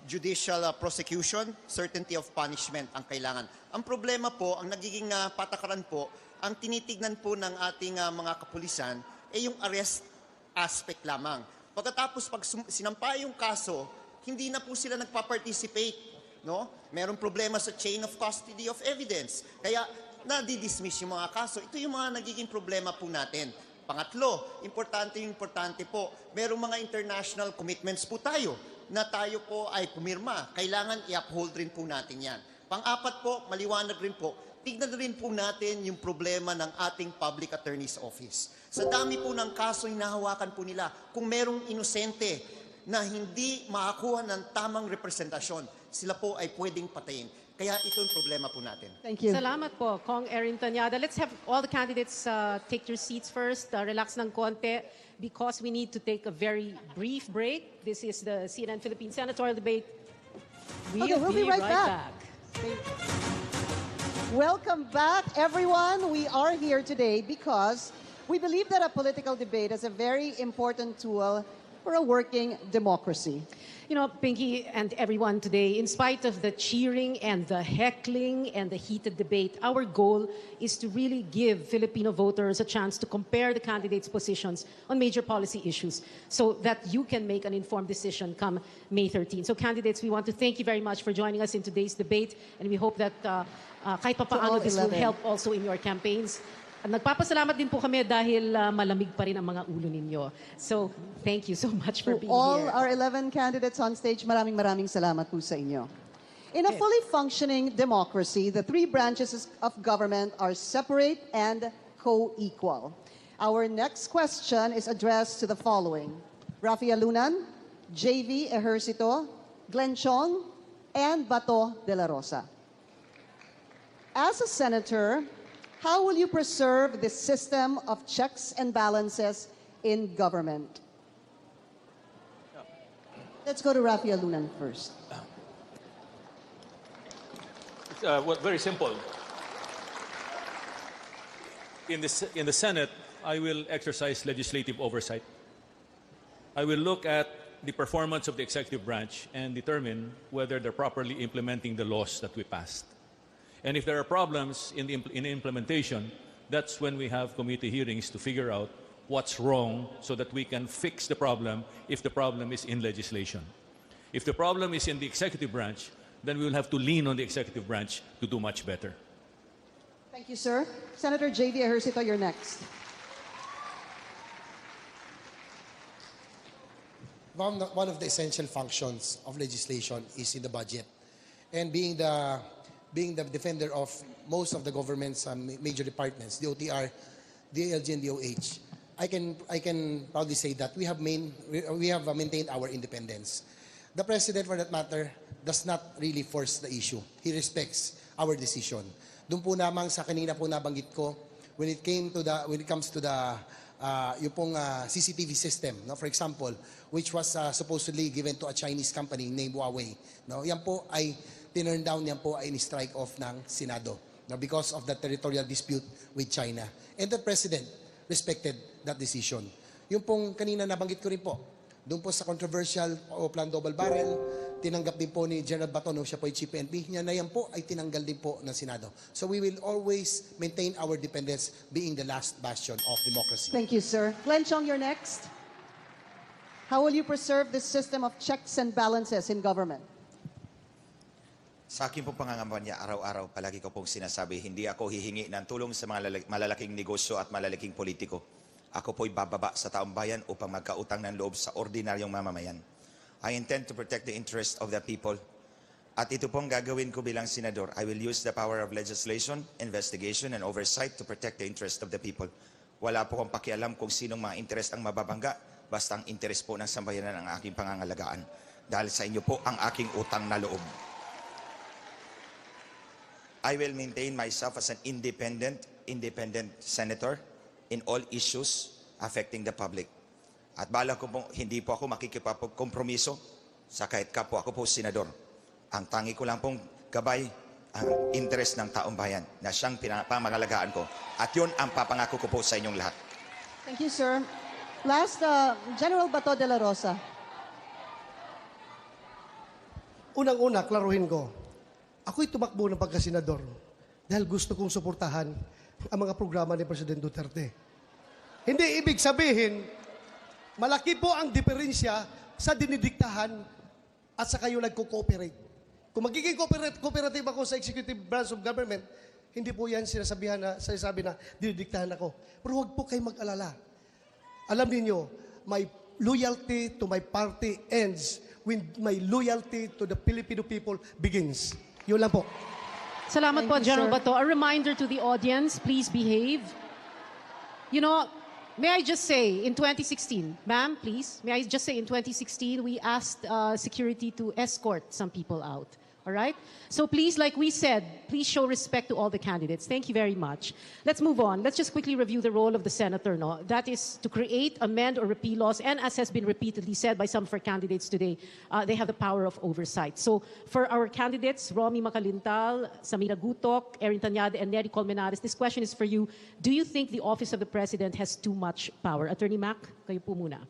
judicial prosecution, certainty of punishment ang kailangan. Ang problema po, ang nagiging patakaran po, ang tinitignan po ng ating mga kapulisan ay yung arrest aspect lamang. Pagkatapos pag sinampa yung kaso, hindi na po sila nagpa-participate. No? Merong problema sa chain of custody of evidence. Kaya nadi-dismiss yung mga kaso. Ito yung mga nagiging problema po natin. Pangatlo, importante po, merong mga international commitments po tayo na tayo po ay pumirma. Kailangan i-uphold rin po natin yan. Pang-apat po, maliwanag rin po, tignan rin po natin yung problema ng ating Public Attorney's Office. Sa dami po ng kaso hinahawakan po nila, kung merong inosente na hindi makakuha ng tamang representasyon, sila po ay pwedeng patayin. Kaya ito yung problema po natin. Thank you. Salamat po, Kong Erin Tanyada. Let's have all the candidates take your seats first. Relax ng konti because we need to take a very brief break. This is the CNN Philippine Senatorial debate. Okay, we'll be right back. Welcome back, everyone. We are here today because we believe that a political debate is a very important tool for a working democracy. You know, Pinky and everyone today, in spite of the cheering and the heckling and the heated debate, our goal is to really give Filipino voters a chance to compare the candidates' positions on major policy issues so that you can make an informed decision come May 13. So candidates, we want to thank you very much for joining us in today's debate, and we hope that kahit papaano this will help also in your campaigns. At nagpapasalamat din po kami dahil malamig pa rin ang mga ulo ninyo. So, thank you so much for being all here. our 11 candidates on stage, maraming salamat po sa inyo. In a fully functioning democracy, the three branches of government are separate and co-equal. Our next question is addressed to the following: Rafi Alunan, J.V. Ejercito, Glenn Chong, and Bato de la Rosa. As a senator, how will you preserve this system of checks and balances in government? Let's go to Rafi Alunan first. Very simple. In the Senate, I will exercise legislative oversight. I will look at the performance of the executive branch and determine whether they're properly implementing the laws that we passed. And if there are problems in implementation, that's when we have committee hearings to figure out what's wrong so that we can fix the problem if the problem is in legislation. If the problem is in the executive branch, then we will have to lean on the executive branch to do much better. Thank you, sir. Senator J.V. Ejercito, you're next. One of the essential functions of legislation is in the budget. And being the defender of most of the government's major departments, the OTR, DLG, and DOH, I can proudly say that we have maintained our independence. The President, for that matter, does not really force the issue. He respects our decision. Doon po namang sa kanina po nabanggit ko, when it comes to the yung pong CCTV system, no? For example, which was supposedly given to a Chinese company named Huawei. No? Yan po ay tinurn down, yan po ay ni-strike off ng Senado, no? Because of the territorial dispute with China. And the President respected that decision. Yung pong kanina nabanggit ko rin po, doon po sa controversial Plan Double Barrel, tinanggap din po ni General Bato, no, siya po ay Chief PNP, niya na yan po ay tinanggal din po ng Senado. So we will always maintain our dependence being the last bastion of democracy. Thank you, sir. Glenn Chong, you're next. How will you preserve this system of checks and balances in government? Sa akin pong pangangambanya, araw-araw palagi ko pong sinasabi, hindi ako hihingi ng tulong sa mga malalaking negosyo at malalaking politiko. Ako po'y bababa sa taong bayan upang magkautang ng loob sa ordinaryong mamamayan. I intend to protect the interest of the people. At ito pong gagawin ko bilang senador. I will use the power of legislation, investigation, and oversight to protect the interest of the people. Wala po akong pakialam kung sinong mga interest ang mababangga, basta ang interest po ng sambayanan ang aking pangangalagaan. Dahil sa inyo po ang aking utang na loob. I will maintain myself as an independent senator in all issues affecting the public. At bala ko po, hindi po ako makikipagkompromiso sa kahit kapwa ako po senador. Ang tangi ko lang pong gabay ang interest ng taong bayan na siyang pangangalagaan ko. At yun ang papangako ko po sa inyong lahat. Thank you, sir. Last, General Bato de la Rosa. Unang-una, klaruhin ko, ako'y tumakbo ng pagkasenador dahil gusto kong suportahan ang mga programa ni President Duterte. Hindi ibig sabihin, malaki po ang diferensya sa dinidiktahan at sa kayo nagko-cooperate. Kung magiging cooperative ako sa executive branch of government, hindi po yan sinasabi na dinidiktahan ako. Pero huwag po kayo mag-alala. Alam niyo, my loyalty to my party ends when my loyalty to the Filipino people begins. Yun lang po. Salamat po, General Bato. A reminder to the audience, please behave. You know, may I just say, in 2016, ma'am, please, may I just say, in 2016, we asked security to escort some people out. All right? So please, like we said, please show respect to all the candidates. Thank you very much. Let's move on. Let's just quickly review the role of the senator. No? That is to create, amend, or repeal laws. And as has been repeatedly said by some of our candidates today, they have the power of oversight. So for our candidates, Romy Macalintal, Samira Gutok, Erin Tanyade, and Nery Colmenares, this question is for you. Do you think the office of the president has too much power? Attorney Mac, kayo po muna.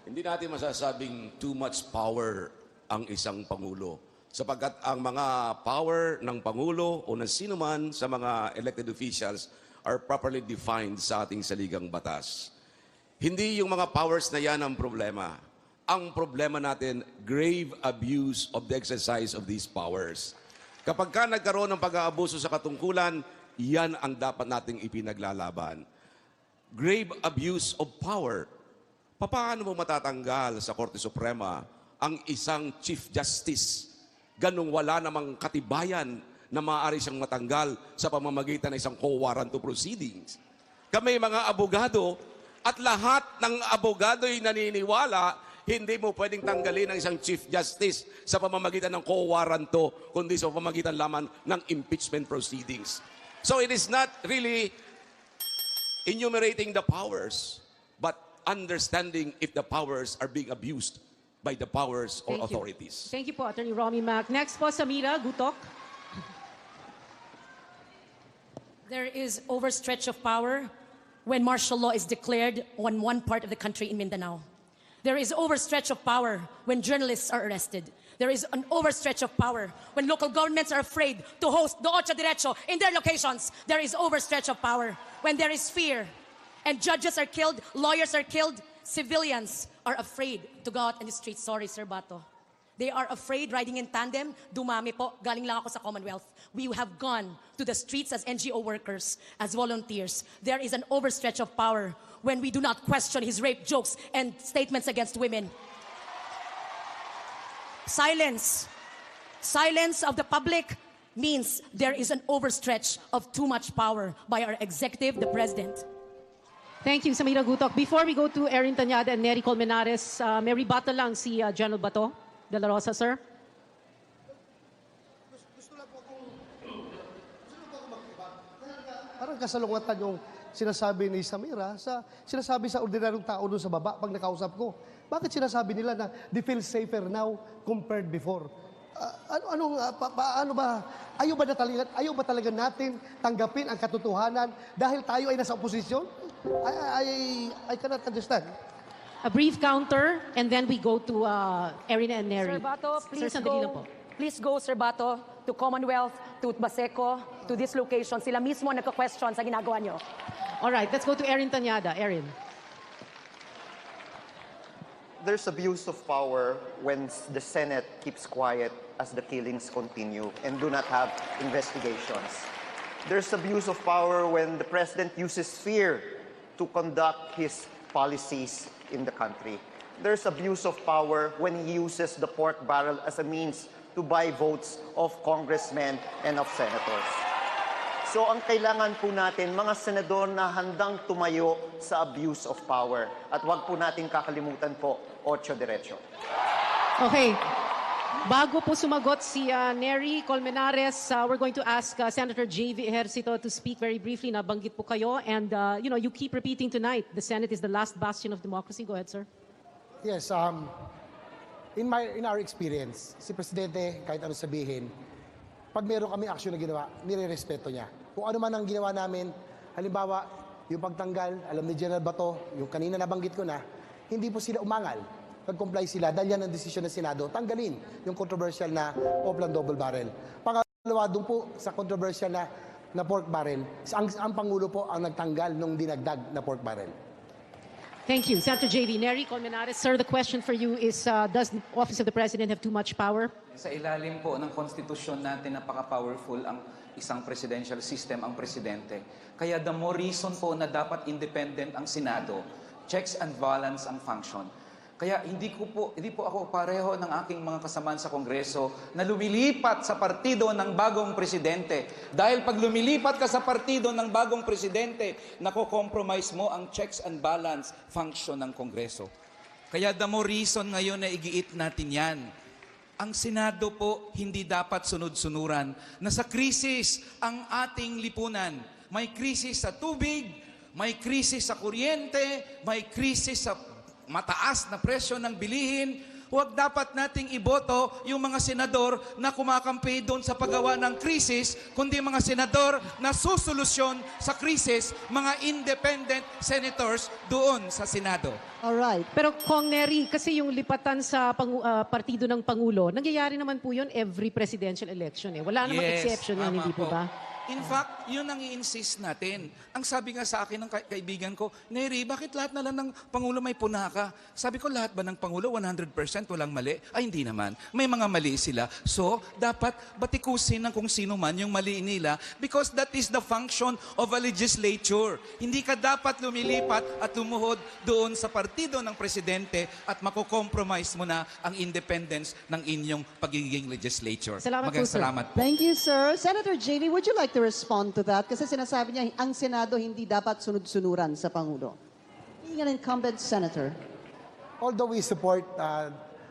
Hindi natin masasabing too much power ang isang Pangulo. Sapagkat ang mga power ng Pangulo o ng sino man sa mga elected officials are properly defined sa ating saligang batas. Hindi yung mga powers na yan ang problema. Ang problema natin, grave abuse of the exercise of these powers. Kapag ka nagkaroon ng pag-aabuso sa katungkulan, yan ang dapat nating ipinaglalaban. Grave abuse of power. Paano mo matatanggal sa Korte Suprema ang isang Chief Justice? Ganong wala namang katibayan na maaari siyang matanggal sa pamamagitan ng isang co-warranto proceedings. Kami mga abogado at lahat ng abogado ay naniniwala, hindi mo pwedeng tanggalin ang isang Chief Justice sa pamamagitan ng co-warranto, kundi sa pamamagitan lamang ng impeachment proceedings. So it is not really enumerating the powers, but understanding if the powers are being abused by the powers or authorities. Thank you po, Attorney Romy Mac. Next po, Samira Gutok. There is overstretch of power when martial law is declared on one part of the country in Mindanao. There is overstretch of power when journalists are arrested. There is an overstretch of power when local governments are afraid to host the Ocho Derecho in their locations. There is overstretch of power when there is fear and judges are killed, lawyers are killed, civilians are afraid to go out in the streets. Sorry, Sir Bato. They are afraid riding in tandem. Dumami po. Galing lang ako sa Commonwealth. We have gone to the streets as NGO workers, as volunteers. There is an overstretch of power when we do not question his rape jokes and statements against women. Silence. Silence of the public means there is an overstretch of too much power by our executive, the president. Thank you, Samira Gutok. Before we go to Erin Tanyade and Nery Colmenares, may rebuttal lang si General Bato de la Rosa, sir. Parang kasalungatan yung sinasabi ni Samira sinasabi sa ordinaryong tao doon sa baba pag nakausap ko. Bakit sinasabi nila na they feel safer now compared before? Paano ba? Ayaw ba talaga natin tanggapin ang katotohanan dahil tayo ay nasa oposisyon? I cannot understand. A brief counter, and then we go to Erin and Nery. Sir Bato, please sir, sandali lang po. Please go, Sir Bato, to Commonwealth, to Baseco, to this location. Sila mismo nagka-question sa ginagawa nyo. All right, let's go to Erin Tanyada. Erin. There's abuse of power when the Senate keeps quiet as the killings continue and do not have investigations. There's abuse of power when the president uses fear to conduct his policies in the country. There's abuse of power when he uses the pork barrel as a means to buy votes of congressmen and of senators. So ang kailangan po natin, mga senador na handang tumayo sa abuse of power. At wag po natin kakalimutan po, 8 diretso. Okay. Bago po sumagot si Neri Colmenares, we're going to ask Senator J.V. Ejercito to speak very briefly. Nabanggit po kayo. And, you keep repeating tonight, the Senate is the last bastion of democracy. Go ahead, sir. Yes, in our experience, si Presidente, kahit ano sabihin, pag meron kami aksyon na ginawa, nire-respeto niya. Kung ano man ang ginawa namin, halimbawa, yung pagtanggal, alam ni General Bato, yung kanina nabanggit ko na, hindi po sila umangal. Nag-comply sila dahil yan ang desisyon ng Senado, tanggalin yung controversial na Oplan double barrel. Pangalawa, doon po sa controversial na pork barrel, ang Pangulo po ang nagtanggal nung dinagdag na pork barrel. Thank you. Senator J.V. Neri Colmenares, sir, the question for you is, does the Office of the President have too much power? Sa ilalim po ng konstitusyon natin, napaka-powerful ang isang presidential system, ang presidente. Kaya the more reason po na dapat independent ang Senado, checks and balance ang function. Kaya hindi po ako pareho ng aking mga kasamaan sa Kongreso na lumilipat sa partido ng bagong presidente. Dahil pag lumilipat ka sa partido ng bagong presidente, nako-compromise mo ang checks and balance function ng Kongreso. Kaya the more reason ngayon na igiit natin yan. Ang Senado po hindi dapat sunod-sunuran na sa krisis ang ating lipunan. May krisis sa tubig, may krisis sa kuryente, may krisis sa mataas na presyo ng bilihin. Huwag dapat nating iboto yung mga senador na kumakampi doon sa paggawa ng krisis, kundi mga senador na susolusyon sa krisis, mga independent senators doon sa Senado. Alright. Pero Kong Neri, kasi yung lipatan sa partido ng Pangulo, nangyayari naman po yun every presidential election. Wala namang exception yun, hindi po ba? In fact, yun ang i-insist natin. Ang sabi nga sa akin ng kaibigan ko, Neri, bakit lahat na lang ng Pangulo may punaka? Sabi ko, lahat ba ng Pangulo 100% walang mali? Ay, hindi naman. May mga mali sila. So, dapat batikusin ng kung sino man yung mali nila because that is the function of a legislature. Hindi ka dapat lumilipat at lumuhod doon sa partido ng presidente at makokompromise mo na ang independence ng inyong pagiging legislature. Salamat po, sir. Salamat po. Thank you, sir. Senator JV, would you like to respond to that? Kasi sinasabi niya, ang Senado hindi dapat sunod-sunuran sa Pangulo. Being an incumbent senator. Although we support,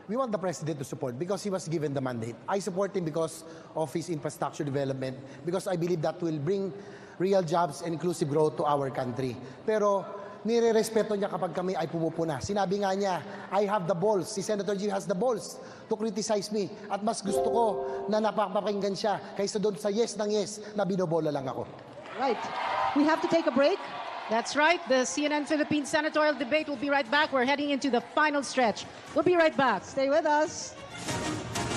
we want the President to support because he was given the mandate. I support him because of his infrastructure development, because I believe that will bring real jobs and inclusive growth to our country. Pero nire-respeto niya kapag kami ay pumupuna. Sinabi nga niya, I have the balls. Si Senator G has the balls to criticize me. At mas gusto ko na napapakinggan siya kaysa doon sa yes ng yes na binobola lang ako. Right. We have to take a break. That's right. The CNN Philippines senatorial debate will be right back. We're heading into the final stretch. We'll be right back. Stay with us.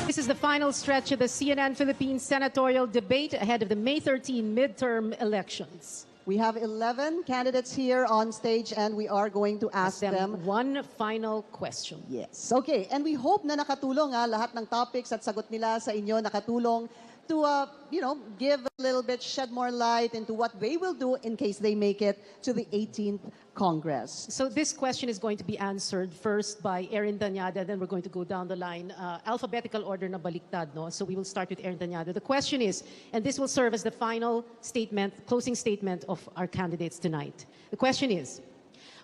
This is the final stretch of the CNN Philippines senatorial debate ahead of the May 13 midterm elections. We have 11 candidates here on stage and we are going to ask them one final question. Yes. Okay. And we hope na nakatulong lahat ng topics at sagot nila sa inyo nakatulong to, give a little bit, shed more light into what they will do in case they make it to the 18th Congress. So this question is going to be answered first by Erin Danyada, then we're going to go down the line, alphabetical order na baliktad, no? So we will start with Erin Danyada. The question is, and this will serve as the final statement, closing statement of our candidates tonight. The question is,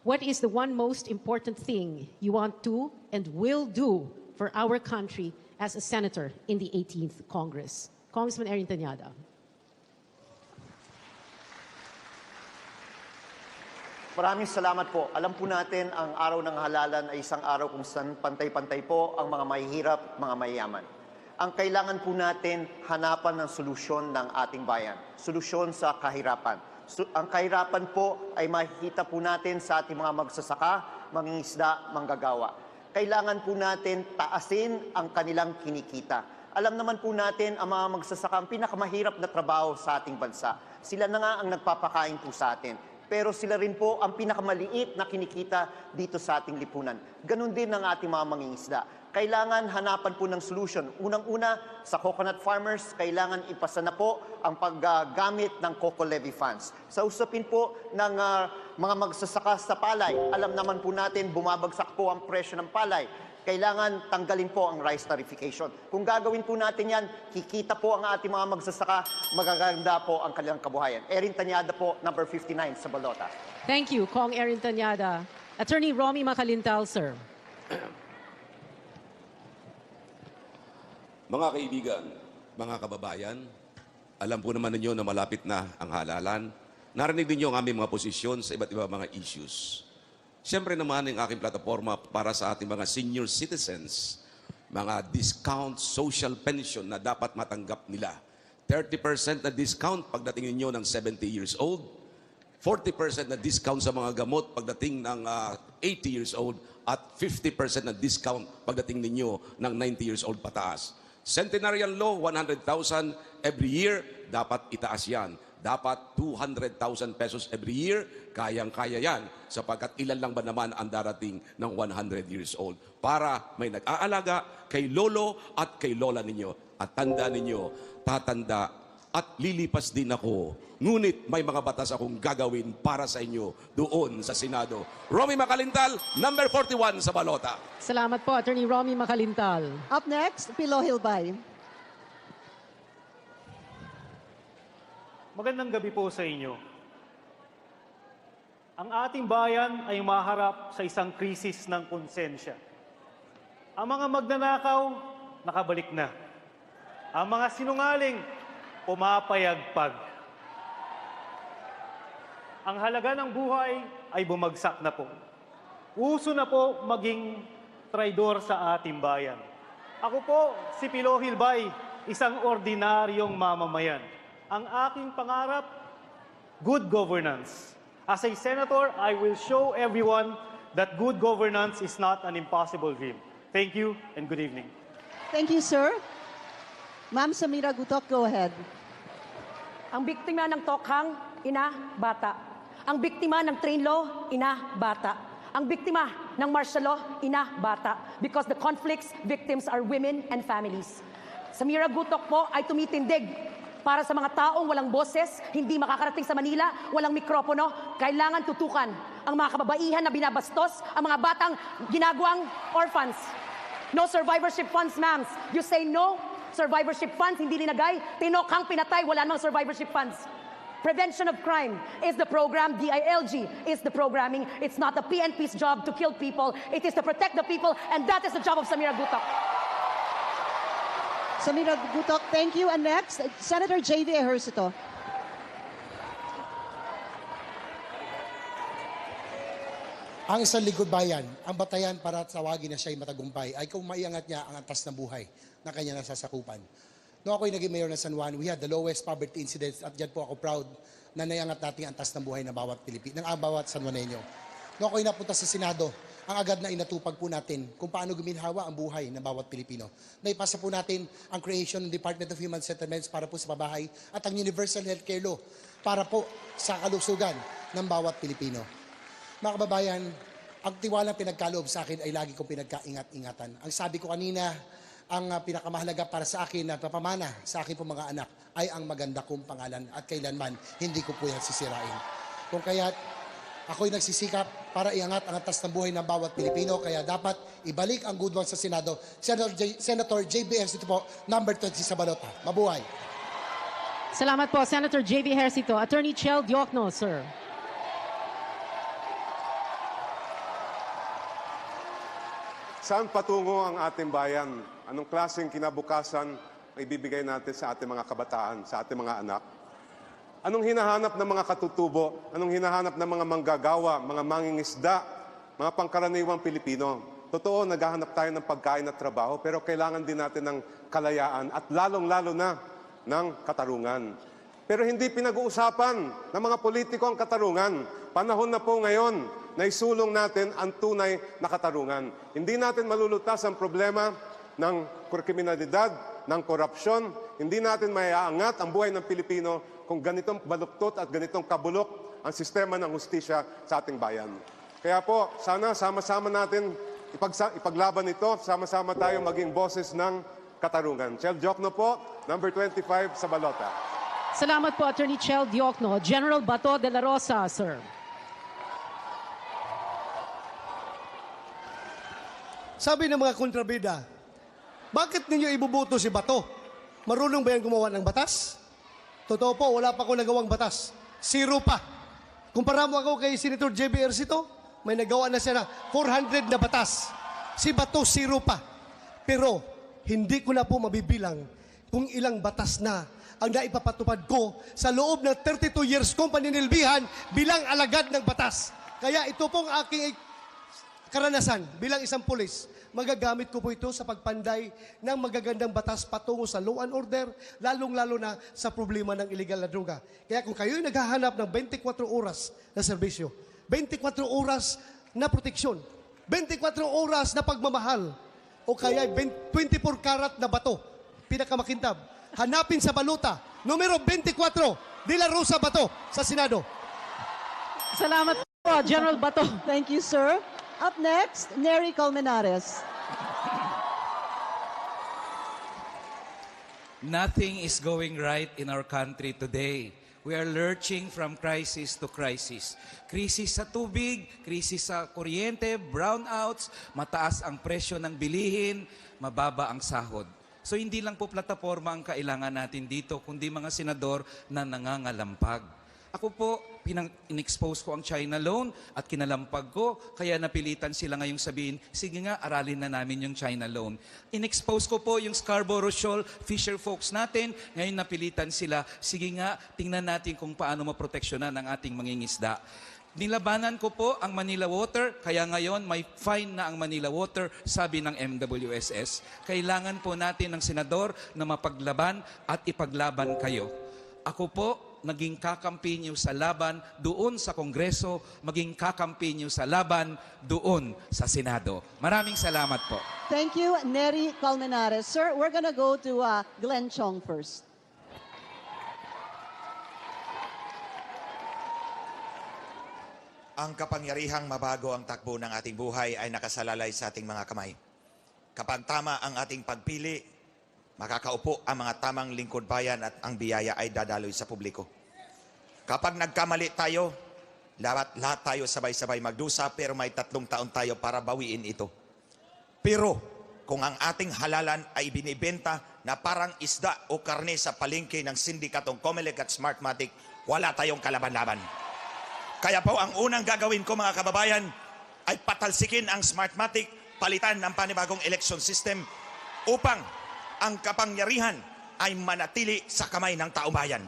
what is the one most important thing you want to and will do for our country as a senator in the 18th Congress? Congressman Erin Danyada. Maraming salamat po. Alam po natin ang araw ng halalan ay isang araw kung saan pantay-pantay po ang mga mahihirap, mga mayayaman. Ang kailangan po natin hanapan ng solusyon ng ating bayan. Solusyon sa kahirapan. Ang kahirapan po ay makikita po natin sa ating mga magsasaka, mangingisda, manggagawa. Kailangan po natin taasin ang kanilang kinikita. Alam naman po natin ang mga magsasaka ang pinakamahirap na trabaho sa ating bansa. Sila na nga ang nagpapakain po sa atin. Pero sila rin po ang pinakamaliit na kinikita dito sa ating lipunan. Ganon din ang ating mga mangingisda. Kailangan hanapan po ng solution. Unang-una, sa coconut farmers, kailangan ipasa na po ang paggamit ng Coco Levy funds. Sa usapin po ng mga magsasaka sa palay, alam naman po natin, bumabagsak po ang presyo ng palay. kailangan tanggalin po ang rice tarification. Kung gagawin po natin yan, kikita po ang ating mga magsasaka, magaganda po ang kanilang kabuhayan. Erin Tanyada po, number 59 sa balota. Thank you, Kong Erin Tanyada. Attorney Romy Macalintal, sir. Mga kaibigan, mga kababayan, alam po naman ninyo na malapit na ang halalan. Narinig ninyo ang aming mga posisyon sa iba't iba mga issues. Siyempre naman ang aking plataforma para sa ating mga senior citizens, mga discount social pension na dapat matanggap nila. 30% na discount pagdating ninyo ng 70 years old, 40% na discount sa mga gamot pagdating ng 80 years old, at 50% na discount pagdating ninyo ng 90 years old pataas. Senatorial law, 100,000 every year, dapat itaas yan. Dapat 200,000 pesos every year, kayang-kaya yan, sapagkat ilan lang ba naman ang darating ng 100 years old para may nag-aalaga kay lolo at kay lola ninyo. At tanda ninyo, tatanda at lilipas din ako. Ngunit may mga batas akong gagawin para sa inyo doon sa Senado. Romy Macalintal, number 41 sa balota. Salamat po, Attorney Romy Macalintal. Up next, Pilo Hilbay. Magandang gabi po sa inyo. Ang ating bayan ay maharap sa isang krisis ng konsensya. Ang mga magnanakaw, nakabalik na. Ang mga sinungaling, pumapayagpag. Ang halaga ng buhay ay bumagsak na po. Uso na po maging traidor sa ating bayan. Ako po, si Pilo Hilbay, isang ordinaryong mamamayan. Ang aking pangarap, good governance. As a senator, I will show everyone that good governance is not an impossible dream. Thank you and good evening. Thank you, sir. Ma'am Samira Gutok, go ahead. Ang biktima ng tokhang, ina, bata. Ang biktima ng train law, ina, bata. Ang biktima ng martial law, ina, bata. Because the conflicts, victims are women and families. Samira Gutok po ay tumitindig para sa mga taong walang boses, hindi makakarating sa Manila, walang mikropono. Kailangan tutukan ang mga kababaihan na binabastos, ang mga batang ginagawang orphans. No survivorship funds, ma'ams. You say no, survivorship funds, hindi linagay. Tinokhang pinatay, wala namang survivorship funds. Prevention of crime is the program. DILG is the programming. It's not the PNP's job to kill people. It is to protect the people, and that is the job of Samira Gutok. Samira Gutok, thank you. And next, Senator J.V. Ejercito. Ang isang lingkod bayan, ang batayan para tawagin na siya'y matagumpay ay kung maiangat niya ang antas ng buhay na kanya nasasakupan. Noong ako'y naging mayor ng San Juan, we had the lowest poverty incidence at dyan po ako proud na naiangat natin ang antas ng buhay ng bawat Pilipino, ng bawat San Juanenyo. Noong ako'y napunta sa Senado, ang agad na inatupag po natin kung paano guminhawa ang buhay ng bawat Pilipino. Naipasa po natin ang creation ng Department of Human Settlements para po sa pabahay at ang Universal Healthcare Law para po sa kalusugan ng bawat Pilipino. Mga kababayan, ang tiwalang pinagkaloob sa akin ay lagi kong pinagkaingat-ingatan. Ang sabi ko kanina, ang pinakamahalaga para sa akin na papamana sa akin po mga anak ay ang maganda kong pangalan at kailanman hindi ko po yan sisirain. Kung kaya't ako'y nagsisikap para iangat ang antas ng buhay ng bawat Pilipino, kaya dapat ibalik ang good one sa Senado. Senator J.B. Ejercito po, number 20 sa balota. Mabuhay. Salamat po, Senator J.B. Ejercito. Attorney Chel Diokno, sir. Saan patungo ang ating bayan? Anong klaseng kinabukasan ang ibibigay natin sa ating mga kabataan, sa ating mga anak? Anong hinahanap ng mga katutubo? Anong hinahanap ng mga manggagawa, mga mangingisda, mga pangkaraniwang Pilipino? Totoo, naghahanap tayo ng pagkain at trabaho, pero kailangan din natin ng kalayaan at lalong-lalo na ng katarungan. Pero hindi pinag-uusapan ng mga politiko ang katarungan. Panahon na po ngayon na isulong natin ang tunay na katarungan. Hindi natin malulutas ang problema ng kriminalidad, ng korupsyon. Hindi natin maiaangat ang buhay ng Pilipino kung ganitong baluktot at ganitong kabulok ang sistema ng hustisya sa ating bayan. Kaya po, sana sama-sama natin ipaglaban ito, sama-sama tayo maging boses ng katarungan. Chel Diokno po, number 25 sa balota. Salamat po, Attorney Chel Diokno. General Bato de la Rosa, sir. Sabi ng mga kontrabida, bakit ninyo ibubuto si Bato? Marunong ba yan gumawa ng batas? Totoo po, wala pa ako nagawang batas. Zero pa. Kumpara mo ako kay Senator JB Ercito, may nagawa na siya na 400 na batas. Si Bato, zero pa. Pero, hindi ko na po mabibilang kung ilang batas na ang naipapatupad ko sa loob ng 32 years kong paninilbihan bilang alagad ng batas. Kaya ito pong aking karanasan bilang isang pulis. Magagamit ko po ito sa pagpanday ng magagandang batas patungo sa law and order, lalong-lalo na sa problema ng illegal na droga. Kaya kung kayo'y naghahanap ng 24 oras na serbisyo, 24 oras na proteksyon, 24 oras na pagmamahal, o kaya 24 karat na bato, pinakamakintab, hanapin sa baluta, numero 24, De La Rosa Bato, sa Senado. Salamat po, General Bato. Thank you, sir. Up next, Nery Colmenares. Nothing is going right in our country today. We are lurching from crisis to crisis. Krisis sa tubig, krisis sa kuryente, brownouts, mataas ang presyo ng bilihin, mababa ang sahod. So hindi lang po plataforma ang kailangan natin dito, kundi mga senador na nangangalampag. Ako po, in-expose ko ang China loan at kinalampag ko, kaya napilitan sila ngayong sabihin, sige nga, aralin na namin yung China loan. In-expose ko po yung Scarborough Shoal fisher folks natin, ngayon napilitan sila, sige nga, tingnan natin kung paano maproteksyonan ang ating mangingisda. Nilabanan ko po ang Manila Water, kaya ngayon may fine na ang Manila Water, sabi ng MWSS. Kailangan po natin ng senador na mapaglaban at ipaglaban kayo. Ako po, naging kakampi niyo sa laban doon sa Kongreso, maging kakampi niyo sa laban doon sa Senado. Maraming salamat po. Thank you, Nery Colmenares. Sir, we're gonna go to Glenn Chong first. Ang kapangyarihang mabago ang takbo ng ating buhay ay nakasalalay sa ating mga kamay. Kapag tama ang ating pagpili, makakaupo ang mga tamang lingkod bayan at ang biyaya ay dadaloy sa publiko. Kapag nagkamali tayo, lahat tayo sabay-sabay magdusa pero may 3 taon tayo para bawiin ito. Pero kung ang ating halalan ay binibenta na parang isda o karne sa palengke ng sindikatong Comelec at Smartmatic, wala tayong kalaban-laban. Kaya po ang unang gagawin ko mga kababayan ay patalsikin ang Smartmatic, palitan ng panibagong election system upang ang kapangyarihan ay manatili sa kamay ng taumbayan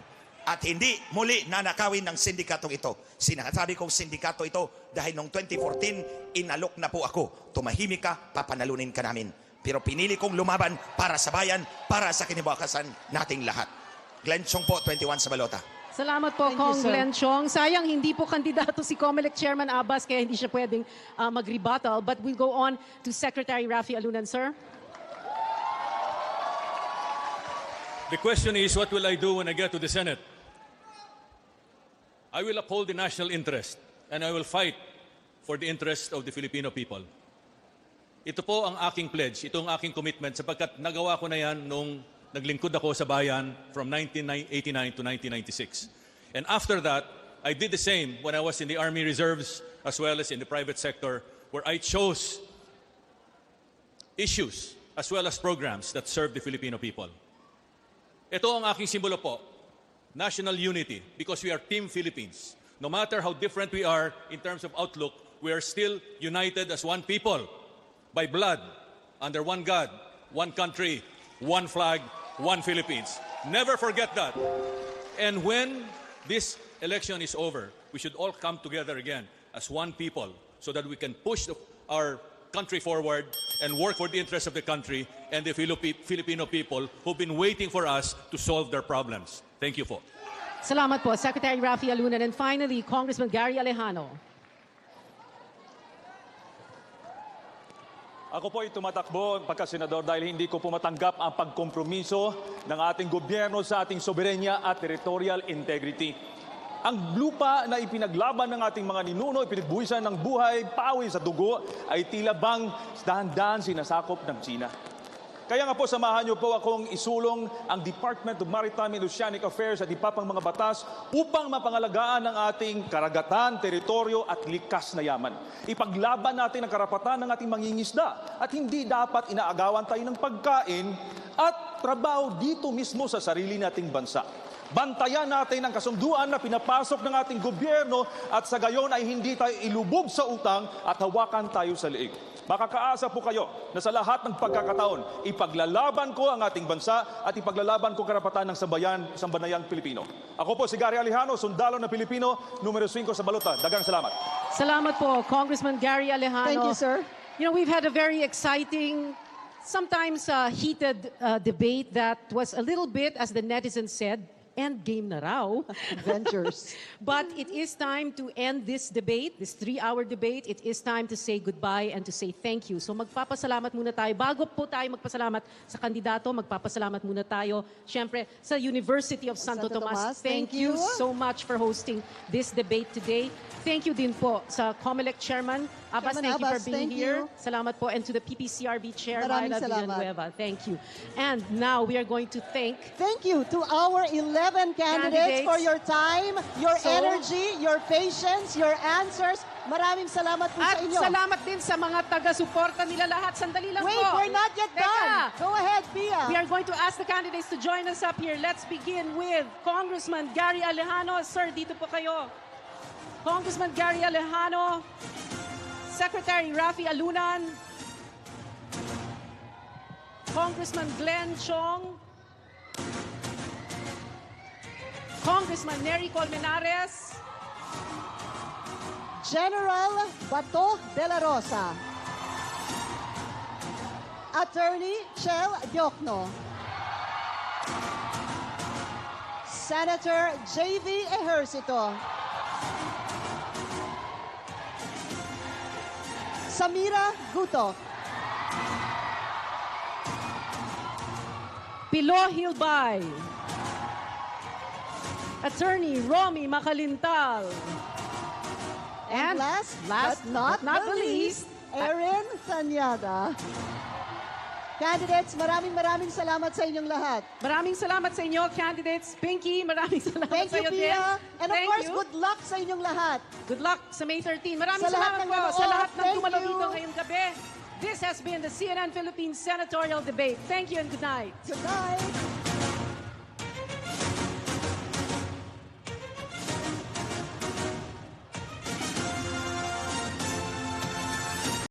at hindi muli nanakawin ng sindikatong ito. Sinasabi kong sindikato ito dahil noong 2014, inalok na po ako. Tumahimik ka, papanalunin ka namin. Pero pinili kong lumaban para sa bayan, para sa kinabukasan nating lahat. Glenn Chong po, 21 sa balota. Salamat po, Kong Glenn Chong. Sayang, hindi po kandidato si Comelec Chairman Abbas, kaya hindi siya pwedeng mag-rebuttal. But we'll go on to Secretary Raffy Alunan, sir. The question is, what will I do when I get to the Senate? I will uphold the national interest and I will fight for the interest of the Filipino people. Ito po ang aking pledge, ito ang aking commitment sapagkat nagawa ko na yan nung naglingkod ako sa bayan from 1989 to 1996. And after that, I did the same when I was in the Army Reserves as well as in the private sector where I chose issues as well as programs that serve the Filipino people. Ito ang aking simbolo po, national unity, because we are Team Philippines. No matter how different we are in terms of outlook, we are still united as one people, by blood, under one God, one country, one flag, one Philippines. Never forget that. And when this election is over, we should all come together again as one people so that we can push our country forward and work for the interests of the country and the Filipino people who've been waiting for us to solve their problems. Thank you po. Salamat po, Secretary Raffy Alunan. And finally, Congressman Gary Alejano. Ako po ay tumatakbo pagka-senador dahil hindi ko po matanggap ang pagkompromiso ng ating gobyerno sa ating soberenya at territorial integrity. Ang lupa na ipinaglaban ng ating mga ninuno, ipinagbuhisan ng buhay, pawis sa dugo, ay tila bang dahan-dahan sinasakop ng China. Kaya nga po, samahan niyo po akong isulong ang Department of Maritime and Oceanic Affairs at iba pang mga batas upang mapangalagaan ang ating karagatan, teritoryo at likas na yaman. Ipaglaban natin ang karapatan ng ating mangingisda at hindi dapat inaagawan tayo ng pagkain at trabaho dito mismo sa sarili nating bansa. Bantayan natin ang kasunduan na pinapasok ng ating gobyerno at sa gayon ay hindi tayo ilubog sa utang at hawakan tayo sa liig. Makakaasa po kayo na sa lahat ng pagkakataon, ipaglalaban ko ang ating bansa at ipaglalaban ko karapatan ng sambanayang Pilipino. Ako po si Gary Alejano, sundalo na Pilipino, numero 5 sa balota. Dagang salamat. Salamat po, Congressman Gary Alejano. Thank you, sir. You know, we've had a very exciting, sometimes heated debate that was a little bit, as the netizens said, end game na raw. Adventures. But it is time to end this debate, this 3-hour debate. It is time to say goodbye and to say thank you. So magpapasalamat muna tayo. Bago po tayo magpasalamat sa kandidato, magpapasalamat muna tayo, syempre, sa University of Santo Tomas. Thank you so much for hosting this debate today. Thank you din po sa COMELEC Chairman. Abbas, thank you for being here. Salamat po. And to the PPCRB Chair, Myla Villanueva. Thank you. And now we are going to thank you to our 11 candidates for your time, your energy, your patience, your answers. Maraming salamat po sa inyo. At salamat din sa mga taga-suporta nila lahat. Sandali lang Wait, po. we're not yet done. Go ahead, Pia. We are going to ask the candidates to join us up here. Let's begin with Congressman Gary Alejano. Sir, dito po kayo. Congressman Gary Alejano, Secretary Rafi Alunan, Congressman Glenn Chong, Congressman Nery Colmenares, General Bato de la Rosa, Attorney Chel Diokno, Senator J.V. Ejercito, Samira Gutok, Pilo Hilbay, Attorney Romy Macalintal, and last but not the least, Erin Tanyada. Candidates, maraming salamat sa inyong lahat. Maraming salamat sa inyo, candidates. Pinky, maraming salamat Thank sa you, iyo din. Pia. And of Thank course, you. good luck sa inyong lahat. Good luck sa May 13. Maraming Sa lahat salamat ng po nanood, sa lahat ng thank dumalo you. dito ngayong gabi. This has been the CNN Philippines Senatorial Debate. Thank you and good night. Good night.